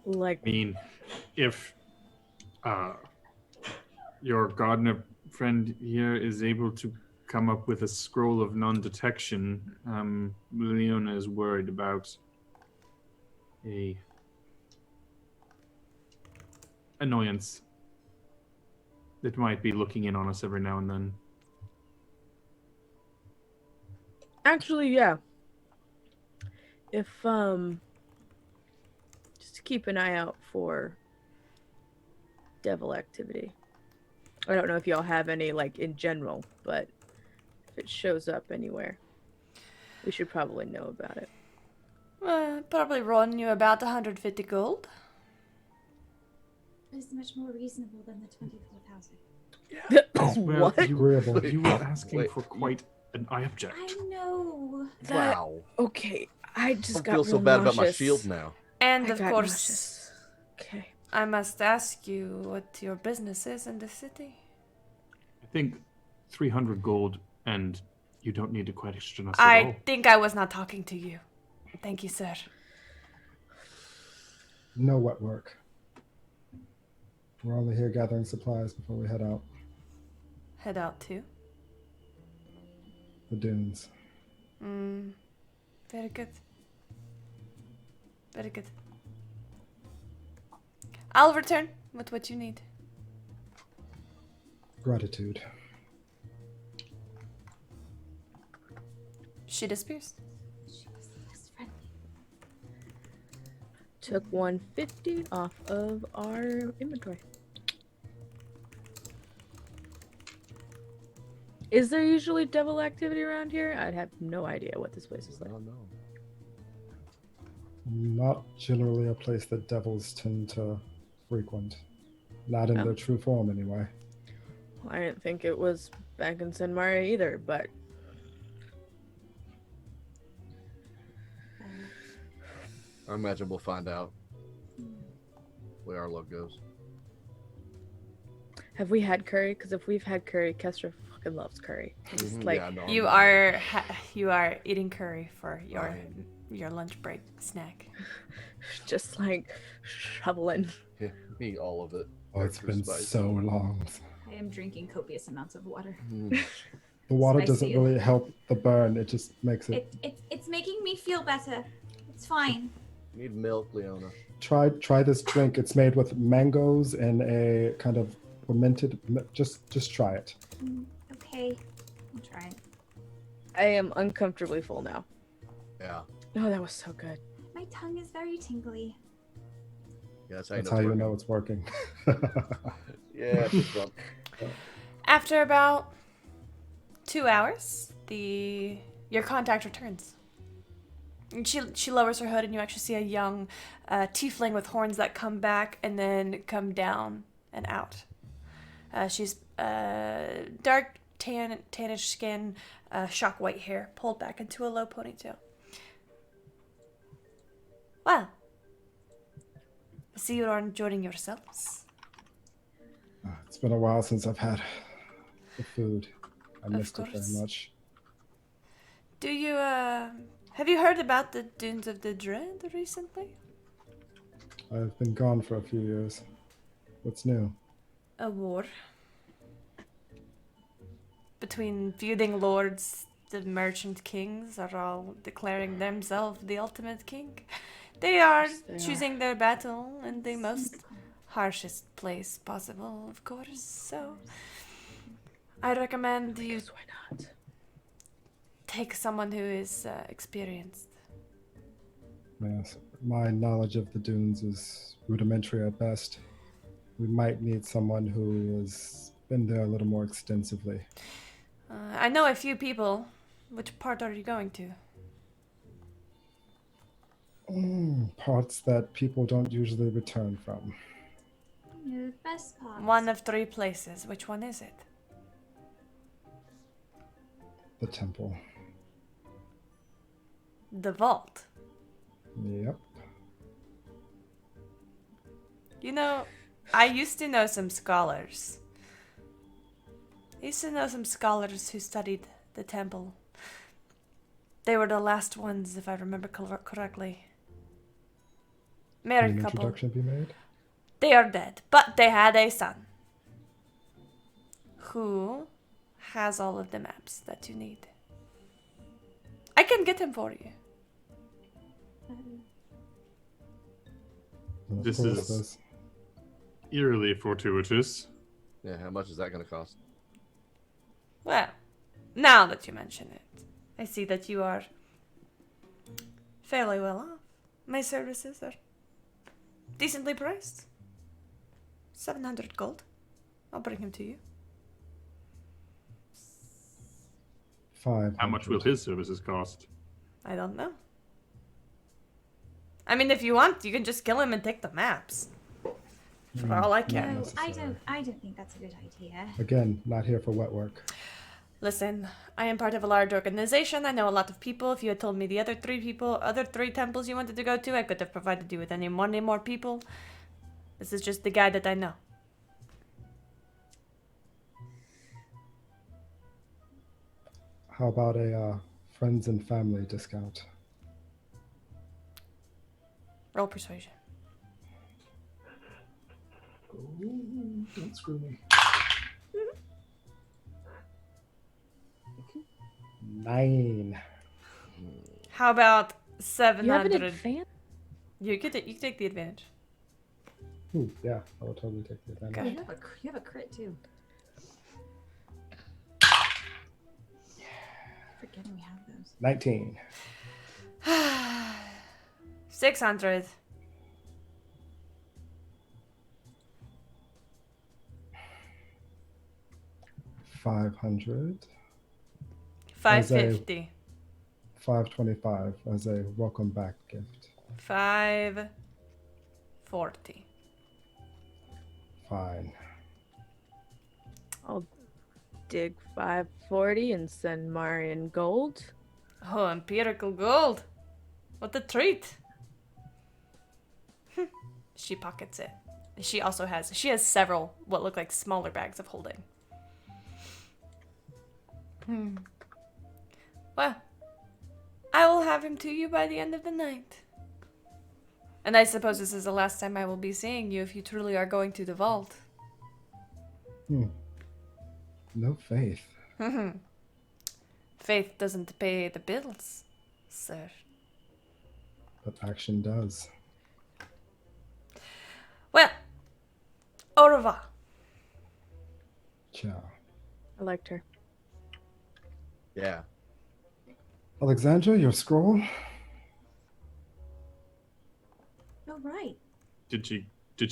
Like, I mean, if your gardener friend here is able to come up with a scroll of non-detection, Leona is worried about a annoyance that might be looking in on us every now and then. actually, yeah. If just keep an eye out for devil activity. I don't know if y'all have any, like, in general, but if it shows up anywhere, we should probably know about it. Probably run you about 150 gold. That is much more reasonable than the 24,000. Well, What? Agreeable. You were asking Wait, for quite an I object. I know. That- Wow. Okay, I just I got feel so real bad about my nauseous. shield now. And I of got course, nauseous. Okay. I must ask you what your business is in the city. I think 300 gold, and you don't need to question us at all. I think I was not talking to you. Thank you, sir. No wet work. We're only here gathering supplies before we head out. Head out too. The dunes. Very good. Very good. I'll return with what you need. Gratitude. She disappears. She was less friendly. Took 150 off of our inventory. Is there usually devil activity around here? I'd have no idea what this place is like. Oh no. Not generally a place that devils tend to frequent. Not in Oh. their true form, anyway. I didn't think it was back in San Maria either, but I imagine we'll find out where our luck goes. have we had curry? Because if we've had curry, Kestra fucking loves curry. Just Mhm, like yeah, no, I'm You not- are eating curry for Fine. your lunch break snack. just like shoveling. Yeah, me all of it. Oh, it's Extra been spicy. so long. I am drinking copious amounts of water. Mm. The water Spicy. doesn't really help the burn. It just makes it. It's making me feel better. It's fine. Need milk, Leona. Try this drink. It's made with mangoes and a kind of fermented. Just try it. Okay, I'll try it. I am uncomfortably full now. Yeah. Oh, that was so good. My tongue is very tingly. Yeah, that's how you That's know. how you it's know it's working. working. Yeah, it's drunk. After about 2 hours, your contact returns. And she lowers her hood, and you actually see a young tiefling with horns that come back and then come down and out. She's dark tannish skin, shock white hair, pulled back into a low ponytail. Well, I see you are enjoying yourselves. It's been a while since I've had the food. I Of missed it very course. much. Do you, have you heard about the Dunes of the Dread recently? I've been gone for a few years. What's new? A war. Between feuding lords, the merchant kings are all declaring themselves the ultimate king. They are Yes, they are. choosing their battle in the most harshest place possible, of course, so I recommend you Because why not? take someone who is experienced. Yes, my knowledge of the dunes is rudimentary at best. We might need someone who has been there a little more extensively. I know a few people. Which part are you going to? Parts that people don't usually return from. The best part. One of 3 places. Which one is it? The temple. The vault. Yep. You know, I used to know some scholars. I used to know some scholars who studied the temple. They were the last ones, if I remember correctly. Can Married an couple. introduction be made? They are dead, but they had a son who has all of the maps that you need. I can get him for you. And of This course, is- there's- Eerily fortuitous. Yeah, how much is that going to cost? Well, now that you mention it, I see that you are fairly well off. My services are decently priced. 700 gold. I'll bring him to you. 500. How much will his services cost? I don't know. I mean, if you want, you can just kill him and take the maps. For all I care. Not No, necessary. I don't think that's a good idea. Again, not here for wet work. Listen, I am part of a large organization. I know a lot of people. If you had told me the other 3 temples you wanted to go to, I could have provided you with any more people. This is just the guy that I know. How about a friends and family discount? Roll persuasion. Don't screw me. 9. How about You have an 700? advantage. You can take the advantage. Ooh, yeah, I will totally take the advantage. Okay. You have a crit too. Forgetting we have those. 19. 600. 500. 550. 525 as a welcome back gift. 540. Fine. I'll dig 540 and send Marion gold. Oh, empirical gold. What a treat. She pockets it. She has several what look like smaller bags of holding. Well, I will have him to you by the end of the night. And I suppose this is the last time I will be seeing you if you truly are going to the vault. No faith. Faith doesn't pay the bills, sir. But action does. Well, au revoir. Ciao. I liked her. Yeah. Alexandra, your scroll? Oh, right. Did she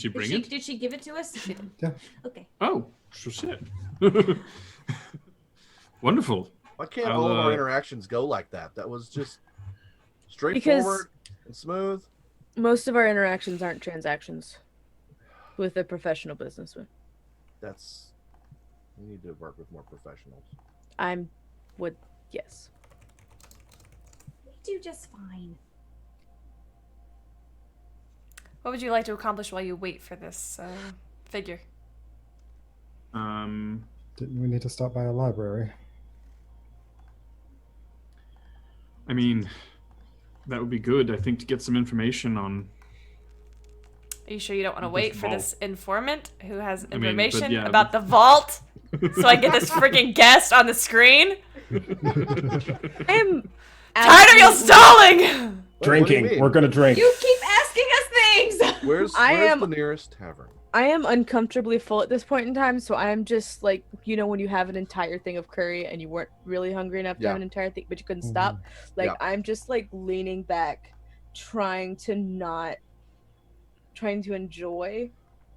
bring Did it? did she give it to us? Yeah. Okay. Oh, so shit. Wonderful. Why can't I'll, all of our uh, interactions go like that? That was just straightforward and smooth. Most of our interactions aren't transactions with a professional businessman. That's. We need to work with more professionals. Yes. We do just fine. What would you like to accomplish while you wait for this figure? Didn't we need to stop by a library? I mean, that would be good. I think to get some information on. Are you sure you don't want to This wait for vault. this informant who has I mean, but information yeah. about the vault? So I get this freaking guest on the screen? I am Tired of you stalling! Wait, what do you Drinking. mean? We're gonna drink. You keep asking us things. Where's I where's am- the nearest tavern? I am uncomfortably full at this point in time, so I am just like, when you have an entire thing of curry and you weren't really hungry enough to Yeah. have an entire thing, but you couldn't stop. Like, Yeah. I'm just like leaning back, trying to enjoy,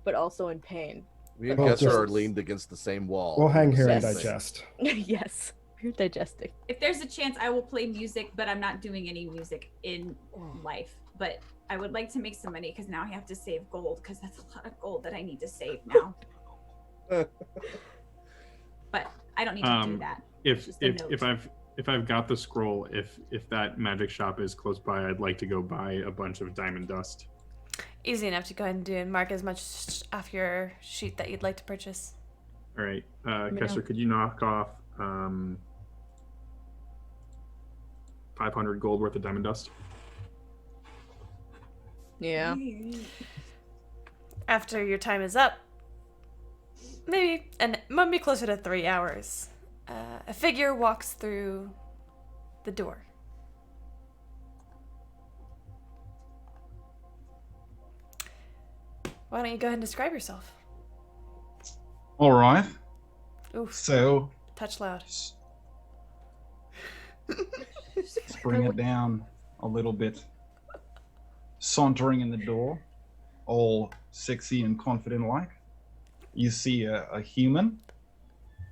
but also in pain. Me and Well, Kessler just- are leaned against the same wall. We'll hang here and Yes. digest. Yes, we're digesting. If there's a chance, I will play music, but I'm not doing any music in life. But I would like to make some money because now I have to save gold because that's a lot of gold that I need to save now. But I don't need to do that. If Just a note. if I've got the scroll, if that magic shop is close by, I'd like to go buy a bunch of diamond dust. Easy enough to go ahead and do and mark as much off your sheet that you'd like to purchase. All right, me Kessler, know. could you knock off 500 gold worth of diamond dust? Yeah. After your time is up, maybe closer to 3 hours, a figure walks through the door. Why don't you go ahead and describe yourself? All right. Oof, So touch loud. let's bring it down a little bit. Sauntering in the door, all sexy and confident like, you see a human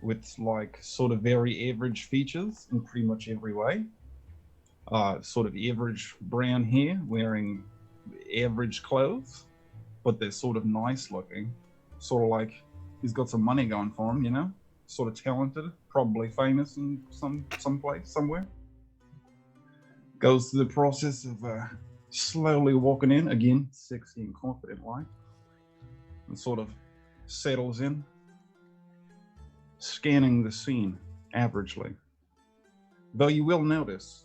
with like sort of very average features in pretty much every way. Sort of average brown hair, wearing average clothes, but they're sort of nice looking. Sort of like he's got some money going for him, you know? Sort of talented, probably famous in some place, somewhere. Goes through the process of slowly walking in, again, sexy and confident like, and sort of settles in, scanning the scene averagely. Though you will notice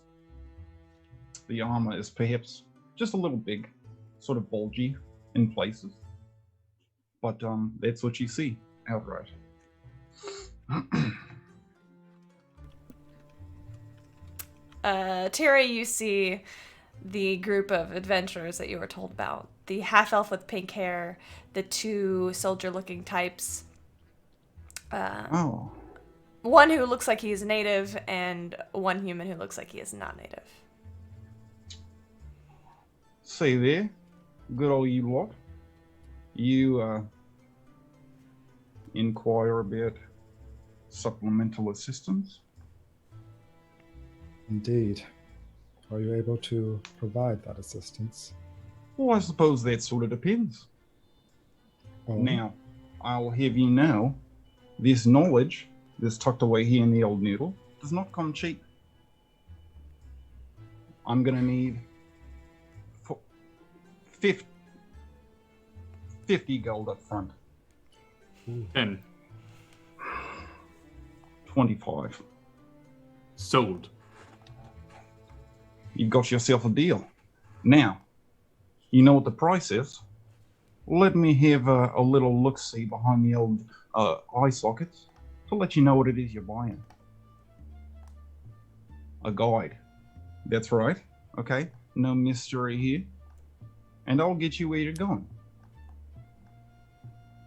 the armor is perhaps just a little big, sort of bulgy in places. But that's what you see outright. Terry, you see the group of adventurers that you were told about. The half-elf with pink hair, the two soldier-looking types. Oh, One who looks like he is native, and one human who looks like he is not native. say there, good old you lot. You inquire about supplemental assistance? Indeed. Are you able to provide that assistance? Well, I suppose that sort of depends. Oh, Now, I'll have you know, this knowledge that's tucked away here in the old noodle does not come cheap. I'm gonna need 50 gold up front. 10. 25. Sold. You got yourself a deal. Now, you know what the price is. Let me have a little look-see behind the old eye sockets to let you know what it is you're buying. A guide. That's right. Okay, no mystery here. And I'll get you where you're going.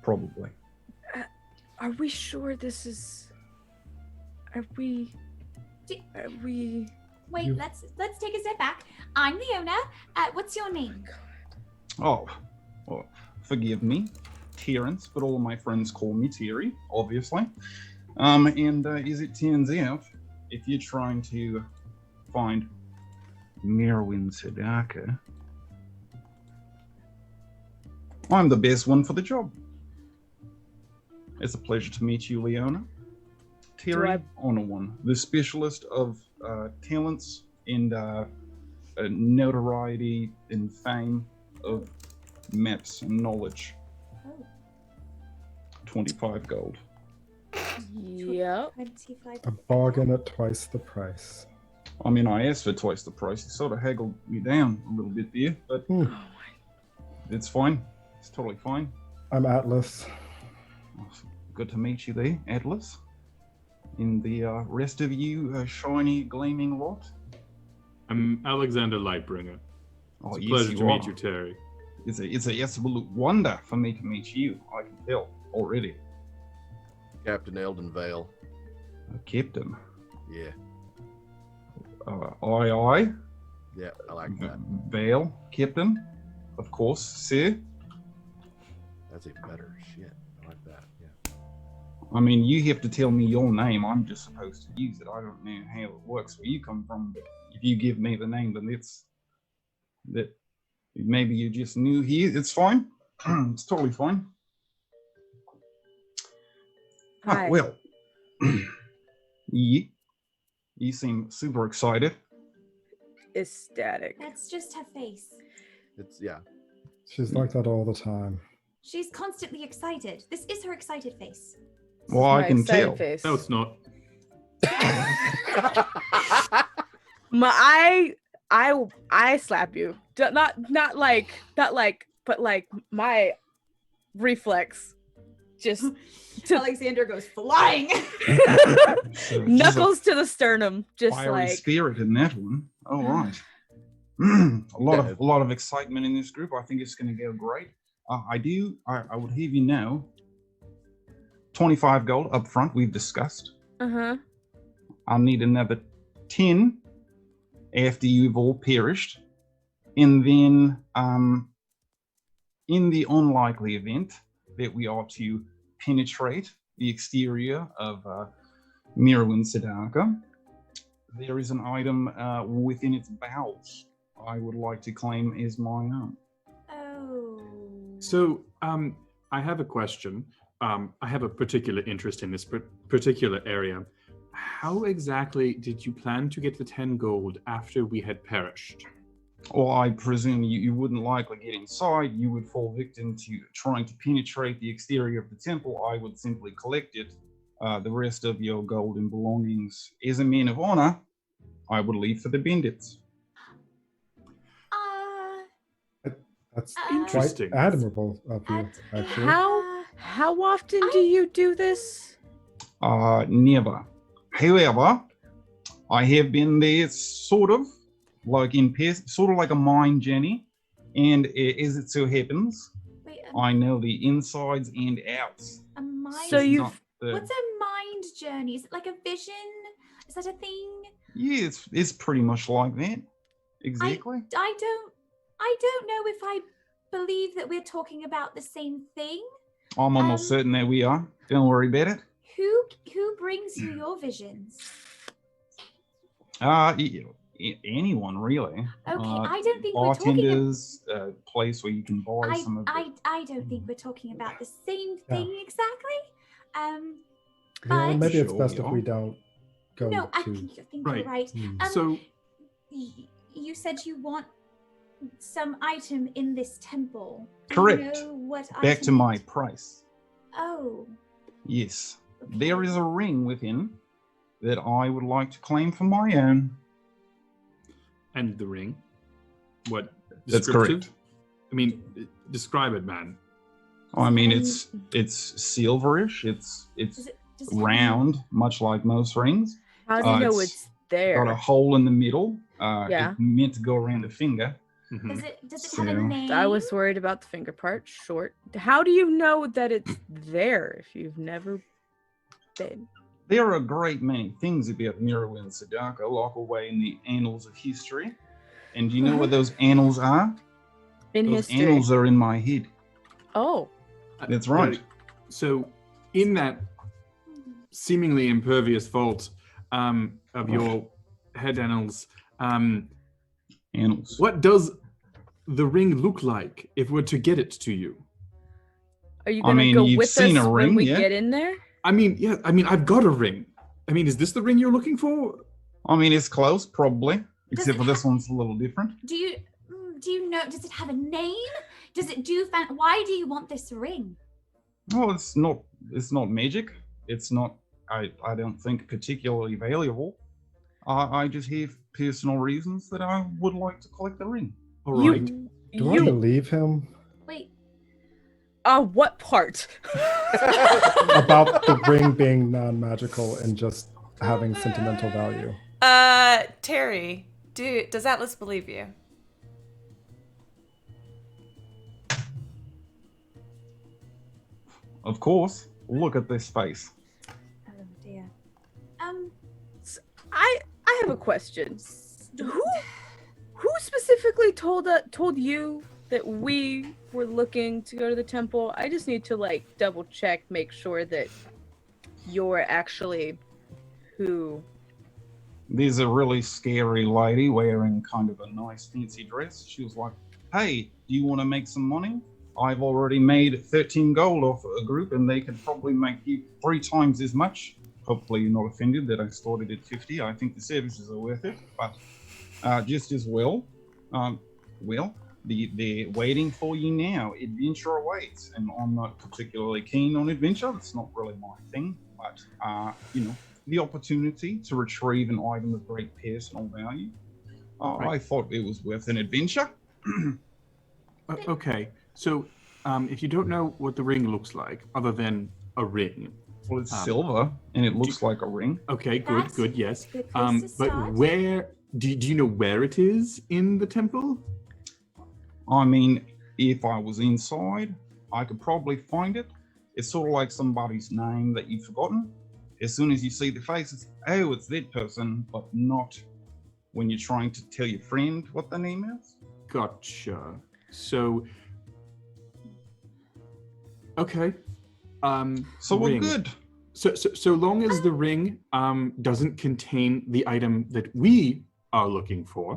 Probably. Are we sure this is? Are we? Wait, You- let's take a step back. I'm Leona. What's your name? Oh, well, forgive me, Terrence, but all of my friends call me Terry, obviously. And as it turns out, if you're trying to find Merwin Sedaka, I'm the best one for the job. It's a pleasure to meet you, Leona. Terry Honor One, the specialist of talents and notoriety and fame of maps and knowledge. Oh, 25 gold. Yep. 25. A bargain at twice the price. I mean, I asked for twice the price. You sort of haggled me down a little bit there, but Oh it's fine. It's totally fine. I'm Atlas. Good to meet you there, Atlas. And the rest of you, shiny, gleaming lot. I'm Alexander Lightbringer. Oh, It's a yes, pleasure you to meet are. you, Terry. It's an absolute wonder for me to meet you. I can tell already. Captain Eldon Vale. Captain. Yeah, Aye. yeah, I like that. Vale, Captain. Of course, sir. That's even better. Shit, I like that. Yeah. I mean, you have to tell me your name. I'm just supposed to use it. I don't know how it works where you come from, but if you give me the name, then that maybe you're just new here. It's fine. It's totally fine. Hi. Well, you seem super excited. Ecstatic. That's just her face. It's yeah. She's like that all the time. She's constantly excited. This is her excited face. Well, I My can excited tell. Face. No, it's not. I slap you. Not like, but like my reflex just Alexander goes flying. So, knuckles to the sternum, just fiery like spirit in that one. All right. a lot of excitement in this group. I think it's going to go great. I would have you know, 25 gold up front. We've discussed. uh-huh. I'll need another 10 after you've all perished, and then in the unlikely event that we are to penetrate the exterior of Merwin Sedaka, there is an item within its bowels I would like to claim as my own. Oh. So, I have a question. I have a particular interest in this particular area. How exactly did you plan to get the 10 gold after we had perished? Or I presume you wouldn't likely get inside. You would fall victim to trying to penetrate the exterior of the temple. I would simply collect it. The rest of your gold and belongings, as a man of honor, I would leave for the bandits. That's Interesting. quite admirable of you, actually. How often do you do this? Never. However, I have been there sort of like sort of like a mine journey, and as it so happens, Wait, I know the insides and outs. a mind. So It's you've- not the- What's a mind journey? Is it like a vision? Is that a thing? Yeah, it's pretty much like that. Exactly. I don't know if I believe that we're talking about the same thing. I'm almost certain that we are. Don't worry about it. Who brings you your visions? Anyone really. Okay, I don't think we're talking. Bartenders, place where you can buy some of I don't think we're talking about the same thing exactly. Yeah, But maybe it's Sure, best if yeah. we don't go no, I to. think Right. you're right. Hmm. So, You said you want some item in this temple. Do Correct. You know what back to item my it- price. Oh. Yes. Okay. There is a ring within that I would like to claim for my own. And the ring? What? That's Descriptive? correct. I mean, describe it, man. I mean, it's silverish. It's Does it have round, much like most rings. How do you know it's it's there? Got a hole in the middle. Yeah. It's meant to go around the finger. Mhm. Does it have a So- name? I was worried about the finger part. Short. How do you know that it's there if you've never been? There are a great many things about Mirrorwind Sadaka locked away in the annals of history. And do you know what those annals are? In Those history. annals are in my head. Oh. That's right. So, in that seemingly impervious vault of your head annals, Annals. what does the ring look like if we're to get it to you? Are you I gonna mean, go you've with seen us a when ring, we yeah? get in there? I mean, yeah, I've got a ring. I mean, is this the ring you're looking for? I mean, it's close, probably. Does Except it for this one's a little different. Do you know? Does it have a name? Does it do? Why do you want this ring? Oh, it's not magic. It's not, I don't think, particularly valuable. I just have personal reasons that I would like to collect the ring. All You- right. Do I You. believe him Wait. What part? about the ring being non-magical and just having sentimental value? Terry, does Atlas believe you? Of course. Look at this face. Oh dear. I have a question. Who specifically told you that we were looking to go to the temple? I just need to like double check, make sure that you're actually who. There's a really scary lady wearing kind of a nice fancy dress. She was like, hey, do you want to make some money? I've already made 13 gold off a group and they could probably make you 3 times as much. Hopefully you're not offended that I started at 50. I think the services are worth it, but just as well. They're waiting for you now. Adventure awaits, and I'm not particularly keen on adventure. It's not really my thing, but the opportunity to retrieve an item of great personal value. Right. I thought it was worth an adventure. Okay. So, if you don't know what the ring looks like, other than a ring. Well, it's silver, and it looks like a ring. Okay, good, That's good, yes. a good place to But start. where do you know where it is in the temple? I mean, if I was inside, I could probably find it. It's sort of like somebody's name that you've forgotten. As soon as you see the face, it's, oh, it's that person, but not when you're trying to tell your friend what the name is. Gotcha. So, okay. So we're ring. good. So long as the ring doesn't contain the item that we are looking for,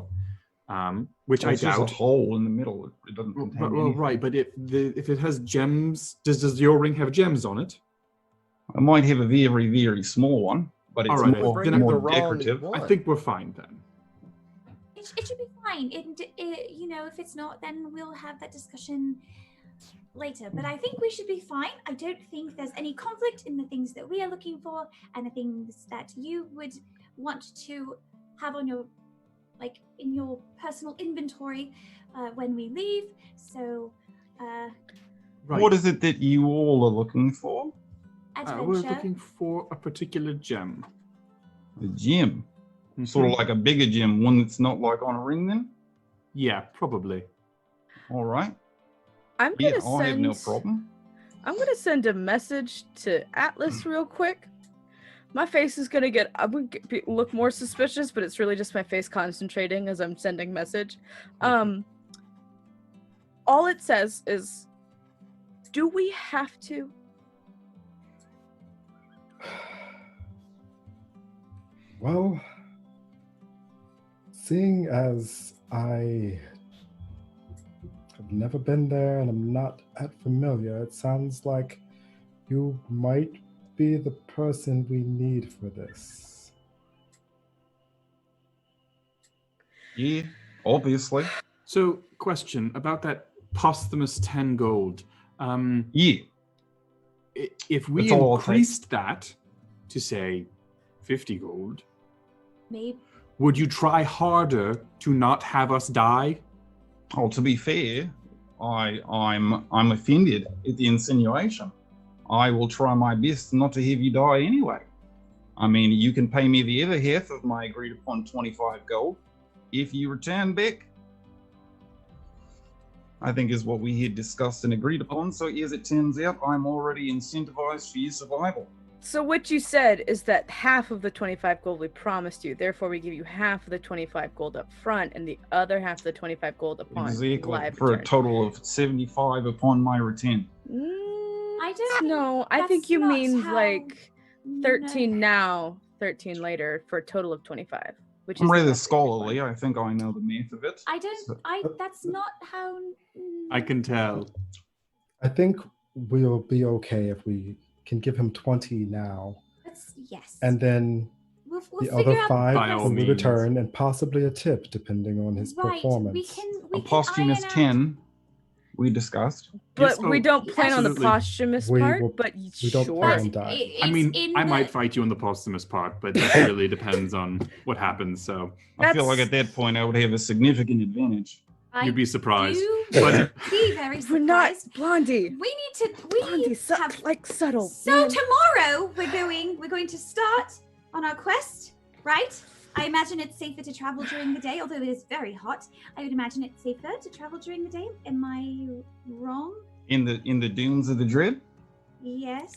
which Well, I it's just doubt. a hole in the middle. It doesn't contain Well, anything. right, but if it has gems, does your ring have gems on it? I might have a very, very small one, but it's All right, more, then more the wrong decorative. one. I think we're fine then. It should be fine. If it's not, then we'll have that discussion later. But I think we should be fine. I don't think there's any conflict in the things that we are looking for and the things that you would want to have on your, in your personal inventory when we leave. So, Right. What is it that you all are looking for? adventure. We're looking for a particular gem. A gem. Sort of Mhm. like a bigger gem, one that's not like on a ring then? Yeah, probably. All right. I'm Yeah, gonna I have no send. problem. I'm gonna send a message to Atlas real quick. My face is gonna get. Look more suspicious, but it's really just my face concentrating as I'm sending message. All it says is, "Do we have to?" Well, seeing as I have never been there and I'm not that familiar, it sounds like you might be the person we need for this. Yeah, obviously. So, question about that posthumous 10 gold. Yeah. If we That's all I'll take. increased that to say 50 gold. Maybe. Would you try harder to not have us die? Oh, to be fair, I'm offended at the insinuation. I will try my best not to have you die anyway. I mean, you can pay me the other half of my agreed upon 25 gold if you return back. I think is what we had discussed and agreed upon. So as it turns out, I'm already incentivized for your survival. So what you said is that half of the 25 gold we promised you, therefore we give you half of the 25 gold up front and the other half of the 25 gold upon Exactly, live for return. a total of 75 upon my return. I don't. No, I that's think you not mean how- like 13 No. now, 13 later for a total of 25. Which I'm is rather roughly scholarly. I think I know the math of it. I don't. So- That's not how. I can tell. I think we'll be okay if we can give him 20 now, Yes. and then we'll the figure other out 5 By all when we means. return, and possibly a tip depending on his right. performance. We can. A We can posthumous iron out- 10, we discussed. But Yes, we oh, don't plan on the absolutely. posthumous We part, will- but we don't sure. plan- But die. it's I mean, in I the- might fight you on the posthumous part, but that really depends on what happens. So I feel like That's- at that point I would have a significant advantage. I you'd be surprised. do But be very We're not surprised. Blondie. We need to. We Blondie, have. like subtle. So man. tomorrow we're going to start on our quest, right? I imagine it's safer to travel during the day, although it is very hot. I would imagine it's safer to travel during the day. Am I wrong? In the dunes of the Dread? Yes.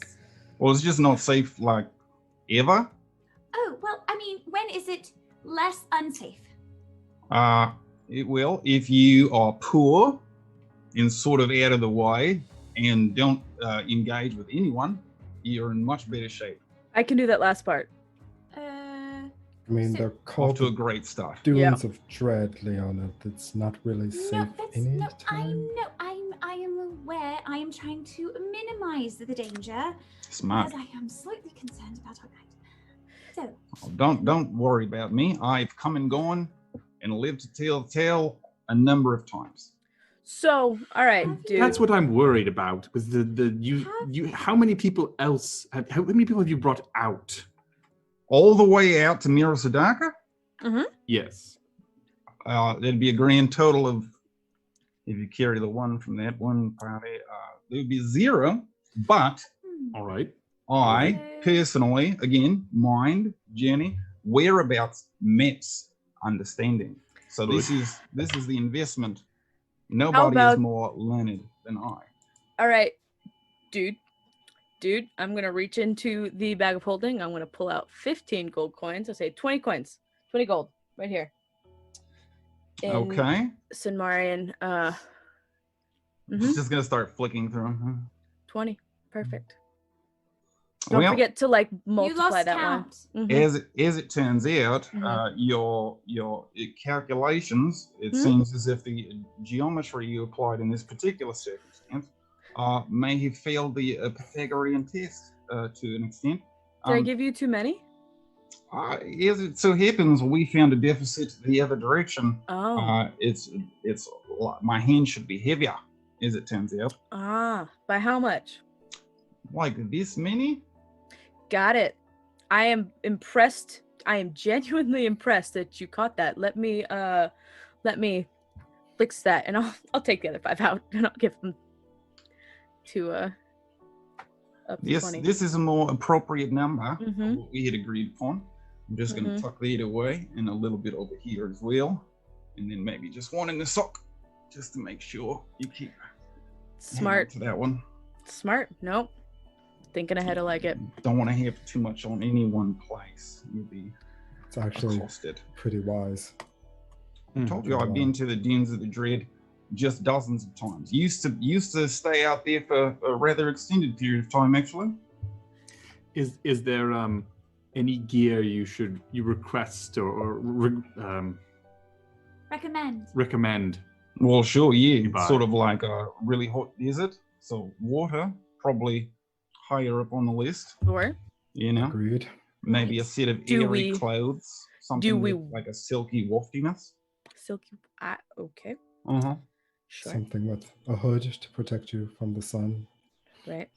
Well, it's just not safe, like, ever. Oh, well, I mean, when is it less unsafe? It will if you are poor and sort of out of the way and don't engage with anyone. You're in much better shape. I can do that last part. I mean, So- they're Off called to a the great start. Dunes Yeah. of Dread, Leona. That's not really safe No, that's any no. time. I am aware. I am trying to minimize the danger Smart. because I am slightly concerned about our guide. So, Don't worry about me. I've come and gone and lived to tell the tale a number of times. So, all right, Have dude. that's what I'm worried about. Because you how many people else how many people have you brought out? All the way out to Mira Sadaka, Yes. there'd be a grand total of, if you carry the one from that one party, there would be 0. But All right. I Okay. personally, again, mind, Jenny, whereabouts Matt's understanding. So this is the investment. Nobody about- is more learned than I. All right, dude. I'm gonna reach into the bag of holding. I'm gonna pull out 15 gold coins. I say 20 coins, 20 gold, right here. In Okay. Sinmarian, Just gonna start flicking through 'em. 20, perfect. Don't Well, forget to like you multiply lost that count. one. Mhm. as it turns out, Mhm. your calculations, it seems as if the geometry you applied in this particular circumstance may have failed the Pythagorean test to an extent. Did I give you too many? As it so happens, we found a deficit the other direction. Oh, It's my hand should be heavier, as it turns out. By how much? Like this many? Got it. I am impressed. I am genuinely impressed that you caught that. Let me fix that, and I'll take the other 5 out, and I'll give them to up to Yes, 20. this is a more appropriate number Mhm. of what we had agreed upon. I'm just going to tuck that away and a little bit over here as well. And then maybe just one in the sock, just to make sure you keep hang on Smart. to that one. Smart. Nope. Thinking ahead, I like it. Don't want to have too much on any one place. You'll be It's actually accosted. pretty wise. I told you I've been to the Dunes of the Dread just dozens of times. Used to stay out there for a rather extended period of time, actually. Is there any gear you request or recommend? Well, sure, yeah. Goodbye. Sort of like a really hot desert. So water, probably higher up on the list. Sure. You know, Agreed. maybe a set of Do airy we- clothes, something we- with like a silky waftiness. Silky. Okay. Uh-huh. Sure. Something with a hood to protect you from the sun. Right.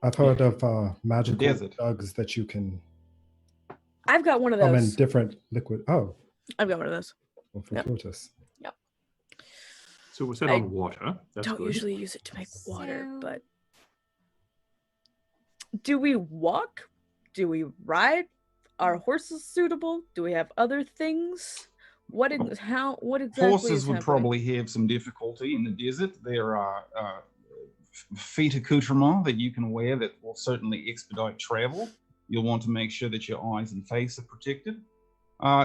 I've heard of magical desert. jugs that you can I've got one of I'm in those. different liquid. Oh, I've got one of those. well, Yep. fortuitous. So we're set I on water. That's Don't good. usually use it to make water, So- but do we walk? Do we ride? Are horses suitable? Do we have other things? What exactly Horses is would happening? probably have some difficulty in the desert. There are feet accoutrement that you can wear that will certainly expedite travel. You'll want to make sure that your eyes and face are protected.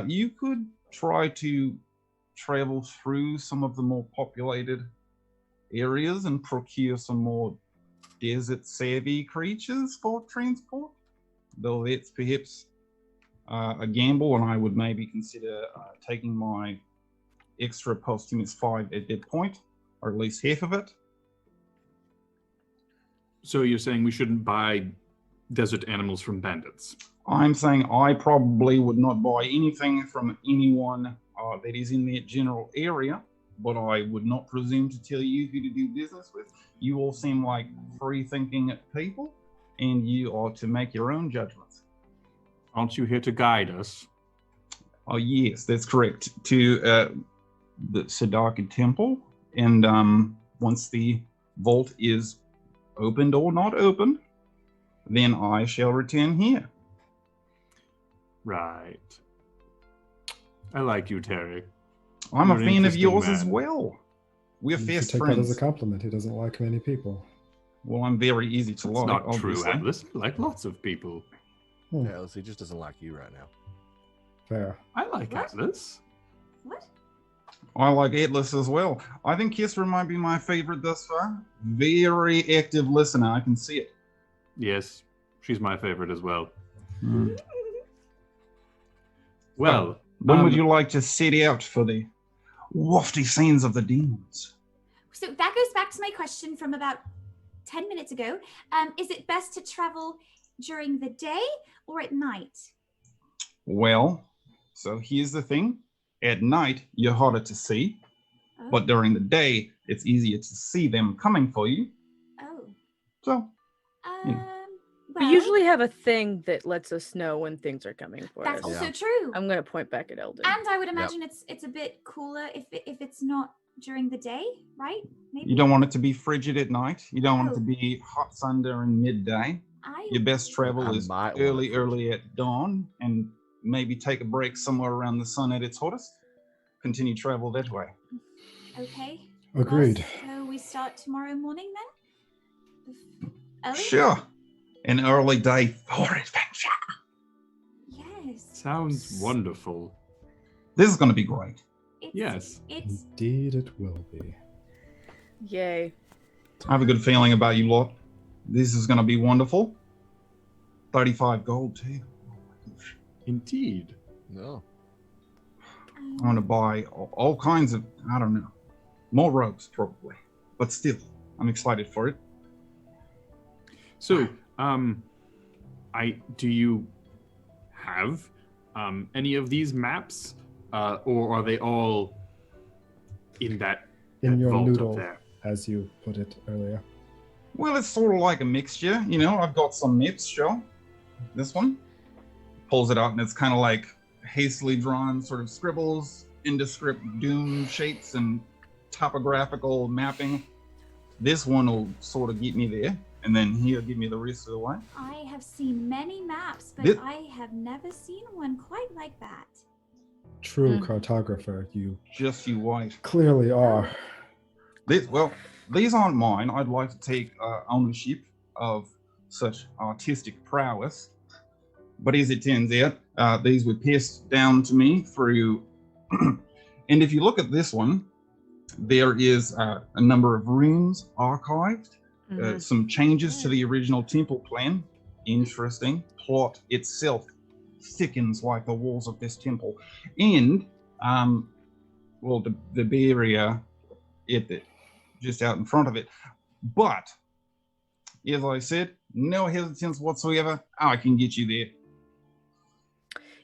You could try to travel through some of the more populated areas and procure some more desert savvy creatures for transport, though that's perhaps a gamble, and I would maybe consider taking my extra posthumous 5 at that point, or at least half of it. So you're saying we shouldn't buy desert animals from bandits? I'm saying I probably would not buy anything from anyone that is in that general area, but I would not presume to tell you who to do business with. You all seem like free-thinking people, and you ought to make your own judgments. Aren't you here to guide us? Oh, yes, that's correct. To the Sadaka Temple, and once the vault is opened or not opened, then I shall return here. Right. I like you, Terry. I'm You're a an fan of interesting yours as man. well. We're You should fast take that as friends. a compliment. He doesn't like many people. Well, I'm very easy to It's like, not obviously. true, Atlas. I like lots of people. Hmm, Yeah, he just doesn't like you right now. fair. I like What? Atlas. What? I like Atlas as well. I think Kessler might be my favorite thus far. Very active listener, I can see it. Yes, she's my favorite as well. Hmm. Well, When would you like to set out for the wafty scenes of the demons? So that goes back to my question from about 10 minutes ago. Is it best to travel during the day or at night? Well, so here's the thing. At night, you're harder to see, Oh. but during the day, it's easier to see them coming for you. Oh. So, Um, We well, usually have a thing that lets us know when things are coming for that's us. also Yeah. true. I'm gonna point back at Eldon. And I would imagine it's a bit cooler if it's not during the day, right? Maybe. you don't want it to be frigid at night. You don't want it to Oh. be hot sun during midday. Your best travel I is might want early, it early at dawn, and maybe take a break somewhere around the sun at its hottest. Continue travel that way. Okay. Agreed. Well, so we start tomorrow morning then? Early? Sure. An early day for adventure. Yes. sounds wonderful. This is going to be great. It's, Yes. It's Indeed, it will be. Yay. I have a good feeling about you lot. This is going to be wonderful. 35 gold, too. Oh my gosh. Indeed. No. I'm going to buy all kinds of, I don't know, more robes probably. But still, I'm excited for it. So, do you have any of these maps, or are they all in that In your vault up noodle, there? as you put it earlier. Well, it's sort of like a mixture, you know. I've got some maps, sure. This one pulls it out, and it's kind of like hastily drawn sort of scribbles, indescript doom shapes, and topographical mapping. This one will sort of get me there, and then he'll give me the rest of the way. I have seen many maps, but This- I have never seen one quite like that. True Hmm. cartographer, you Just you wait. clearly are. These aren't mine. I'd like to take ownership of such artistic prowess. But as it turns out, these were passed down to me through. And if you look at this one, there is a number of rooms archived, Mhm. some changes to the original temple plan. Interesting. Plot itself thickens like the walls of this temple. And, well, the barrier just out in front of it. But, as I said, no hesitance whatsoever. I can get you there.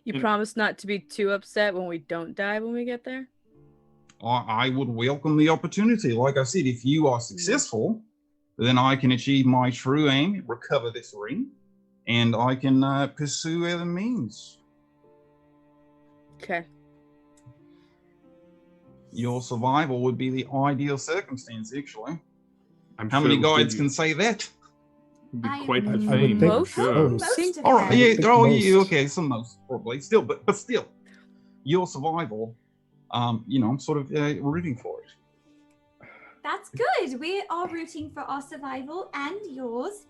You And- promise not to be too upset when we don't die when we get there? I would welcome the opportunity. Like I said, if you are successful, then I can achieve my true aim, recover this ring, and I can pursue other means. Okay. Your survival would be the ideal circumstance, actually. I'm How sure many it would guides give can you- say that? would be I quite the would I would fame, think I'm most- sure. most. Most of All them. right, yeah, think oh, most. yeah, okay, some most probably still, but still, your survival, I'm sort of rooting for it. That's good. We are rooting for our survival and yours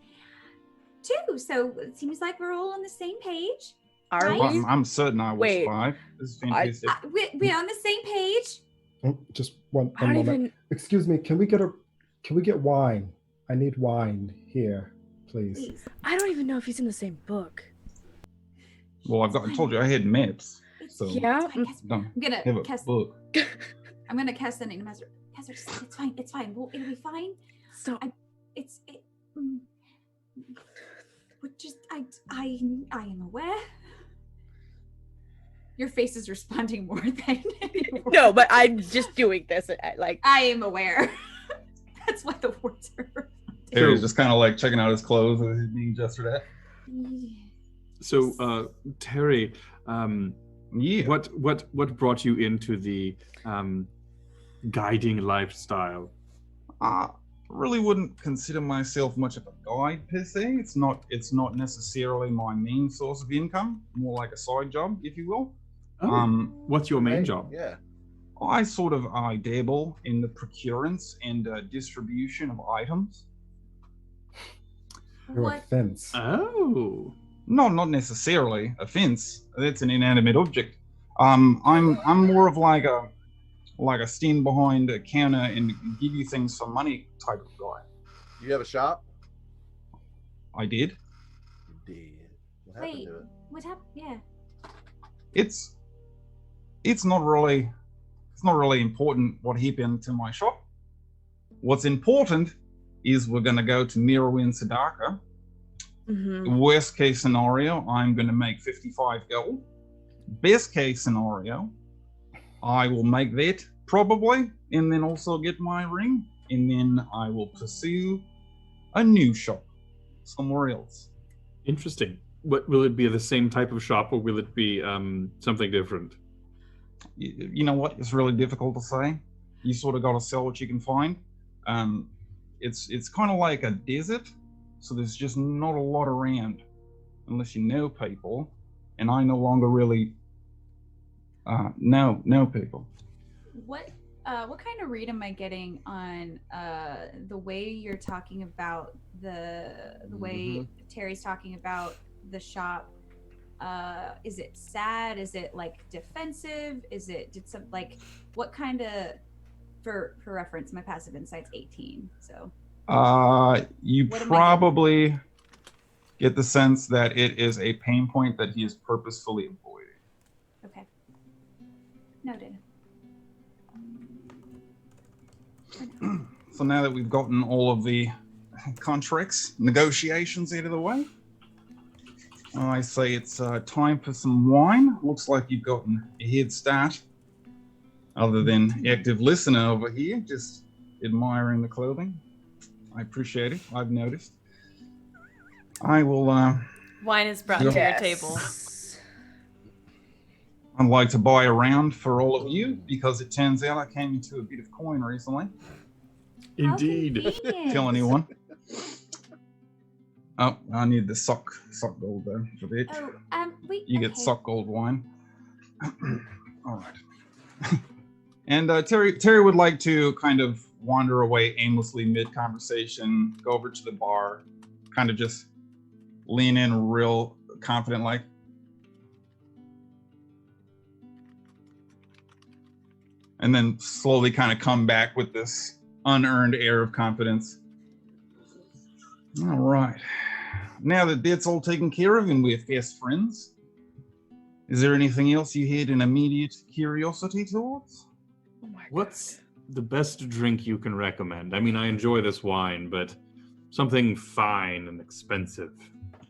too. So it seems like we're all on the same page. Are Right? we? I'm certain I will Wait. survive. This is fantastic. We're on the same page. Oh, just one I don't moment. even. Excuse me. Can we get wine? I need wine here, please. Please. I don't even know if he's in the same book. Well, I told you I had maps, It's, so Yeah. it's fine, Casper. don't I'm gonna have a cast. book. I'm gonna cast the name Casper. Casper, just, it's fine. It's fine. It'll be fine. So It's it. But just I am aware. Your face is responding more than anyone. no, but I'm just doing this. Like I am aware. That's what the words are. Harry's just kind of like checking out his clothes as he's being gestured at. So, Terry, Yeah. what brought you into the guiding lifestyle? Really wouldn't consider myself much of a guide per se. It's not necessarily my main source of income. More like a side job, if you will. Oh, what's your main Hey, job? Yeah. I dabble in the procurance and distribution of items. You're a What? fence. Oh, No, not necessarily a fence. That's an inanimate object. I'm more of like a stand behind a counter and give you things for money type of guy. You have a shop? I did. You did. What happened Wait. to it? What happened? Yeah. It's not really important what happened to my shop. What's important is we're gonna go to Mirrorwind Sadaka. mhm. Worst case scenario, I'm gonna make 55 gold. Best case scenario, I will make that probably, and then also get my ring, and then I will pursue a new shop somewhere else. interesting. What will it be? The same type of shop, or will it be something different? You know what? It's really difficult to say. You sort of got to sell what you can find. It's kind of like a desert, so there's just not a lot around unless you know people, and I no longer really know people. What kind of read am I getting on the way you're talking about the way Terry's talking about the shop? Is it sad? Is it like defensive? What kind of, for reference, my passive insight's 18, so You What am I getting? probably get the sense that it is a pain point that he is purposefully avoiding. okay, noted. So now that we've gotten all of the contracts, negotiations out of the way, I say it's time for some wine. Looks like you've gotten a head start. Other than active listener over here, just admiring the clothing. I appreciate it. I've noticed. I will. Wine is brought to your table. I'd like to buy a round for all of you because it turns out I came into a bit of coin recently. Indeed. How convenient. Tell anyone. Oh, I need the sock gold though for that. Oh, wait. You get okay. sock gold wine. All right. And Terry would like to kind of wander away aimlessly mid-conversation, go over to the bar, kind of just lean in real confident like. And then slowly kind of come back with this unearned air of confidence. All right. Now that that's all taken care of and we're fast friends, is there anything else you had an immediate curiosity towards? Oh my What's the best drink you can recommend? I mean, I enjoy this wine, but something fine and expensive.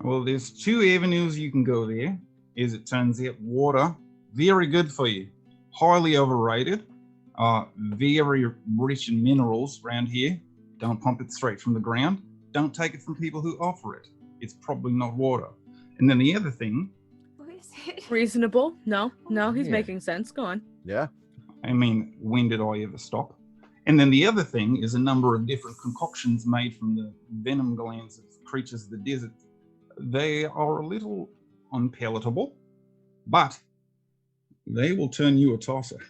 Well, there's two avenues you can go there. As it turns out, water, very good for you. Highly overrated. Very rich in minerals around here. Don't pump it straight from the ground. Don't take it from people who offer it. It's probably not water. And then the other thing is it? Reasonable. No, he's Yeah. making sense. Go on. Yeah. I mean, when did I ever stop? And then the other thing is a number of different concoctions made from the venom glands of creatures of the desert. They are a little unpalatable, but they will turn you a tosser.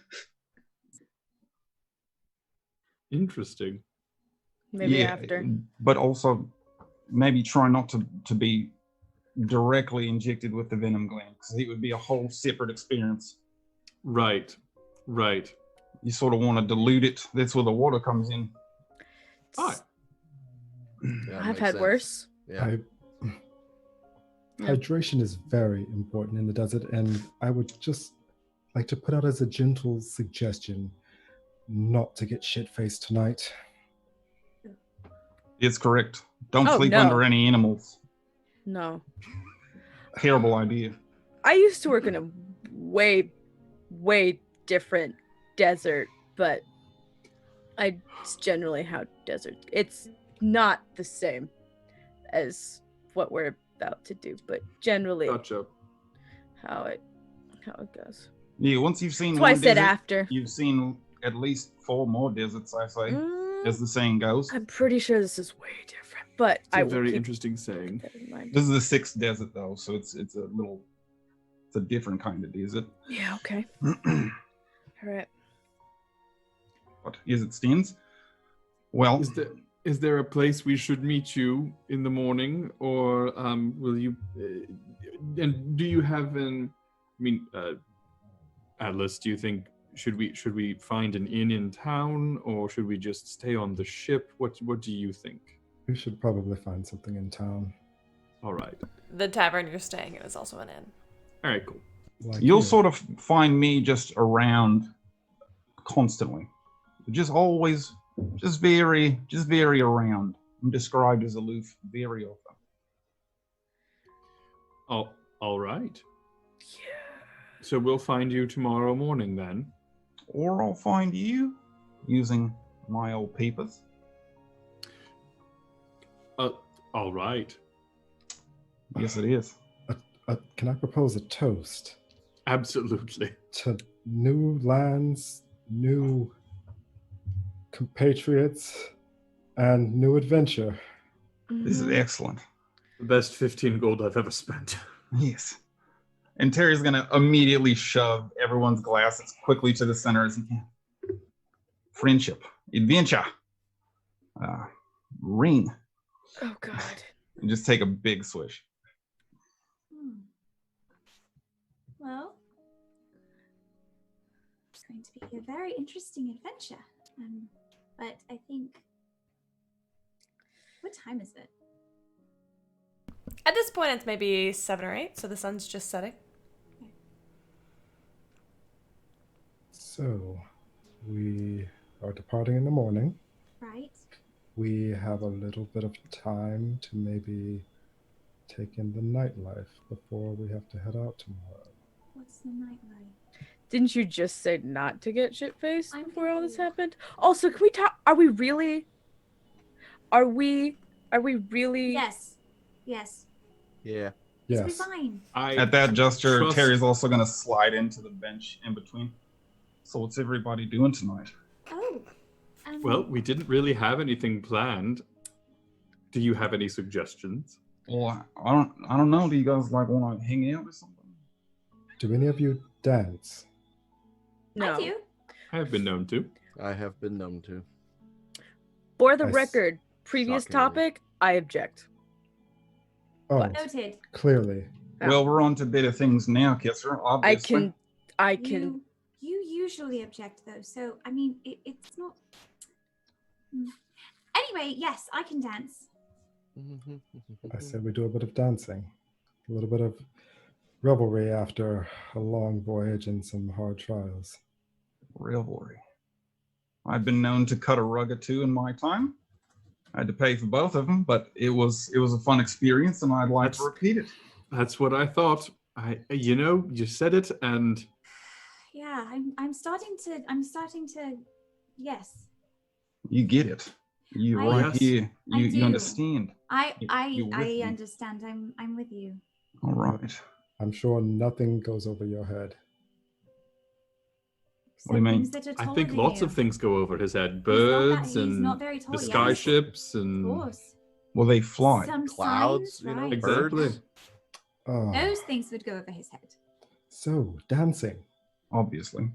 Interesting. Maybe after. But also, maybe try not to be directly injected with the venom gland, because it would be a whole separate experience. Right. You sort of want to dilute it. That's where the water comes in. Ah, Yeah, I've makes had sense. worse. Yeah. Hydration is very important in the desert, and I would just like to put out as a gentle suggestion not to get shit-faced tonight. It's correct. Don't Oh, sleep no. under any animals. No. Terrible idea. I used to work in a way different desert, but it's generally how desert. It's not the same as what we're about to do, but generally gotcha. how it goes. Yeah, once you've seen That's why I one said desert, after. you've seen at least 4 more deserts, I say, Mm, as the saying goes. I'm pretty sure this is way different, but It's I a will very keep interesting saying. that in mind. This is the 6th desert, though, so it's a different kind of desert. Yeah. Okay. But All right. as it stands, well, Is there a place we should meet you in the morning, or will you? And do you have Atlas? Do you think should we find an inn in town, or should we just stay on the ship? What do you think? We should probably find something in town. All right. The tavern you're staying in is also an inn. All right. Cool. Like you'll you. sort of find me just around constantly. Just always, just very around. I'm described as aloof very often. Oh, all right. So we'll find you tomorrow morning then. Or I'll find you using my old peepers. All right. Yes, it is. Can I propose a toast Absolutely. to new lands, new compatriots, and new adventure? This is Mhm. excellent. The best 15 gold I've ever spent. Yes. And Terry's going to immediately shove everyone's glass as quickly to the center as he can. Friendship, adventure, ring. Oh God. And just take a big swish. Well, it's going to be a very interesting adventure. But I think. What time is it? At this point, it's maybe 7 or 8, so the sun's just setting. So, we are departing in the morning. Right. We have a little bit of time to maybe take in the nightlife before we have to head out tomorrow. What's the nightlife? Didn't you just say not to get shit faced I'm before all this confused. happened? Also, can we talk? Are we really? Yes. Yes. Yeah. It'll be Yes. fine. At that gesture, trust- Terry's also going to slide into the bench in between. So what's everybody doing tonight? Oh. Well, we didn't really have anything planned. Do you have any suggestions? Well, I don't know. Do you guys want to hang out or something? Do any of you dance? No. I do. I have been known to. I have been known to. For the I s- record, previous Shockingly. topic, I object. Oh, Noted. clearly. Yeah. Well, we're on to better things now, Kisser. Obviously. I can. You usually object though, so I mean, it's not. Anyway, yes, I can dance. I said we do a bit of dancing, a little bit of revelry after a long voyage and some hard trials. Revelry. I've been known to cut a rug or two in my time. I had to pay for both of them, but it was a fun experience, and I'd like to That's- repeat it. That's what I thought. You said it, and Yeah, I'm starting to. Yes, You get it. You I- right Yes. here. I You do. understand. I You with me? understand. I'm with you. All right. I'm sure nothing goes over your head. What do you mean? Things that are I taller think than lots you. of things go over his head. He's not that- Birds he's and not very tall the yet. skyships Of and course. Well, they fly. Some Clouds, signs, you know, right? Exactly. birds. Oh, Those things would go over his head. so dancing. Obviously.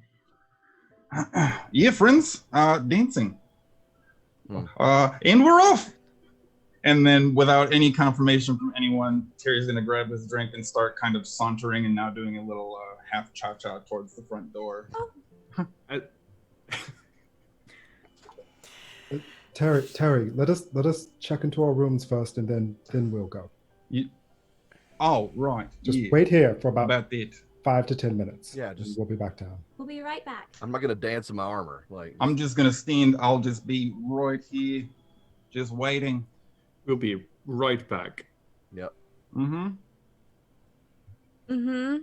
Yeah, friends, dancing. Hmm. And we're off. And then, without any confirmation from anyone, Terry's gonna grab his drink and start kind of sauntering and now doing a little half cha-cha towards the front door. Terry, let us check into our rooms first, and then we'll go. Oh, right. Just yeah. wait here for about that. 5 to 10 minutes. Yeah, and just- we'll be back down. We'll be right back. I'm not gonna dance in my armor. Like I'm just gonna stand. I'll just be right here, just waiting. We'll be right back. Yep. Mm-hmm. Mm-hmm.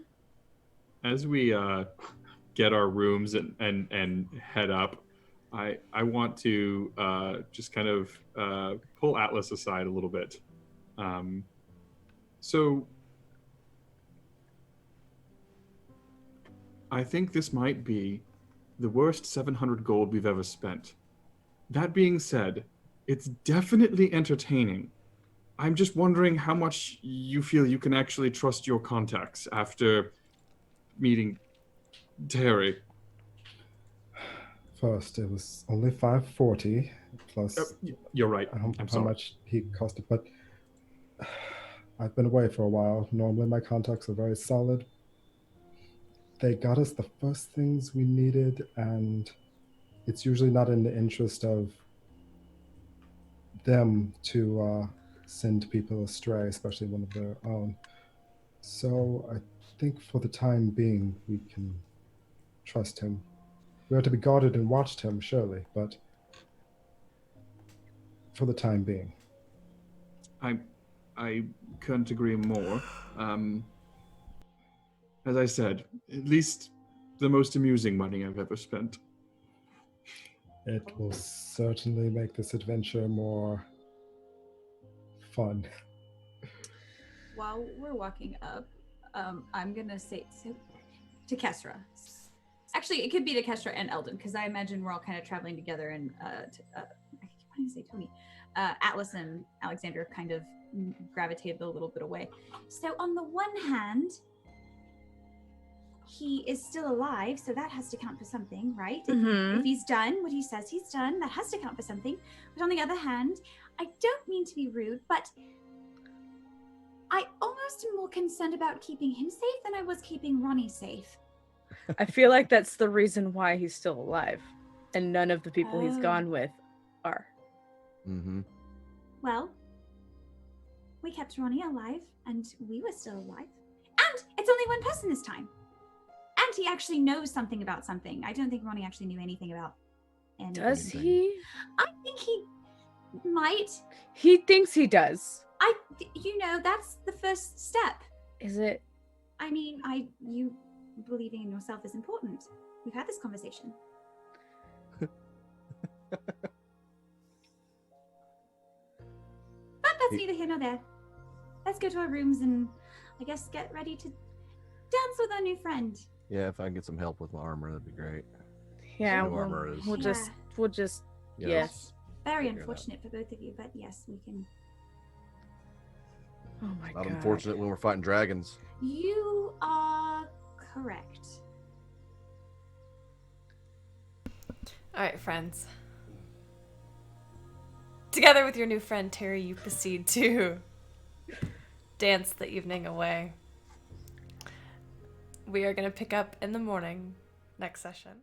As we get our rooms and head up, I want to just kind of pull Atlas aside a little bit. So I think this might be the worst 700 gold we've ever spent. That being said, it's definitely entertaining. I'm just wondering how much you feel you can actually trust your contacts after meeting Terry. First, it was only 540 plus You're right. how I'm sorry. much he costed, but I've been away for a while. Normally my contacts are very solid. They got us the first things we needed, and it's usually not in the interest of them to send people astray, especially one of their own. So I think for the time being, we can trust him. We are to be guarded and watched him, surely, but for the time being. I couldn't agree more. As I said, at least the most amusing money I've ever spent. It will certainly make this adventure more fun. While we're walking up, I'm gonna say so to Kesra. Actually, it could be to Kesra and Eldon, because I imagine we're all kind of traveling together. And I keep wanting to say Tony, Atlas and Alexander kind of gravitated a little bit away. So on the one hand, he is still alive, so that has to count for something, right? Mm-hmm. If he's done what he says he's done, that has to count for something. But on the other hand, I don't mean to be rude, but I almost am more concerned about keeping him safe than I was keeping Ronnie safe. I feel like that's the reason why he's still alive, and none of the people he's Oh. gone with are. Mm-hmm. Well, we kept Ronnie alive, and we were still alive. And it's only one person this time. And he actually knows something about something. I don't think Ronnie actually knew anything about anything. Does he? I think he might. He thinks he does. That's the first step. Is it? I mean, you believing in yourself is important. We've had this conversation. But that's neither here nor there. Let's go to our rooms and I guess get ready to dance with our new friend. Yeah, if I can get some help with my armor, that'd be great. Yeah, New armor is- we'll just Yeah. yes. Very Figure it out. unfortunate for both of you, but yes, we can. Oh my Not god. unfortunate when we're fighting dragons. You are correct. All right, friends. Together with your new friend Terry, you proceed to dance the evening away. We are going to pick up in the morning next session.